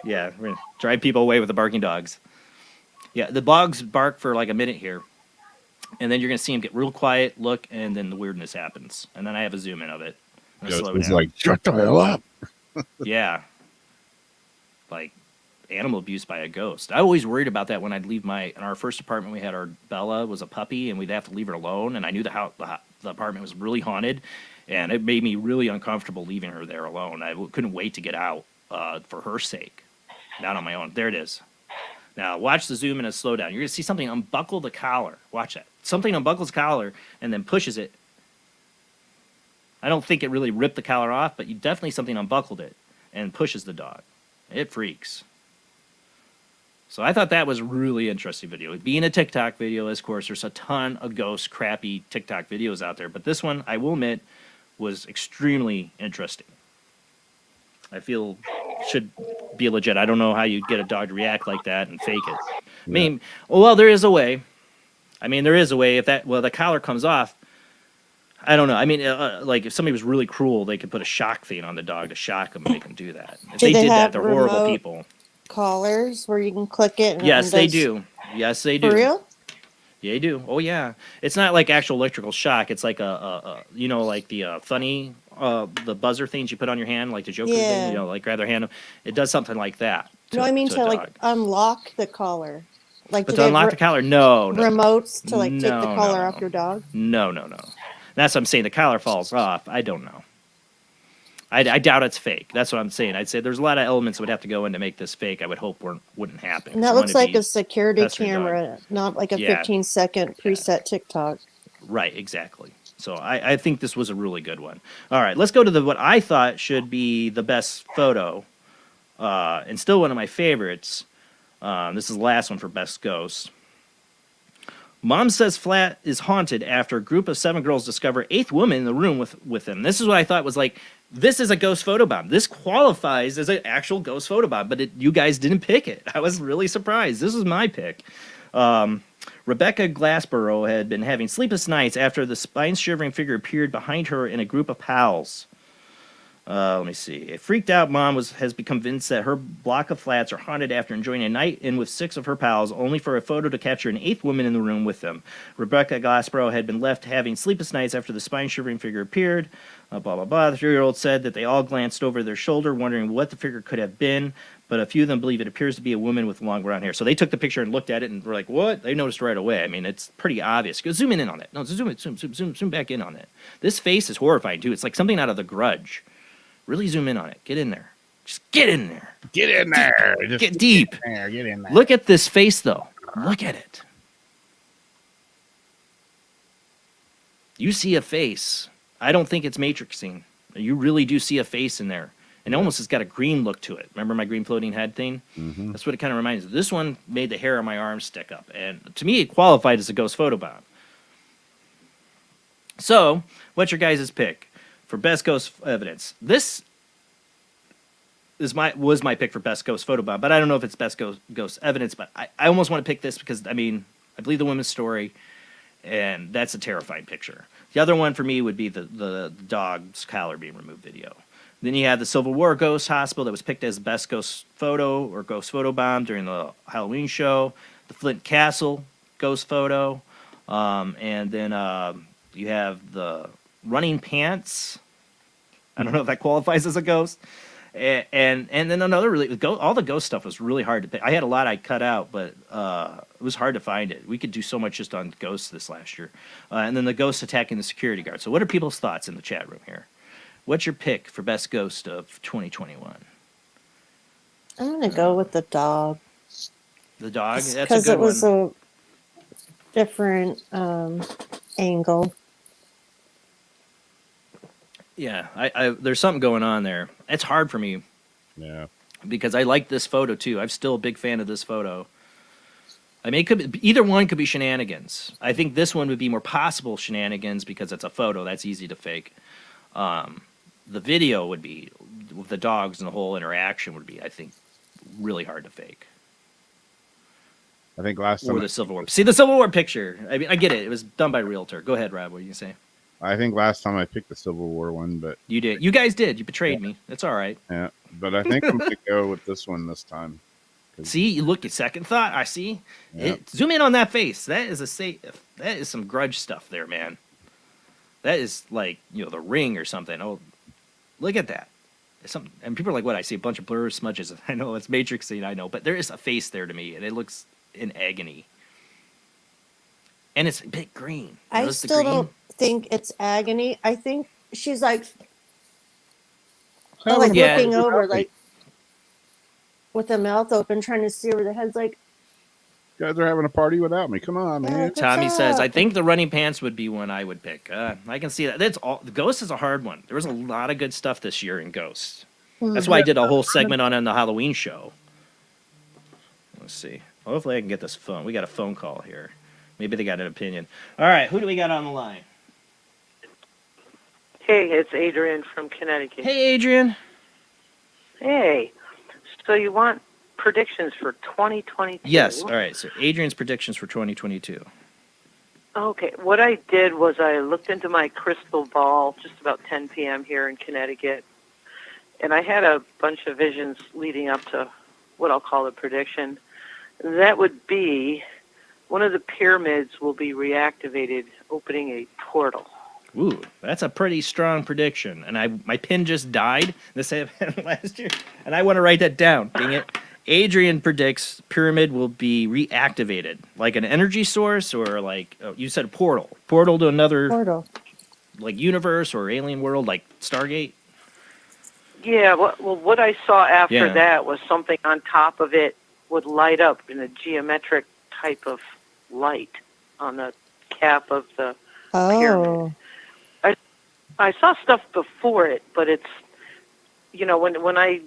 Yeah, we're going to drive people away with the barking dogs. Yeah, the dogs bark for like a minute here. And then you're going to see them get real quiet, look, and then the weirdness happens. And then I have a zoom in of it. It's like, shut the hell up. Yeah. Like, animal abuse by a ghost. I always worried about that when I'd leave in our first apartment. We had our Bella was a puppy, and we'd have to leave her alone. And I knew the apartment was really haunted, and it made me really uncomfortable leaving her there alone. I couldn't wait to get out for her sake, not on my own. There it is. Now watch the zoom in and slow down. You're gonna see something unbuckle the collar. Watch that. Something unbuckles the collar and then pushes it. I don't think it really ripped the collar off, but definitely something unbuckled it and pushes the dog. It freaks. So I thought that was a really interesting video. Being a TikTok video, of course, there's a ton of ghost, crappy TikTok videos out there. But this one, I will admit, was extremely interesting. I feel should be legit. I don't know how you get a dog to react like that and fake it. I mean, well, there is a way. I mean, there is a way. If the collar comes off, I don't know. I mean, like if somebody was really cruel, they could put a shock thing on the dog to shock them and make them do that. If they did that, they're horrible people. Collars where you can click it. And yes, they do. Yes, they do. For real? Yeah, they do. Oh, yeah. It's not like actual electrical shock. It's like you know, like the funny, the buzzer things you put on your hand, like the Joker thing, you know, like grab their hand. It does something like that. No, I mean to like unlock the collar. Like to unlock the collar? No. Remotes to like take the collar off your dog? No. That's what I'm saying. The collar falls off. I don't know. I doubt it's fake. That's what I'm saying. I'd say there's a lot of elements that would have to go in to make this fake. I would hope wouldn't happen. And that looks like a security camera, not like a 15-second preset TikTok. Right, exactly. So I think this was a really good one. All right, let's go to what I thought should be the best photo, and still one of my favorites. This is the last one for Best Ghost. Mom says flat is haunted after a group of 7 girls discover 8th woman in the room with them. This is what I thought was like, this is a ghost photobomb. This qualifies as an actual ghost photobomb, but you guys didn't pick it. I was really surprised. This was my pick. Rebecca Glassborough had been having sleepless nights after the spine-shivering figure appeared behind her in a group of pals. Let me see. A freaked-out mom has become convinced that her block of flats are haunted after enjoying a night in with 6 of her pals, only for a photo to capture an 8th woman in the room with them. Rebecca Glassborough had been left having sleepless nights after the spine-shivering figure appeared. Blah, blah, blah. The 3-year-old said that they all glanced over their shoulder, wondering what the figure could have been, but a few of them believe it appears to be a woman with long brown hair. So they took the picture and looked at it and were like, what? They noticed right away. I mean, it's pretty obvious. Go zoom in on it. No, zoom back in on it. This face is horrifying, too. It's like something out of The Grudge. Really zoom in on it. Get in there. Just get in there. Get in there. Get deep. Get in there. Look at this face, though. Look at it. You see a face. I don't think it's matrixing. You really do see a face in there. And almost has got a green look to it. Remember my green floating head thing? Mm-hmm. That's what it kind of reminds me. This one made the hair on my arm stick up. And to me, it qualified as a ghost photobomb. So, what's your guys' pick for best ghost evidence? This was my pick for best ghost photobomb, but I don't know if it's best ghost evidence, but I almost want to pick this because, I mean, I believe the woman's story, and that's a terrifying picture. The other one for me would be the dog's collar being removed video. Then you have the Civil War Ghost Hospital that was picked as best ghost photo or ghost photobomb during the Halloween show. The Flint Castle ghost photo. And then you have the running pants. I don't know if that qualifies as a ghost. And then another all the ghost stuff was really hard to pick. I had a lot I cut out, but it was hard to find it. We could do so much just on ghosts this last year. And then the ghost attacking the security guard. So what are people's thoughts in the chat room here? What's your pick for best ghost of 2021? I'm going to go with the dog. The dog? That's a Because good it was one. a different angle. Yeah, I there's something going on there. It's hard for me. Yeah. Because I like this photo too. I'm still a big fan of this photo. I mean, either one could be shenanigans. I think this one would be more possible shenanigans because it's a photo. That's easy to fake. The video would be, with the dogs and the whole interaction would be, I think, really hard to fake. I think last time. Or the Civil War. See the Civil War picture. I mean, I get it. It was done by Realtor. Go ahead, Rob. What are you gonna say? I think last time I picked the Civil War one, but you did. You guys did. You betrayed me. That's all right. Yeah, but I think I'm gonna go with this one this time. See, you look at second thought. I see. Yep. Zoom in on that face. That is that is some grudge stuff there, man. That is like, The Ring or something. Oh, look at that. And people are like, what? I see a bunch of blur smudges. I know it's matrixing, I know, but there is a face there to me, and it looks in agony. And it's a bit green. I still don't think it's agony. I think she's like looking over, like with the mouth open, trying to see where the head's like. You guys are having a party without me. Come on, man. Tommy says, I think the running pants would be one I would pick. I can see that. That's all. The Ghost is a hard one. There was a lot of good stuff this year in Ghost. That's why I did a whole segment on the Halloween show. Let's see. Hopefully I can get this phone. We got a phone call here. Maybe they got an opinion. All right, who do we got on the line? Hey, it's Adrian from Connecticut. Hey, Adrian. Hey. So you want predictions for 2022? Yes. All right. So Adrian's predictions for 2022. Okay. What I did was I looked into my crystal ball just about 10 p.m. here in Connecticut, and I had a bunch of visions leading up to what I'll call a prediction. That would be one of the pyramids will be reactivated, opening a portal. Ooh, that's a pretty strong prediction. And my pen just died. This happened last year, and I want to write that down. Dang it. Adrian predicts pyramid will be reactivated, like an energy source, or like you said, portal to another like universe or alien world, like Stargate. Yeah. Well, what I saw after that was something on top of it would light up in a geometric type of light on the cap of the pyramid. I saw stuff before it, but it's, when I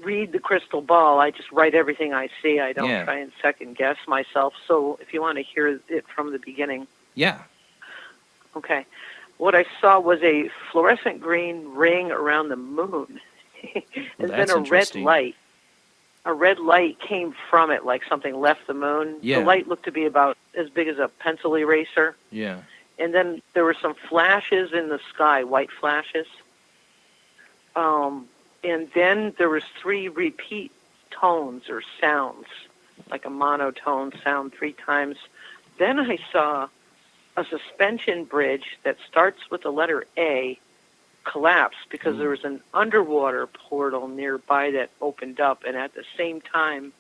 read the crystal ball, I just write everything I see. I don't try and second guess myself. So if you want to hear it from the beginning. Yeah. Okay. What I saw was a fluorescent green ring around the moon. And then a red light. a red light came from it, like something left the moon. Yeah. The light looked to be about as big as a pencil eraser. Yeah. And then there were some flashes in the sky, white flashes. And then there was 3 repeat tones or sounds, like a monotone sound 3 times. Then I saw a suspension bridge that starts with the letter A collapse because there was an underwater portal nearby that opened up, and at the same time,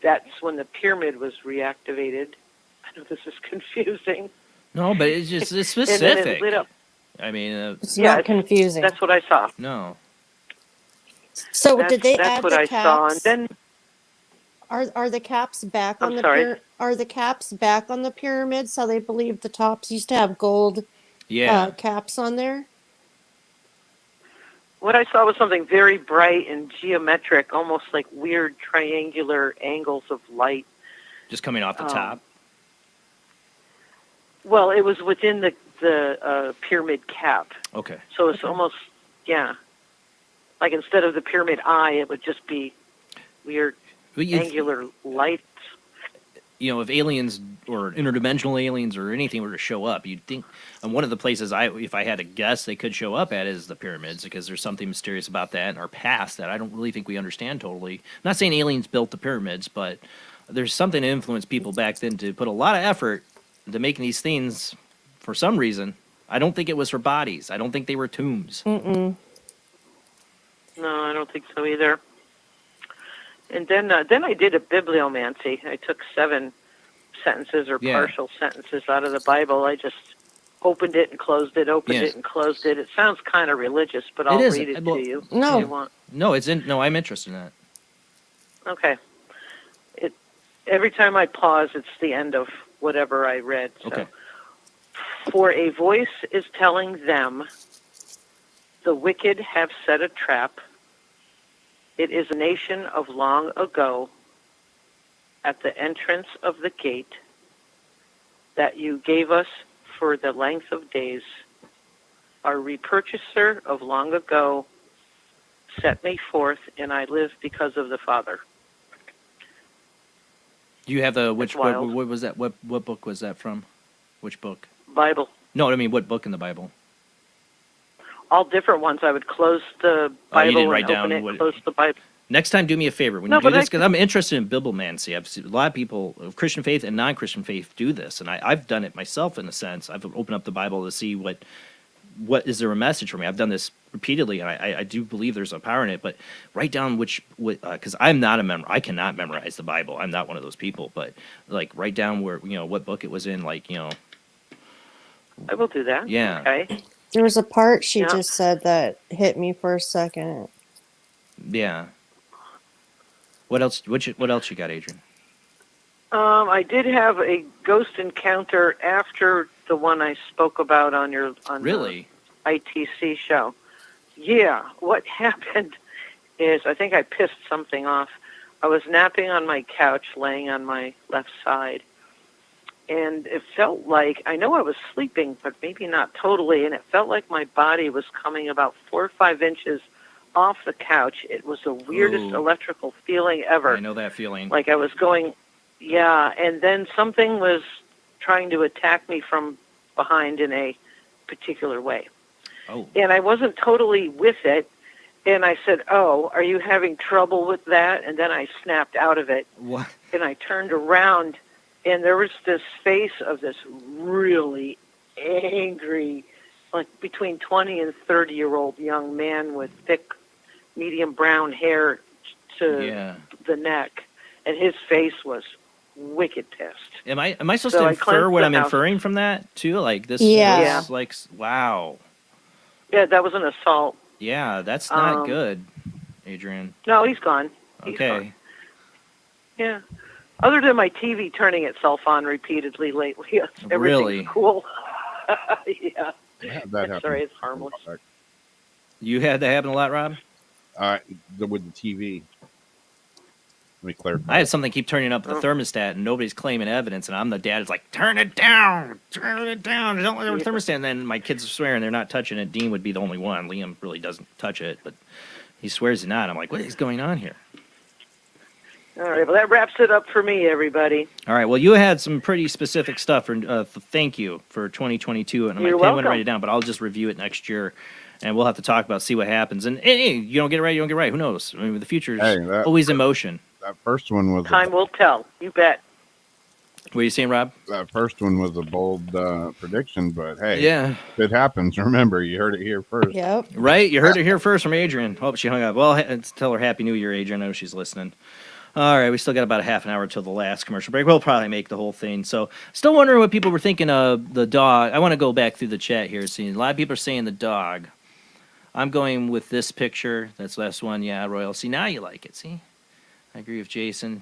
that's when the pyramid was reactivated. I know this is confusing. No, but it's just it's And then specific. it lit up. I mean, It's not confusing. That's what I saw. No. So That's, did they that's add what the I saw, and caps? then Are the caps back I'm on the sorry? are the caps back on the pyramids? How they believe the tops used to have gold caps on there? What I saw was something very bright and geometric, almost like weird triangular angles of light. Just coming off the top. Well, it was within the pyramid cap. Okay. So it's almost, like instead of the pyramid eye, it would just be weird angular lights. You know, if aliens or interdimensional aliens or anything were to show up, you'd think, and one of the places if I had to guess they could show up at is the pyramids, because there's something mysterious about that in our past that I don't really think we understand totally. I'm not saying aliens built the pyramids, but there's something that influenced people back then to put a lot of effort into making these things for some reason. I don't think it was for bodies. I don't think they were tombs. Mm-mm. No, I don't think so either. And then I did a bibliomancy. I took 7 sentences or partial sentences out of the Bible. I just opened it and closed it, opened it and closed it. It sounds kind of religious, but I'll read it to you if you want. No, I'm interested in that. Okay. Every time I pause, it's the end of whatever I read. So. Okay. For a voice is telling them, the wicked have set a trap. It is a nation of long ago, at the entrance of the gate, that you gave us for the length of days. Our repurchaser of long ago set me forth, and I live because of the Father. You have the what was that? What book was that from? Which book? Bible. No, I mean what book in the Bible? All different ones. I would close the Bible you didn't write and open down it, close the Bible. Next time, do me a favor. When you do this, because I'm interested in bibliomancy. I've seen a lot of people of Christian faith and non-Christian faith do this, and I've done it myself in a sense. I've opened up the Bible to see what is there a message for me. I've done this repeatedly, and I do believe there's a power in it. But write down because I'm not I cannot memorize the Bible. I'm not one of those people. But like write down where what book it was in. I will do that. Yeah. Okay. There was a part she just said that hit me for a second. Yeah. What else? What else you got, Adrian? I did have a ghost encounter after the one I spoke about on the ITC show. Yeah, what happened is I think I pissed something off. I was napping on my couch, laying on my left side, and it felt like, I know I was sleeping, but maybe not totally, and it felt like my body was coming about 4 or 5 inches off the couch. It was the weirdest electrical feeling ever. I know that feeling. Like I was going, and then something was trying to attack me from behind in a particular way. Oh. And I wasn't totally with it, and I said, "Oh, are you having trouble with that?" And then I snapped out of it. What? And I turned around, and there was this face of this really angry, like between 20 and 30-year-old young man with thick, medium brown hair to the neck, and his face was wicked pissed. Am I supposed to infer what I'm inferring from that too? Like this? Yeah. Like wow. Yeah, that was an assault. Yeah, that's not good, Adrian. No, he's gone. Okay. Gone. Yeah. Other than my TV turning itself on repeatedly lately, everything's Really? cool. Yeah. That I'm sorry, it's harmless. You had that happen a lot, Rob? With the TV. Let me clarify. I had something keep turning up the thermostat, and nobody's claiming evidence, and I'm the dad. It's like, turn it down, don't let the thermostat. And then my kids are swearing they're not touching it. Dean would be the only one. Liam really doesn't touch it, but he swears he's not. I'm like, what is going on here? All right, well, that wraps it up for me, everybody. All right. Well, you had some pretty specific stuff. For thank you for 2022, and You're I welcome. wouldn't write it down, but I'll just review it next year, and we'll have to talk about, see what happens. And hey, you don't get it right, you don't get it right. Who knows? I mean, the future is always in motion. That first one was Time will tell. You bet. What are you saying, Rob? That first one was a bold prediction, but hey, Yeah. if it happens, remember, you heard it here first. Yep. Right? You heard it here first from Adrian. Oh, she hung up. Well, tell her Happy New Year, Adrian. I know she's listening. All right, we still got about a half an hour till the last commercial break. We'll probably make the whole thing. So, still wondering what people were thinking of the dog. I want to go back through the chat here. See, a lot of people are saying the dog. I'm going with this picture. That's the last one. Yeah, Royal. See, now you like it. See? I agree with Jason.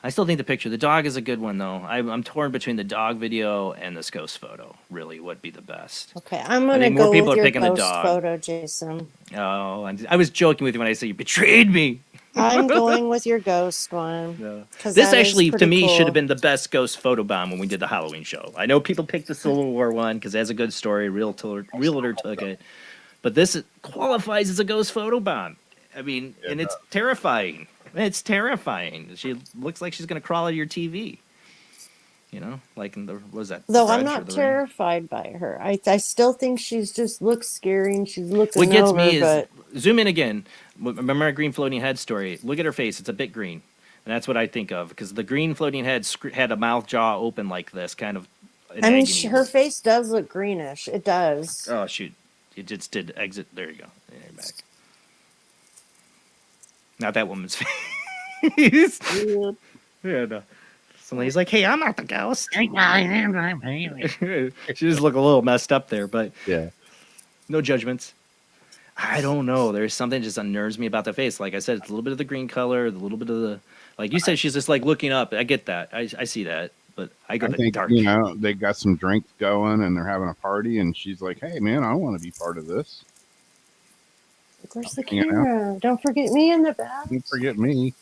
I still think the picture. The dog is a good one, though. I'm torn between the dog video and this ghost photo. Really, would be the best. Okay, I'm gonna go more people with are your picking the ghost dog. photo, Jason. Oh, I was joking with you when I said you betrayed me. I'm going with your ghost one. No. 'Cause This that is actually, to pretty me, cool. should have been the best ghost photo bomb when we did the Halloween show. I know people picked the Civil War one because it has a good story. Realtor took it. But this qualifies as a ghost photo bomb. I mean, and it's terrifying. It's terrifying. She looks like she's going to crawl out of your TV. You know, like in the, what was that? Though I'm Grudge or not The Ring? terrified by her. I still think she's just looks scary and she's looking What gets over, me is, but zoom in again. Remember our green floating head story? Look at her face. It's a bit green. And that's what I think of, because the green floating head had a mouth jaw open like this, kind of. I mean, her face does look greenish. It does. Oh, shoot. It just did exit. There you go. Yeah, you're back. Not that woman's face. Yeah, no. Somebody's like, hey, I'm not the ghost. She just look a little messed up there, but yeah, no judgments. I don't know. There's something that just unnerves me about the face. Like I said, it's a little bit of the green color, a little bit of the, like you said, she's just like looking up. I get that. I see that, but I go I to think, dark. you know, they got some drinks going and they're having a party, and she's like, hey, man, I want to be part of this. Where's the You know? camera? Don't forget me in the back. Don't forget me,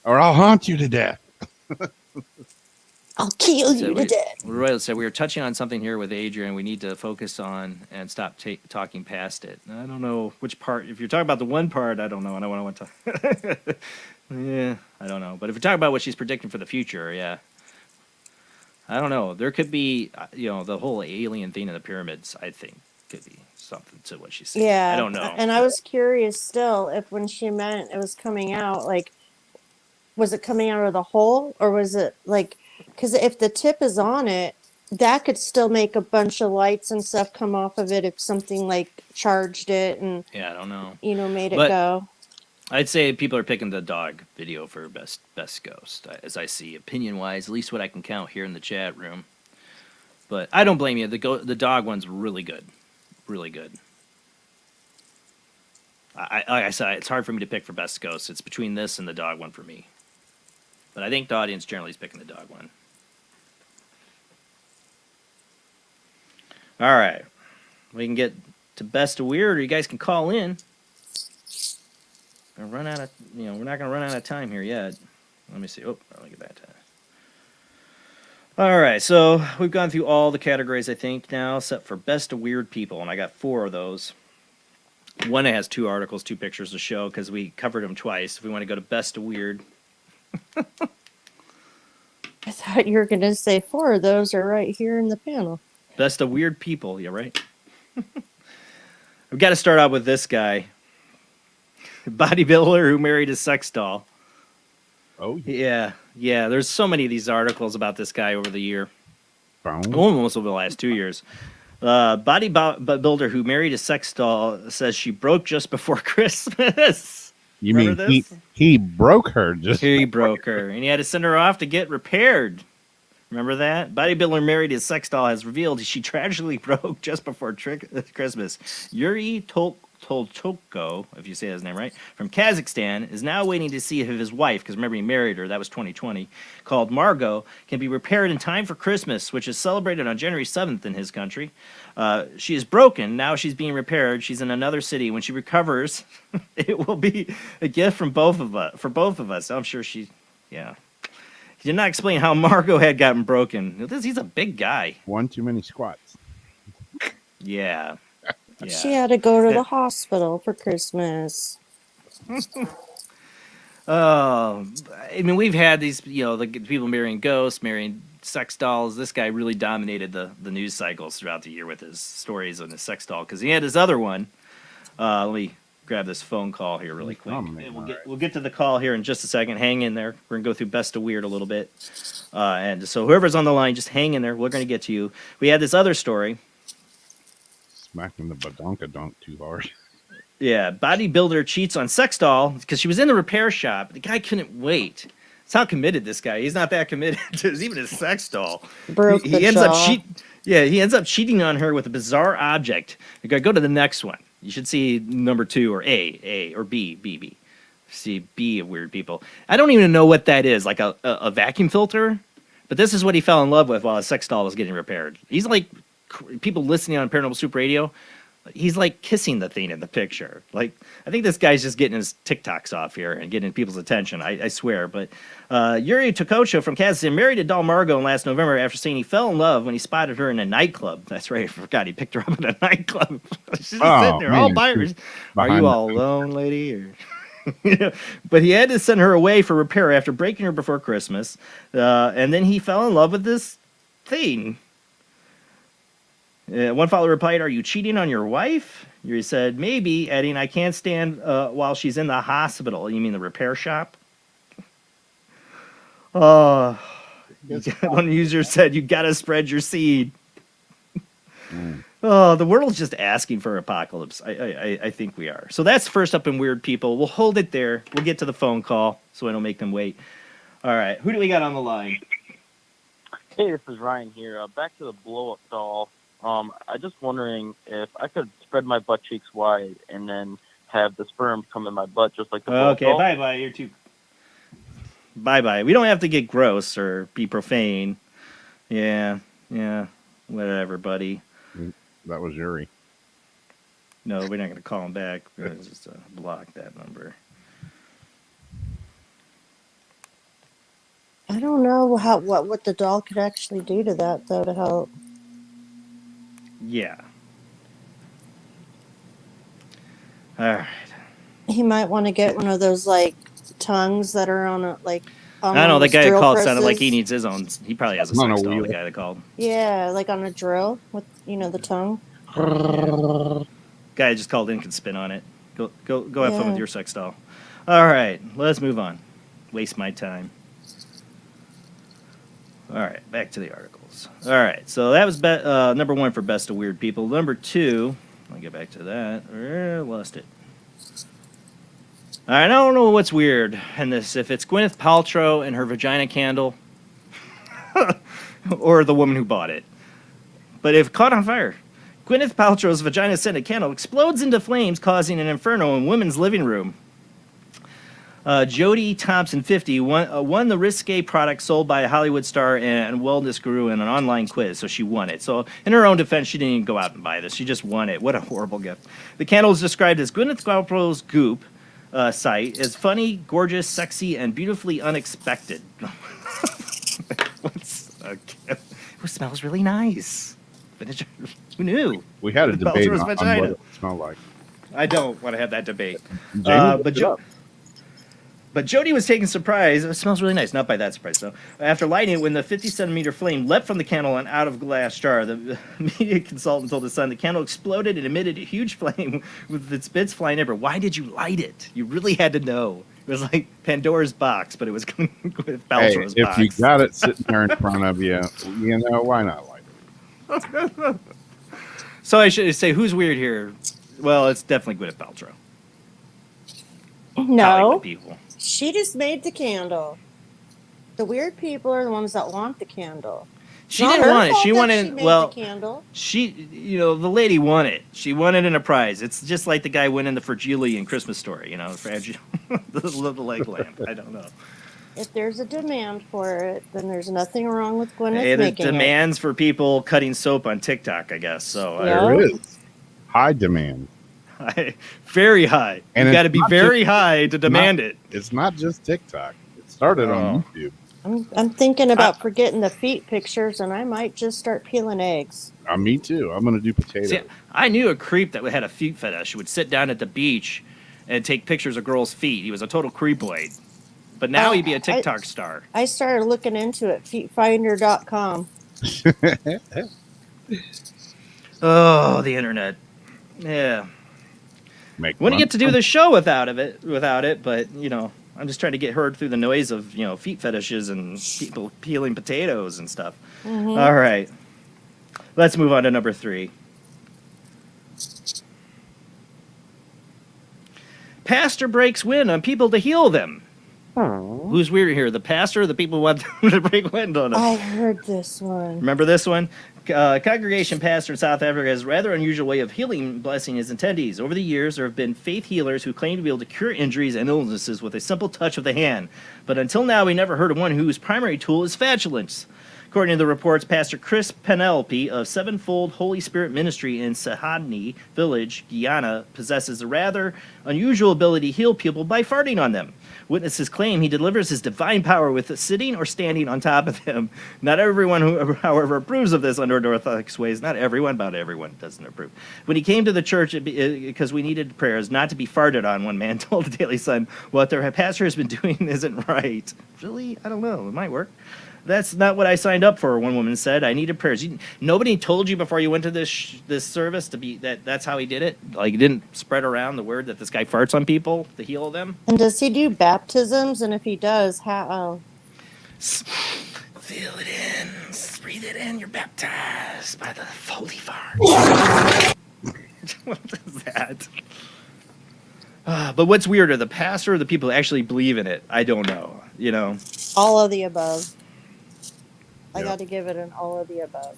or I'll haunt you to death. I'll kill you to death. Royal said we were touching on something here with Adrian. We need to focus on and stop talking past it. I don't know which part. If you're talking about the one part, I don't know. I don't want to. Yeah, I don't know. But if you're talking about what she's predicting for the future, yeah, I don't know. There could be, you know, the whole alien thing in the pyramids. I think could be something to what she's saying. Yeah, I don't know. And I was curious still if when she meant it was coming out, like, was it coming out of the hole or was it like, because if the tip is on it, that could still make a bunch of lights and stuff come off of it if something like charged it and, Yeah, I don't know. you know, made it But go. I'd say people are picking the dog video for best ghost, as I see opinion wise. At least what I can count here in the chat room. But I don't blame you. The dog one's really good, really good. Like I said, it's hard for me to pick for best ghost. It's between this and the dog one for me. But I think the audience generally is picking the dog one. All right, we can get to best of weird, or you guys can call in. We're not going to run out of time here yet. Let me see. Oh, let me get back to that. All right, so we've gone through all the categories, I think, now, except for best of weird people, and I got 4 of those. One has 2 articles, 2 pictures to show, because we covered them twice. If we want to go to best of weird. I thought you were going to say 4 of those are right here in the panel. Best of weird people, yeah, right? We've got to start out with this guy. Bodybuilder who married a sex doll. Oh, yeah. There's so many of these articles about this guy over the year. Almost over the last 2 years. Bodybuilder who married a sex doll says she broke just before Christmas. You Remember mean this? he broke her? He broke her, and he had to send her off to get repaired. Remember that? Bodybuilder married his sex doll has revealed she tragically broke just before Christmas. Yuri Tolchoko, if you say his name right, from Kazakhstan, is now waiting to see if his wife, because remember he married her, that was 2020, called Margot, can be repaired in time for Christmas, which is celebrated on January 7th in his country. She is broken. Now she's being repaired. She's in another city. When she recovers, it will be a gift from both of us. I'm sure yeah. He did not explain how Margot had gotten broken. He's a big guy. One too many squats. Yeah. She had to go to the hospital for Christmas. I mean, we've had these, the people marrying ghosts, marrying sex dolls. This guy really dominated the news cycles throughout the year with his stories on his sex doll, because he had his other one. Let me grab this phone call here really quick. And we'll get to the call here in just a second. Hang in there. We're going to go through Best of Weird a little bit. And so whoever's on the line, just hang in there. We're going to get to you. We had this other story. Smacking the badonkadonk too hard. Yeah, bodybuilder cheats on sex doll because she was in the repair shop. The guy couldn't wait. That's how committed this guy. He's not that committed to even his sex doll. Broke he the ends jaw. he ends up cheating on her with a bizarre object. You gotta go to the next one. You should see number 2 or A or B. See B of weird people. I don't even know what that is, like a vacuum filter. But this is what he fell in love with while his sex doll was getting repaired. He's like people listening on Paranormal Soup Radio. He's like kissing the thing in the picture. Like, I think this guy's just getting his TikToks off here and getting people's attention. I swear. But Yuri Tokocho from Kazakhstan married a doll Margot last November after saying he fell in love when he spotted her in a nightclub. That's right. I forgot he picked her up in a nightclub. She's just sitting there all by herself. Are you all alone, lady? Or... But he had to send her away for repair after breaking her before Christmas. And then he fell in love with this thing. One follower replied, "Are you cheating on your wife?" Yuri said, "Maybe," adding, "I can't stand while she's in the hospital." You mean the repair shop? One user said, "You got to spread your seed." Oh, the world's just asking for apocalypse. I think we are. So that's first up in Weird People. We'll hold it there. We'll get to the phone call so I don't make them wait. All right. Who do we got on the line? Hey, this is Ryan here. Back to the blow-up doll. I'm just wondering if I could spread my butt cheeks wide and then have the sperm come in my butt just like the blow-up Okay, doll. bye-bye. You're too... Bye-bye. We don't have to get gross or be profane. Yeah. Whatever, buddy. That was Yuri. No, we're not going to call him back. We're going to just block that number. I don't know what the doll could actually do to that, though, to help. Yeah. All right. He might want to get one of those, like, tongues that are on a, like... I don't know, that guy that called sounded like he needs his own. He probably has a sex doll, the guy that called. Yeah, like on a drill with, the tongue. Guy just called in can spin on it. Go have fun with your sex doll. All right, let's move on. Waste my time. All right, back to the articles. All right, so that was number 1 for Best of Weird People. Number 2, I'll get back to that. Lost it. I don't know what's weird in this, if it's Gwyneth Paltrow and her vagina candle, or the woman who bought it. But if caught on fire, Gwyneth Paltrow's vagina-scented candle explodes into flames, causing an inferno in women's living room. Jodie Thompson, 50, won the risque product sold by a Hollywood star and wellness guru in an online quiz, so she won it. So in her own defense, she didn't even go out and buy this. She just won it. What a horrible gift. The candle is described as Gwyneth Paltrow's goop site is funny, gorgeous, sexy, and beautifully unexpected. It smells really nice. Who knew? We had a Gwyneth debate Paltrow's on what vagina. it smelled like. I don't want to have that debate. But Jody was taken surprise. It smells really nice. Not by that surprise, though. After lighting it, when the 50-centimeter flame leapt from the candle and out of a glass jar, the media consultant told the Sun the candle exploded and emitted a huge flame with its bits flying everywhere. Why did you light it? You really had to know. It was like Pandora's box, but it was with Paltrow's if box. you got it sitting there in front of you, why not light it? So I should say, who's weird here? Well, it's definitely Gwyneth Paltrow. No. Hollywood people. She just made the candle. The weird people are the ones that want the candle. She Not didn't her want it. fault She that wanted, she made well, the candle. the lady won it. She won it in a prize. It's just like the guy winning the Fragile in Christmas Story, Fragile, the leg lamp. I don't know. If there's a demand for it, then there's nothing wrong with Gwyneth Hey, there's making demands for people cutting soap on TikTok, I guess. So There is high demand. Very high. And You it's got to be not very just- high to demand it. It's not just TikTok. It started on YouTube. I'm thinking about forgetting the feet pictures, and I might just start peeling eggs. Me too. I'm going to do potatoes. See, I knew a creep that had a feet fetish who would sit down at the beach and take pictures of girls' feet. He was a total creepoid. But now he'd be a TikTok star. I started looking into it, feetfinder.com. Oh, the internet. Yeah. Wouldn't get to do the show without it, but you know, I'm just trying to get heard through the noise of, you know, feet fetishes and people peeling potatoes and stuff. Mhm. All right. Let's move on to number 3. Pastor breaks wind on people to heal them. Who's weird here? The pastor or the people who want to break wind on them? I heard this one. Remember this one? Congregation pastor in South Africa has a rather unusual way of healing and blessing his attendees. Over the years, there have been faith healers who claim to be able to cure injuries and illnesses with a simple touch of the hand. But until now, we never heard of one whose primary tool is flatulence. According to the reports, Pastor Chris Penelope of Sevenfold Holy Spirit Ministry in Sahadni Village, Guyana, possesses a rather unusual ability to heal people by farting on them. Witnesses claim he delivers his divine power with sitting or standing on top of them. Not everyone, who, however, approves of this under Orthodox ways. Not everyone, but everyone doesn't approve. When he came to the church, because we needed prayers, not to be farted on, one man told the Daily Sun, what their pastor has been doing isn't right. Really? I don't know. It might work. That's not what I signed up for, one woman said. I needed prayers. Nobody told you before you went to this service to be that's how he did it? Like, he didn't spread around the word that this guy farts on people to heal them? And does he do baptisms? And if he does, how? Feel it in. Breathe it in. You're baptized by the holy fart. What is that? But what's weirder, the pastor or the people who actually believe in it? I don't know. You know? All of the above. I got to give it an all of the above.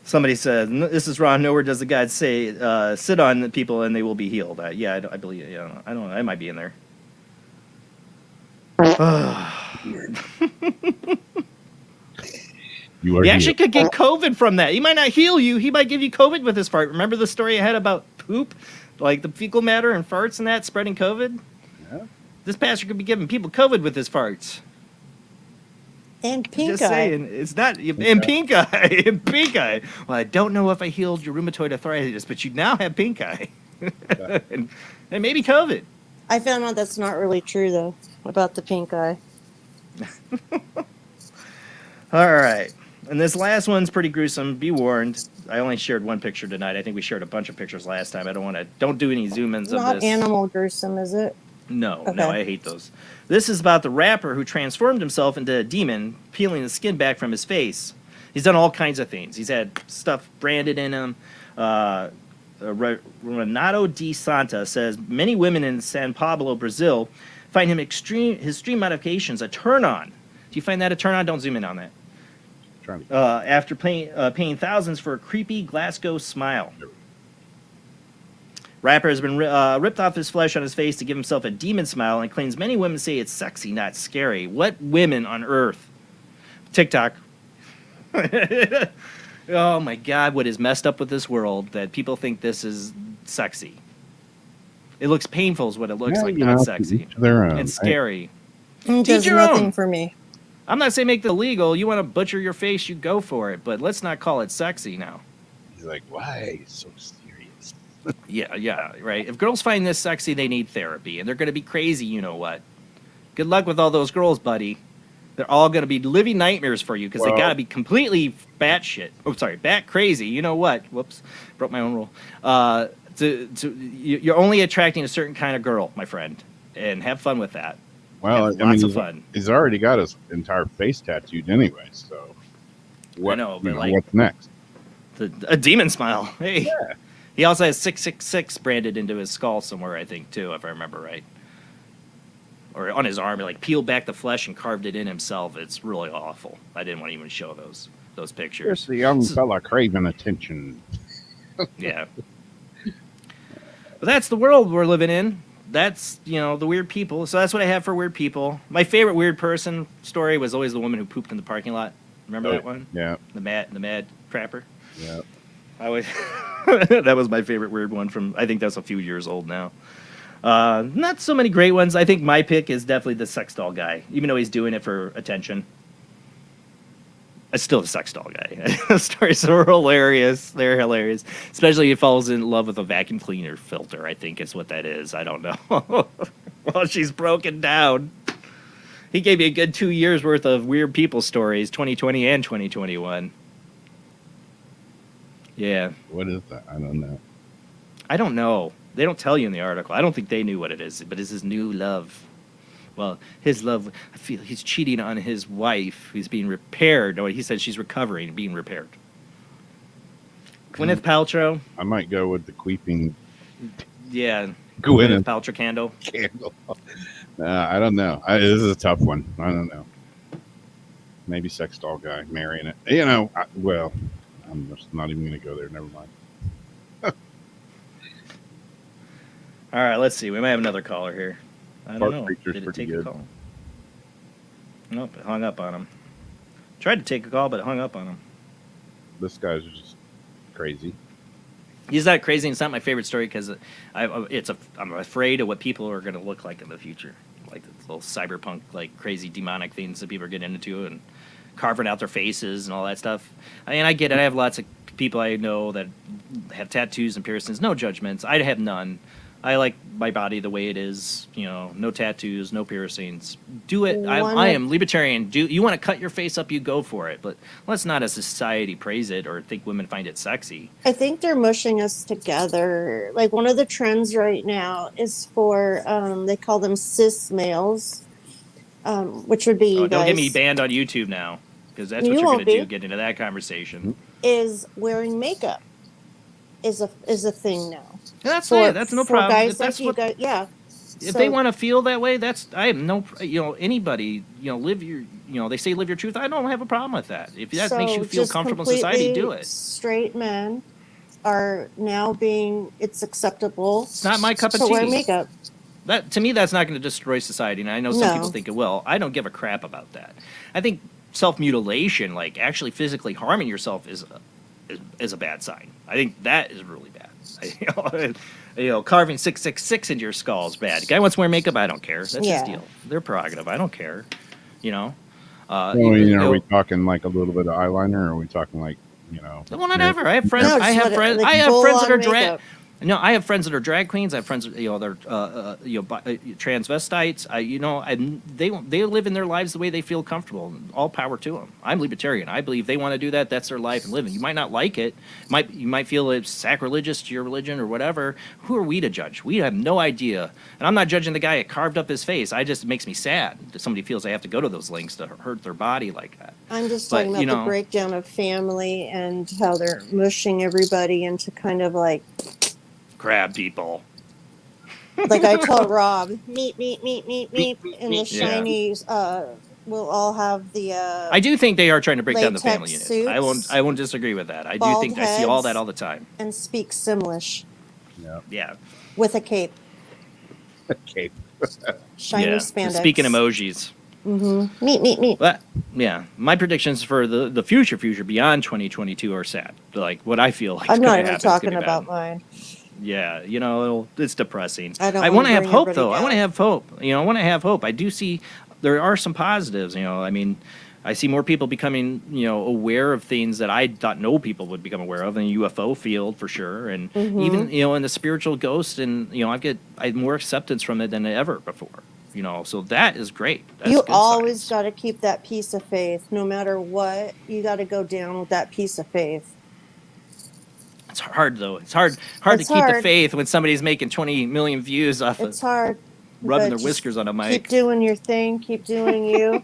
Somebody said, "This is Ron. Nowhere does the God say sit on the people and they will be healed." I believe it. Yeah, I don't know. I might be in there. You actually could get COVID from that. He might not heal you. He might give you COVID with his fart. Remember the story I had about poop, like the fecal matter and farts and that spreading COVID? Yeah. This pastor could be giving people COVID with his farts. And pink Just eye. saying, it's not and pink eye and pink eye. Well, I don't know if I healed your rheumatoid arthritis, but you now have pink eye, and maybe COVID. I found out that's not really true though about the pink eye. All right, and this last one's pretty gruesome. Be warned. I only shared one picture tonight. I think we shared a bunch of pictures last time. I don't do any zoom ins of Not this. animal gruesome, is it? No, Okay. I hate those. This is about the rapper who transformed himself into a demon, peeling the skin back from his face. He's done all kinds of things. He's had stuff branded in him. Renato de Santa says many women in San Pablo, Brazil, find his extreme modifications a turn on. Do you find that a turn on? Don't zoom in on that. After paying thousands for a creepy Glasgow smile. Rapper has been ripped off his flesh on his face to give himself a demon smile and claims many women say it's sexy, not scary. What women on earth? TikTok. Oh my God, what is messed up with this world that people think this is sexy? It looks painful is what it looks like, not sexy. And scary. It does nothing for me. I'm not saying make it illegal. You want to butcher your face, you go for it. But let's not call it sexy now. He's like, why so serious? Yeah, right. If girls find this sexy, they need therapy, and they're going to be crazy, you know what. Good luck with all those girls, buddy. They're all going to be living nightmares for you because they got to be completely bat crazy. You know what? Whoops, broke my own rule. You're only attracting a certain kind of girl, my friend, and have fun with that. Well, lots of fun. He's already got his entire face tattooed anyway, so I know, but like, what's next? A demon smile. Hey. Yeah. He also has 666 branded into his skull somewhere, I think, too, if I remember right. Or on his arm, he like peeled back the flesh and carved it in himself. It's really awful. I didn't want to even show those pictures. Just a young fella craving attention. Yeah. But that's the world we're living in. That's, the weird people. So that's what I have for weird people. My favorite weird person story was always the woman who pooped in the parking lot. Remember that one? Yeah. The mad crapper. Yeah. That was my favorite weird one from, I think that's a few years old now. Not so many great ones. I think my pick is definitely the sex doll guy, even though he's doing it for attention. It's still the sex doll guy. The stories are hilarious. They're hilarious. Especially if he falls in love with a vacuum cleaner filter, I think is what that is. I don't know. Well, she's broken down. He gave me a good 2 years worth of weird people stories, 2020 and 2021. Yeah. What is that? I don't know. I don't know. They don't tell you in the article. I don't think they knew what it is, but it's his new love. Well, his love, I feel he's cheating on his wife who's being repaired. No, he said she's recovering and being repaired. Gwyneth Paltrow. I might go with the queeping. Yeah. Gwyneth Paltrow candle. I don't know. This is a tough one. I don't know. Maybe sex doll guy marrying it. You know, I'm just not even going to go there. Never mind. All right, let's see. We might have another caller here. I don't know. Creature's Did it pretty take good. a call? Nope, it hung up on him. Tried to take a call, but it hung up on him. This guy's just crazy. He's not crazy. And it's not my favorite story because I'm afraid of what people are going to look like in the future, like the little cyberpunk, like crazy demonic things that people are getting into and carving out their faces and all that stuff. I mean, I get it. I have lots of people I know that have tattoos and piercings. No judgments. I have none. I like my body the way it is, you know, no tattoos, no piercings. Do it. I am libertarian. You want to cut your face up, you go for it. But let's not as a society praise it or think women find it sexy. I think they're mushing us together. Like one of the trends right now is for, they call them cis males, which would be you don't guys. get me banned on YouTube now because that's what you're going to do, get into that conversation. Is wearing makeup is a thing now. That's it. That's no problem. Guys That's like you guys, yeah. If they want to feel that way, I have no, anybody, live your, they say live your truth. I don't have a problem with that. If that makes you feel comfortable in society, do it. Straight men are now it's acceptable. It's not my cup of tea. To wear makeup. That to me, that's not going to destroy society. And I know some people think it will. I don't give a crap about that. I think self-mutilation, like actually physically harming yourself, is a bad sign. I think that is really bad. Carving 666 into your skull is bad. The guy wants to wear makeup. I don't care. That's his deal. Their prerogative. I don't care. Are we talking like a little bit of eyeliner, or are we talking like, Well, whatever. I have friends. I have friends that are drag. No, I have friends that are drag queens. I have friends, they're transvestites. They live in their lives the way they feel comfortable. All power to them. I'm libertarian. I believe they want to do that. That's their life and living. You might not like it. You might feel it's sacrilegious to your religion or whatever. Who are we to judge? We have no idea. And I'm not judging the guy that carved up his face. It makes me sad that somebody feels they have to go to those lengths to hurt their body like that. I'm just talking about the breakdown of family and how they're mushing everybody into kind of like grab people. Like I tell Rob, meet, and the shinies will all have the. I do think they are trying to break down the family suits, unit. I won't disagree with that. I do think I see all that all the time. And speak Simlish. Yeah. With a cape. A cape. Shiny spandex. Speaking emojis. Mm-hmm. Meet. But, my predictions for the future beyond 2022 are sad. Like what I feel like. I'm not even talking about mine. Yeah, it's depressing. I want to have hope, though. I want to have hope. I want to have hope. I do see there are some positives. I mean, I see more people becoming, aware of things that I thought no people would become aware of in the UFO field for sure, and even in the spiritual ghost, and I have more acceptance from it than ever before. So that is great. That's you always got to keep that piece of faith, no matter what. You got to go down with that piece of faith. It's hard though. It's hard to keep the faith when somebody's making 20 million views off of. It's hard. Rubbing their whiskers on a mic. Keep doing your thing. Keep doing you.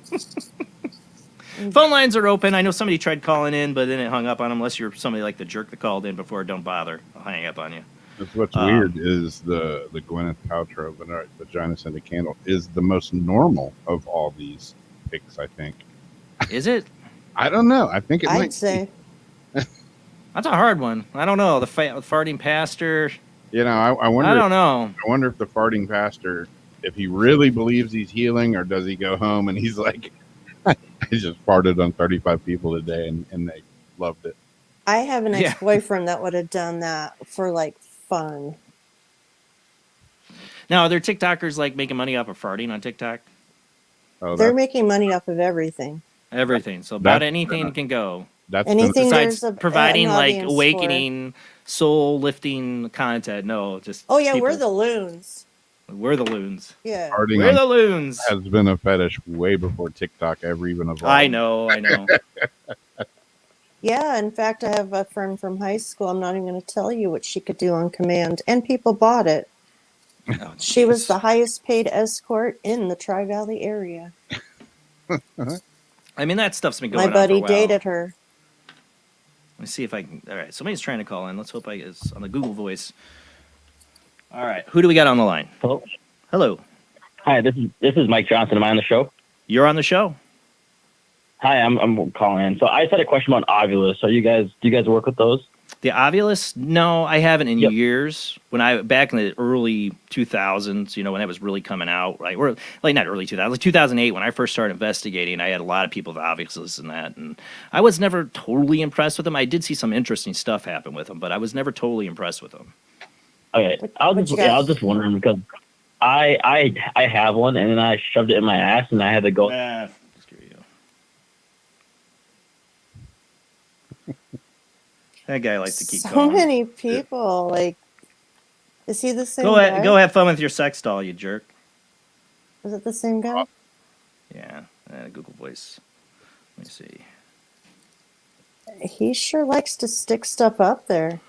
Phone lines are open. I know somebody tried calling in, but then it hung up on them. Unless you're somebody like the jerk that called in before, don't bother. I'll hang up on you. That's what's weird is the Gwyneth Paltrow vagina scented candle is the most normal of all these pics. I think. Is it? I don't know. I think I'd say. That's a hard one. I don't know. The farting pastor. I wonder. I don't know. I wonder if the farting pastor, if he really believes he's healing, or does he go home and he's like, I just farted on 35 people today and they loved it. I have an ex-boyfriend that would have done that for like fun. Now, are there TikTokers like making money off of farting on TikTok? Oh, they're making money off of everything. Everything. So about anything can go. That's anything besides providing like awakening, soul lifting content. No, just we're the loons. We're the loons. Yeah. Farting We're on the loons. has been a fetish way before TikTok ever even evolved. I know. Yeah, in fact, I have a friend from high school. I'm not even going to tell you what she could do on command, and people bought it. Oh, she was the highest paid escort in the Tri Valley area. I mean, that stuff's been My going on for a buddy while. dated her. Let me see if I can. All right, somebody's trying to call in. Let's hope it's on the Google Voice. All right, who do we got on the line? Hello. Hello. Hi, this is Mike Johnson. Am I on the show? You're on the show. Hi, I'm calling in. So I just had a question about Ovilus. Do you guys work with those? The Ovilus? No, I haven't in years. Back in the early 2000s, when that was really coming out, right? Or like not early 2000s, like 2008 when I first started investigating. I had a lot of people with Ovilus and that, and I was never totally impressed with them. I did see some interesting stuff happen with them, but I was never totally impressed with them. Okay, I was just wondering because I have one and then I shoved it in my ass and I had to go. That guy likes to keep So calling. many people. Like, is he the same Go guy? go have fun with your sex doll, you jerk. Is it the same guy? Yeah, Google Voice. Let me see. He sure likes to stick stuff up there.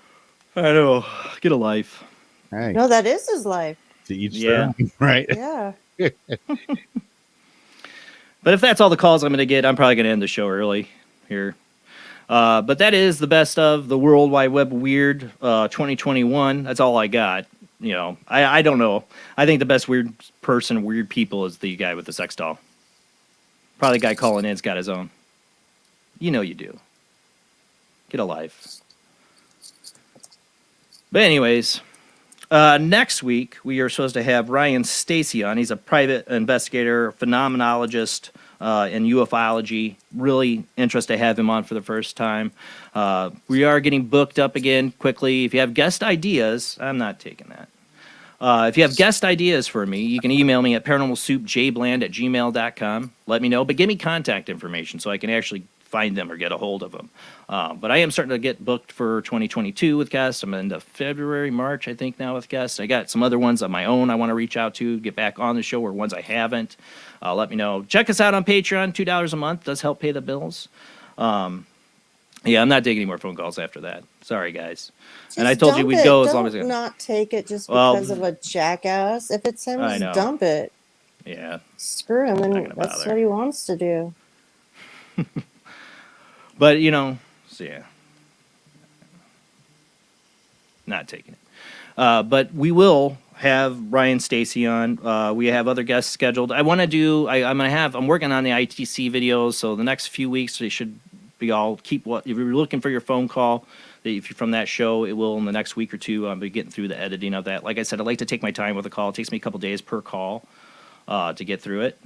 I know. Get a life. Hey. No, that is his life. To each their own, right? Yeah. But if that's all the calls I'm going to get, I'm probably going to end the show early here. But that is the best of the World Wide Web Weird 2021. That's all I got. I don't know. I think the best weird people is the guy with the sex doll. Probably the guy calling in's got his own. You know you do. Get a life. But anyways, next week we are supposed to have Ryan Stacy on. He's a private investigator, phenomenologist in ufology. Really interested to have him on for the first time. We are getting booked up again quickly. If you have guest ideas, I'm not taking that. If you have guest ideas for me, you can email me at paranormalsoupjbland@gmail.com. Let me know, but give me contact information so I can actually find them or get a hold of them. But I am starting to get booked for 2022 with guests. I'm into February, March, I think, now with guests. I got some other ones on my own I want to reach out to, get back on the show, or ones I haven't. Let me know. Check us out on Patreon. $2 a month does help pay the bills. Yeah, I'm not taking any more phone calls after that. Sorry, guys. And I told you we'd go as long as... Don't not take it just because of a jackass. If it's him, I know. just dump it. Yeah. Screw him, and that's what he wants to do. But, so yeah. Not taking it. But we will have Ryan Stacy on. We have other guests scheduled. I'm working on the ITC videos, so the next few weeks they should be all if you're looking for your phone call, if you're from that show, it will in the next week or two. I'll be getting through the editing of that. Like I said, I like to take my time with a call. It takes me a couple days per call to get through it.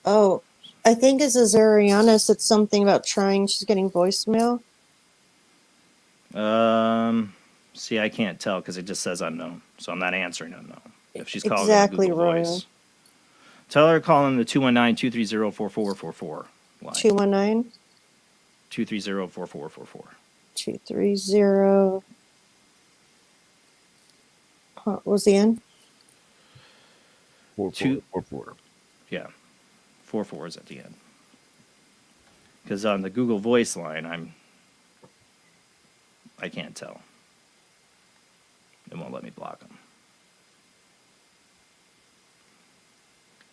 Oh, I think as Ariana said something about trying. She's getting voicemail. See, I can't tell because it just says unknown, so I'm not answering unknown. If she's calling Exactly, on the Google Voice, tell her to call in the 219-230-4444 line. 219 230-4444. 230. What was the end? 4444. Yeah, 44 is at the end. Because on the Google Voice line, I can't tell. It won't let me block them.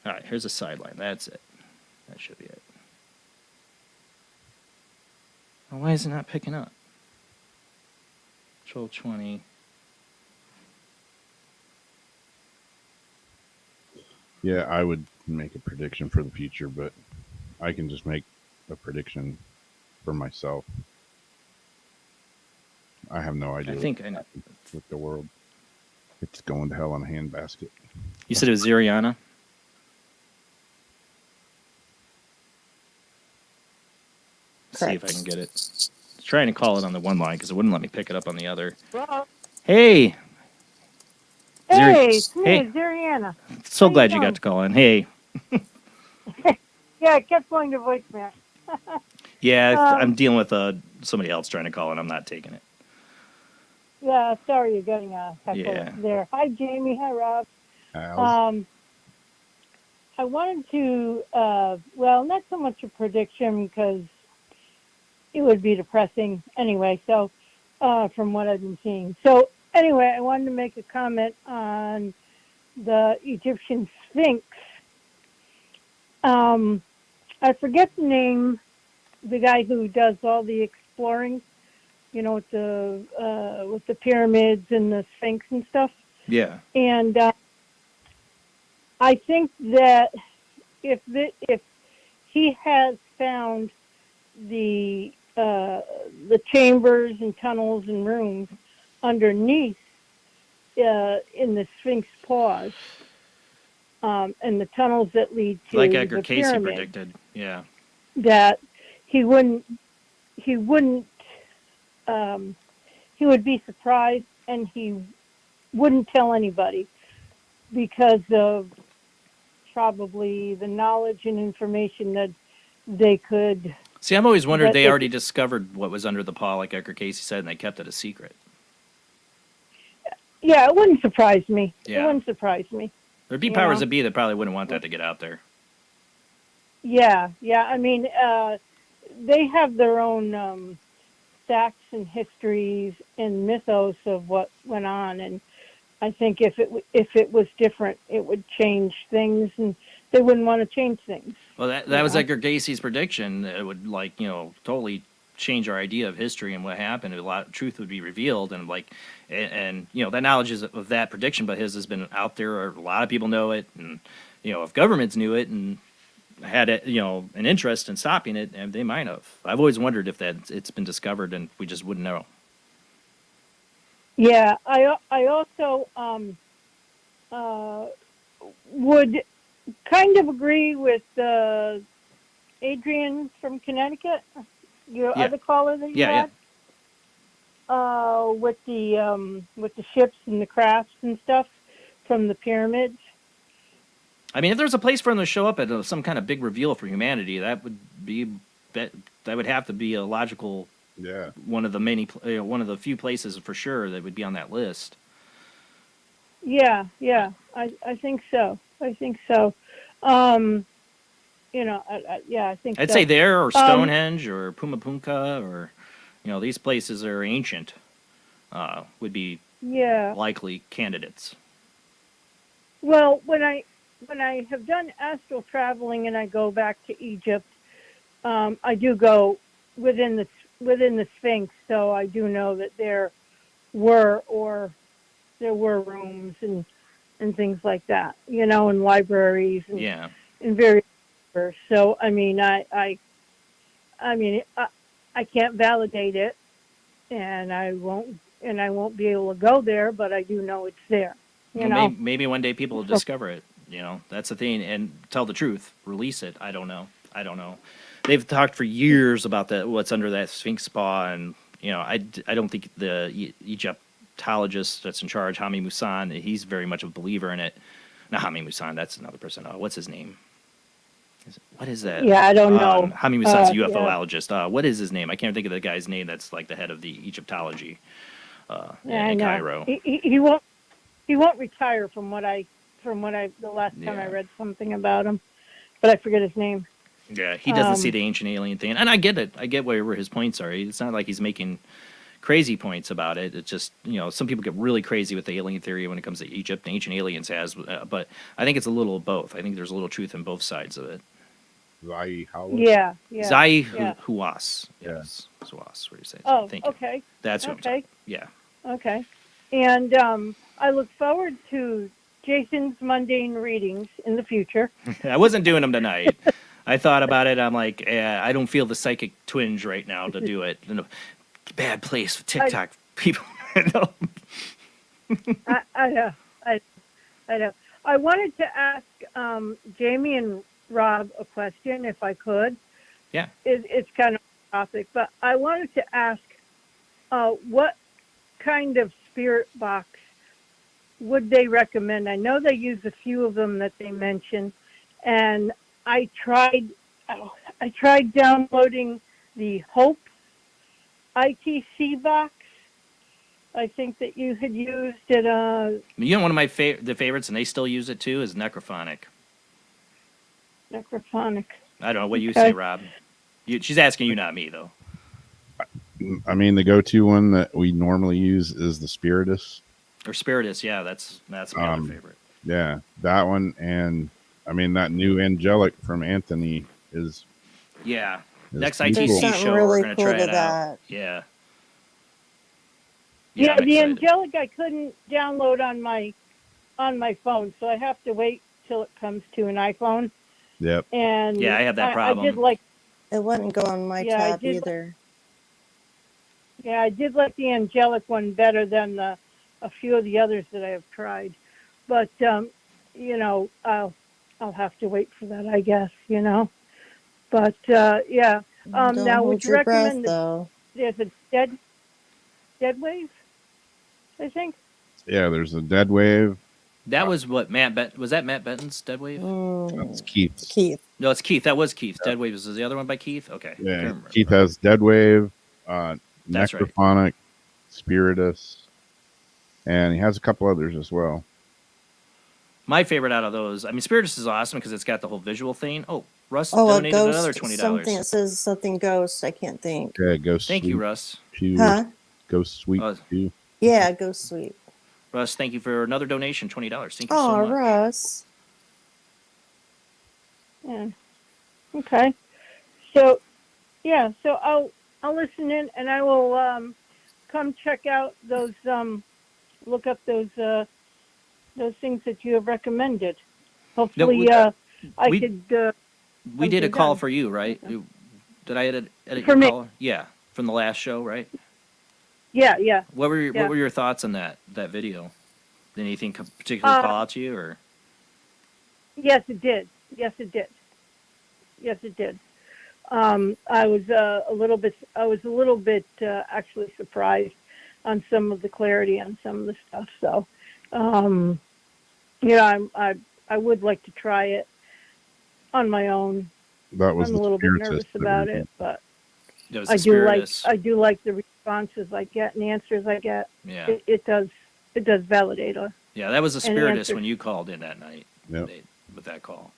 All right, here's a sideline. That's it. That should be it. Well, why is it not picking up? Control 20. Yeah, I would make a prediction for the future, but I can just make a prediction for myself. I have no idea. I think I know. With the world, it's going to hell in a handbasket. You said it was Ziriana? See if I can get it. I was trying to call it on the one line because it wouldn't let me pick it up on the other. Hey. Hey, it's me, Hey. Ziriana. So How glad you you doing? got to call in. Hey. Yeah, it kept going to voicemail. Yeah, Um, I'm dealing with somebody else trying to call in. I'm not taking it. Yeah, sorry you're getting a heckle Yeah. there. Hi, Jamie. Hi, Rob. How's I wanted to, well, not so much a prediction because it would be depressing anyway. So, from what I've been seeing. So, anyway, I wanted to make a comment on the Egyptian Sphinx. I forget the name, the guy who does all the exploring, you know, with the pyramids and the Sphinx and stuff. Yeah. And I think that if he has found the chambers and tunnels and rooms underneath in the Sphinx paws, and the tunnels that lead to Like Edgar the Casey pyramid, predicted. Yeah. that he wouldn't he wouldn't he would be surprised and he wouldn't tell anybody because of probably the knowledge and information that they could. See, I'm always wondered that they they already could- discovered what was under the paw, like Edgar Casey said, and they kept it a secret. Yeah, it wouldn't surprise me. Yeah. It wouldn't surprise me. There'd be You powers know? that be that probably wouldn't want that to get out there. Yeah, yeah. I mean, they have their own facts and histories and mythos of what went on, and I think if it was different, it would change things, and they wouldn't want to change things. Well, that was Edgar Casey's prediction. It would, like, totally change our idea of history and what happened. A lot of truth would be revealed, and that knowledge is of that prediction, but his has been out there. Or a lot of people know it, and if governments knew it and had it, an interest in stopping it, and they might have. I've always wondered if it's been discovered and we just wouldn't know. Yeah, I also would kind of agree with Adrian from Connecticut, your Yeah. other caller that you Yeah, had, with the ships and the crafts and stuff from the pyramids. I mean, if there's a place for them to show up at some kind of big reveal for humanity, that would have to be a logical. Yeah. One of the few places for sure that would be on that list. Yeah, yeah, I think so. I think so. Yeah, I think I'd so. say there, or Stonehenge, or Pumapunka, or these places are ancient. Would be Yeah. likely candidates. Well, when I have done astral traveling and I go back to Egypt, I do go within the Sphinx, so I do know that there were rooms and things like that, and libraries and in various. So I mean, I can't validate it, and I won't be able to go there, but I do know it's there. Maybe one day people will discover it. That's the thing, and tell the truth, release it. I don't know. They've talked for years about what's under that Sphinx paw, and I don't think the Egyptologist that's in charge, Hami Musan, he's very much a believer in it. Not Hami Musan, that's another person. What's his name? What is that? Yeah, I don't know. Hami Musan's a Yeah. UFOologist. What is his name? I can't think of the guy's name that's like the head of the Egyptology Yeah, I in know. Cairo. He won't retire from what the last time I read something about him, but I forget his name. Yeah, he doesn't see the ancient alien thing, and I get it. I get where his points are. It's not like he's making crazy points about it. It's just some people get really crazy with the alien theory when it comes to Egypt and ancient aliens but I think it's a little of both. I think there's a little truth in both sides of it. Zai Howard? Yeah. Zai yeah. Huas. Yes. Huas, what do you say? Oh, Thank you. okay. That's what I'm talking. Yeah. Okay. And I look forward to Jason's mundane readings in the future. I wasn't doing them tonight. I thought about it. I'm like, I don't feel the psychic twinge right now to do it. Bad place for TikTok people. I know. I know. I wanted to ask Jamie and Rob a question, if I could. Yeah. It's kind of off topic, but I wanted to ask what kind of spirit box would they recommend? I know they use a few of them that they mentioned, and I tried downloading the Hope ITC box, I think that you had used it. You know, one of my the favorites, and they still use it too, is necrophonic. Necrophonic. I don't know what you Okay. say, Rob. She's asking you, not me, though. I mean, the go-to one that we normally use is the Spiritus. Or Spiritus, yeah, that's my other favorite. Yeah, that one, and I mean that new Angelic from Anthony is. Yeah, is next pretty ITC cool. show really we're gonna cool try to it out. that. Yeah. Yeah, I'm the excited. Angelic I couldn't download on my phone, so I have to wait till it comes to an iPhone. Yep. And Yeah, I have that I problem. did like. It wouldn't go on my Yeah, I tab did either. Yeah, I did like the Angelic one better than a few of the others that I have tried. But you know, I'll have to wait for that, I guess. You know. But yeah. Don't Now, would hold you your breath, recommend though. there's a dead wave? I think. Yeah, there's a Dead Wave. That was what was that Matt Benton's Dead Wave? That's Keith. Keith. No, it's Keith. That was Keith. Dead Wave was the other one by Keith. Okay. Can't Yeah, remember. Keith has Dead Wave, That's right. Necrophonic, Spiritus, and he has a couple others as well. My favorite out of those, I mean, Spiritus is awesome because it's got the whole visual thing. Oh, Russ Oh, a donated ghost. another $20. Something that says something ghost. I can't think. Okay, Ghost. Thank you, Sweet Russ. Pew. Huh? Ghost Sweet Pew. Yeah, ghost sweet. Russ, thank you for another donation, $20. Thank you so Oh, much. Russ. Yeah. Okay. So, yeah. So I'll listen in, and I will come check out those. Look up those things that you have recommended. Hopefully, I could. We did a something call done. for you, right? Did I edit For your me. call? Yeah, from the last show, right? Yeah, yeah. What were Yeah. your thoughts on that video? Did anything particularly call out to you, or? Yes, it did. Yes, it did. Yes, it did. I was a little bit. Actually surprised on some of the clarity on some of the stuff. So, you know, I would like to try it on my own. That was I'm the a little bit Spiritus nervous that about we it, did. but That was I the do Spiritus. like the responses I get and the answers I get. Yeah. It does validate us. Yeah, that was the and Spiritus answer. when you called in that night. Yep. With that call.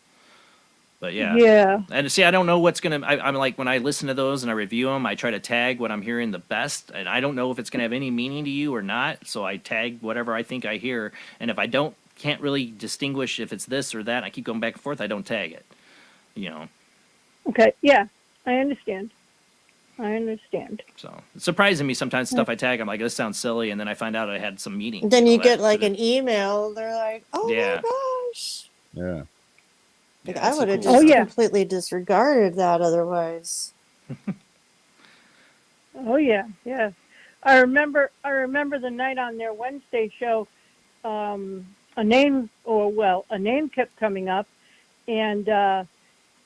But yeah. Yeah. And see, I don't know what's gonna. I'm like, when I listen to those and I review them, I try to tag what I'm hearing the best, and I don't know if it's gonna have any meaning to you or not. So I tag whatever I think I hear, and if I can't really distinguish if it's this or that, I keep going back and forth. I don't tag it. You know. Okay. Yeah, I understand. I understand. So it's surprising me sometimes stuff I tag. I'm like, this sounds silly, and then I find out I had some meaning. Then you know, get that like could've- an email. They're like, "Oh Yeah. my gosh!" Yeah. Like, Yeah, I it's a would have cool just Oh, yeah. completely disregarded that otherwise. Oh yeah, yeah. I remember the night on their Wednesday show. A name kept coming up, and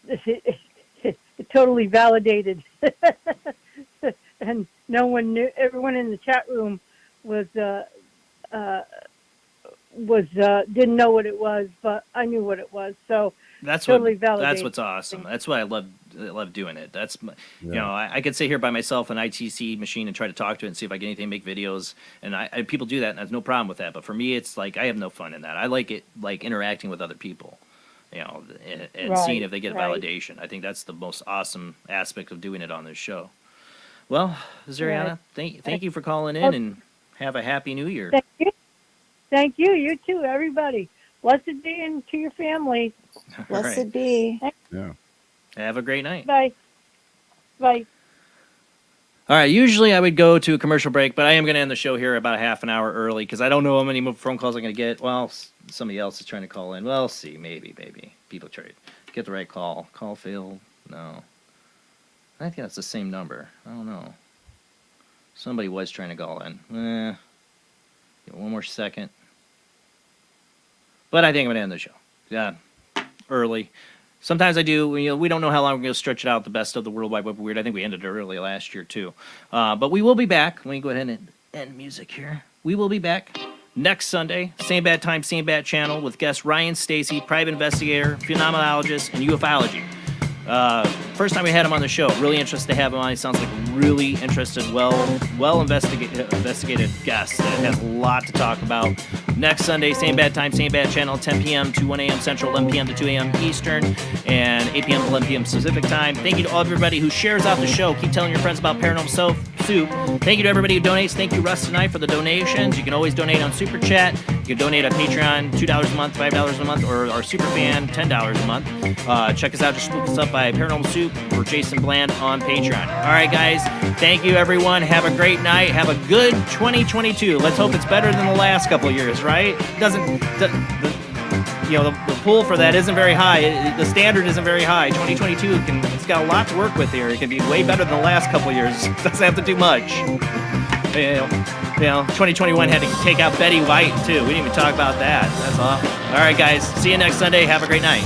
it totally validated. And no one knew. Everyone in the chat room was didn't know what it was, but I knew what it was. So That's totally what. validated. That's what's awesome. That's why I love doing it. That's you Yeah. know, I could sit here by myself an ITC machine and try to talk to it and see if I get anything, make videos, and I people do that, and I have no problem with that. But for me, it's like I have no fun in that. I like it like interacting with other people, you know, and Right, seeing if they get right. validation. I think that's the most awesome aspect of doing it on this show. Well, Zariana, thank you for calling in, and have a happy New Year. Thank you. Thank you. You too, everybody. Blessed be and to your family. All Blessed right. be. Yeah. Have a great night. Bye. Bye. All right, usually I would go to a commercial break, but I am going to end the show here about a half an hour early because I don't know how many more phone calls I'm going to get. Well, somebody else is trying to call in. Well, see, maybe. People try to get the right call. Call failed. No. I think that's the same number. I don't know. Somebody was trying to call in. One more second. But I think I'm going to end the show. Yeah, early. Sometimes I do. You know, we don't know how long we're going to stretch it out. The best of the World Wide Web Weird. I think we ended it early last year, too. But we will be back. Let me go ahead and end music here. We will be back next Sunday. Same bad time, same bad channel with guests Ryan Stacy, private investigator, phenomenologist, and ufology. First time we had him on the show. Really interested to have him on. He sounds like a really interested, well investigated guest that has a lot to talk about. Next Sunday, same bad time, same bad channel, 10 p.m. to 1 a.m. Central, 11 p.m. to 2 a.m. Eastern, and 8 p.m. to 11 p.m. Pacific time. Thank you to all everybody who shares out the show. Keep telling your friends about Paranormal Soup. Thank you to everybody who donates. Thank you, Russ, tonight for the donations. You can always donate on Super Chat. You can donate on Patreon, $2 a month, $5 a month, or our Super Fan, $10 a month. Check us out. Just look us up by Paranormal Soup or Jason Bland on Patreon. All right, guys. Thank you, everyone. Have a great night. Have a good 2022. Let's hope it's better than the last couple of years, right? The pool for that isn't very high. The standard isn't very high. 2022 it's got a lot to work with here. It can be way better than the last couple of years. It doesn't have to do much. 2021 had to take out Betty White too. We didn't even talk about that. That's awful. All right, guys. See you next Sunday. Have a great night.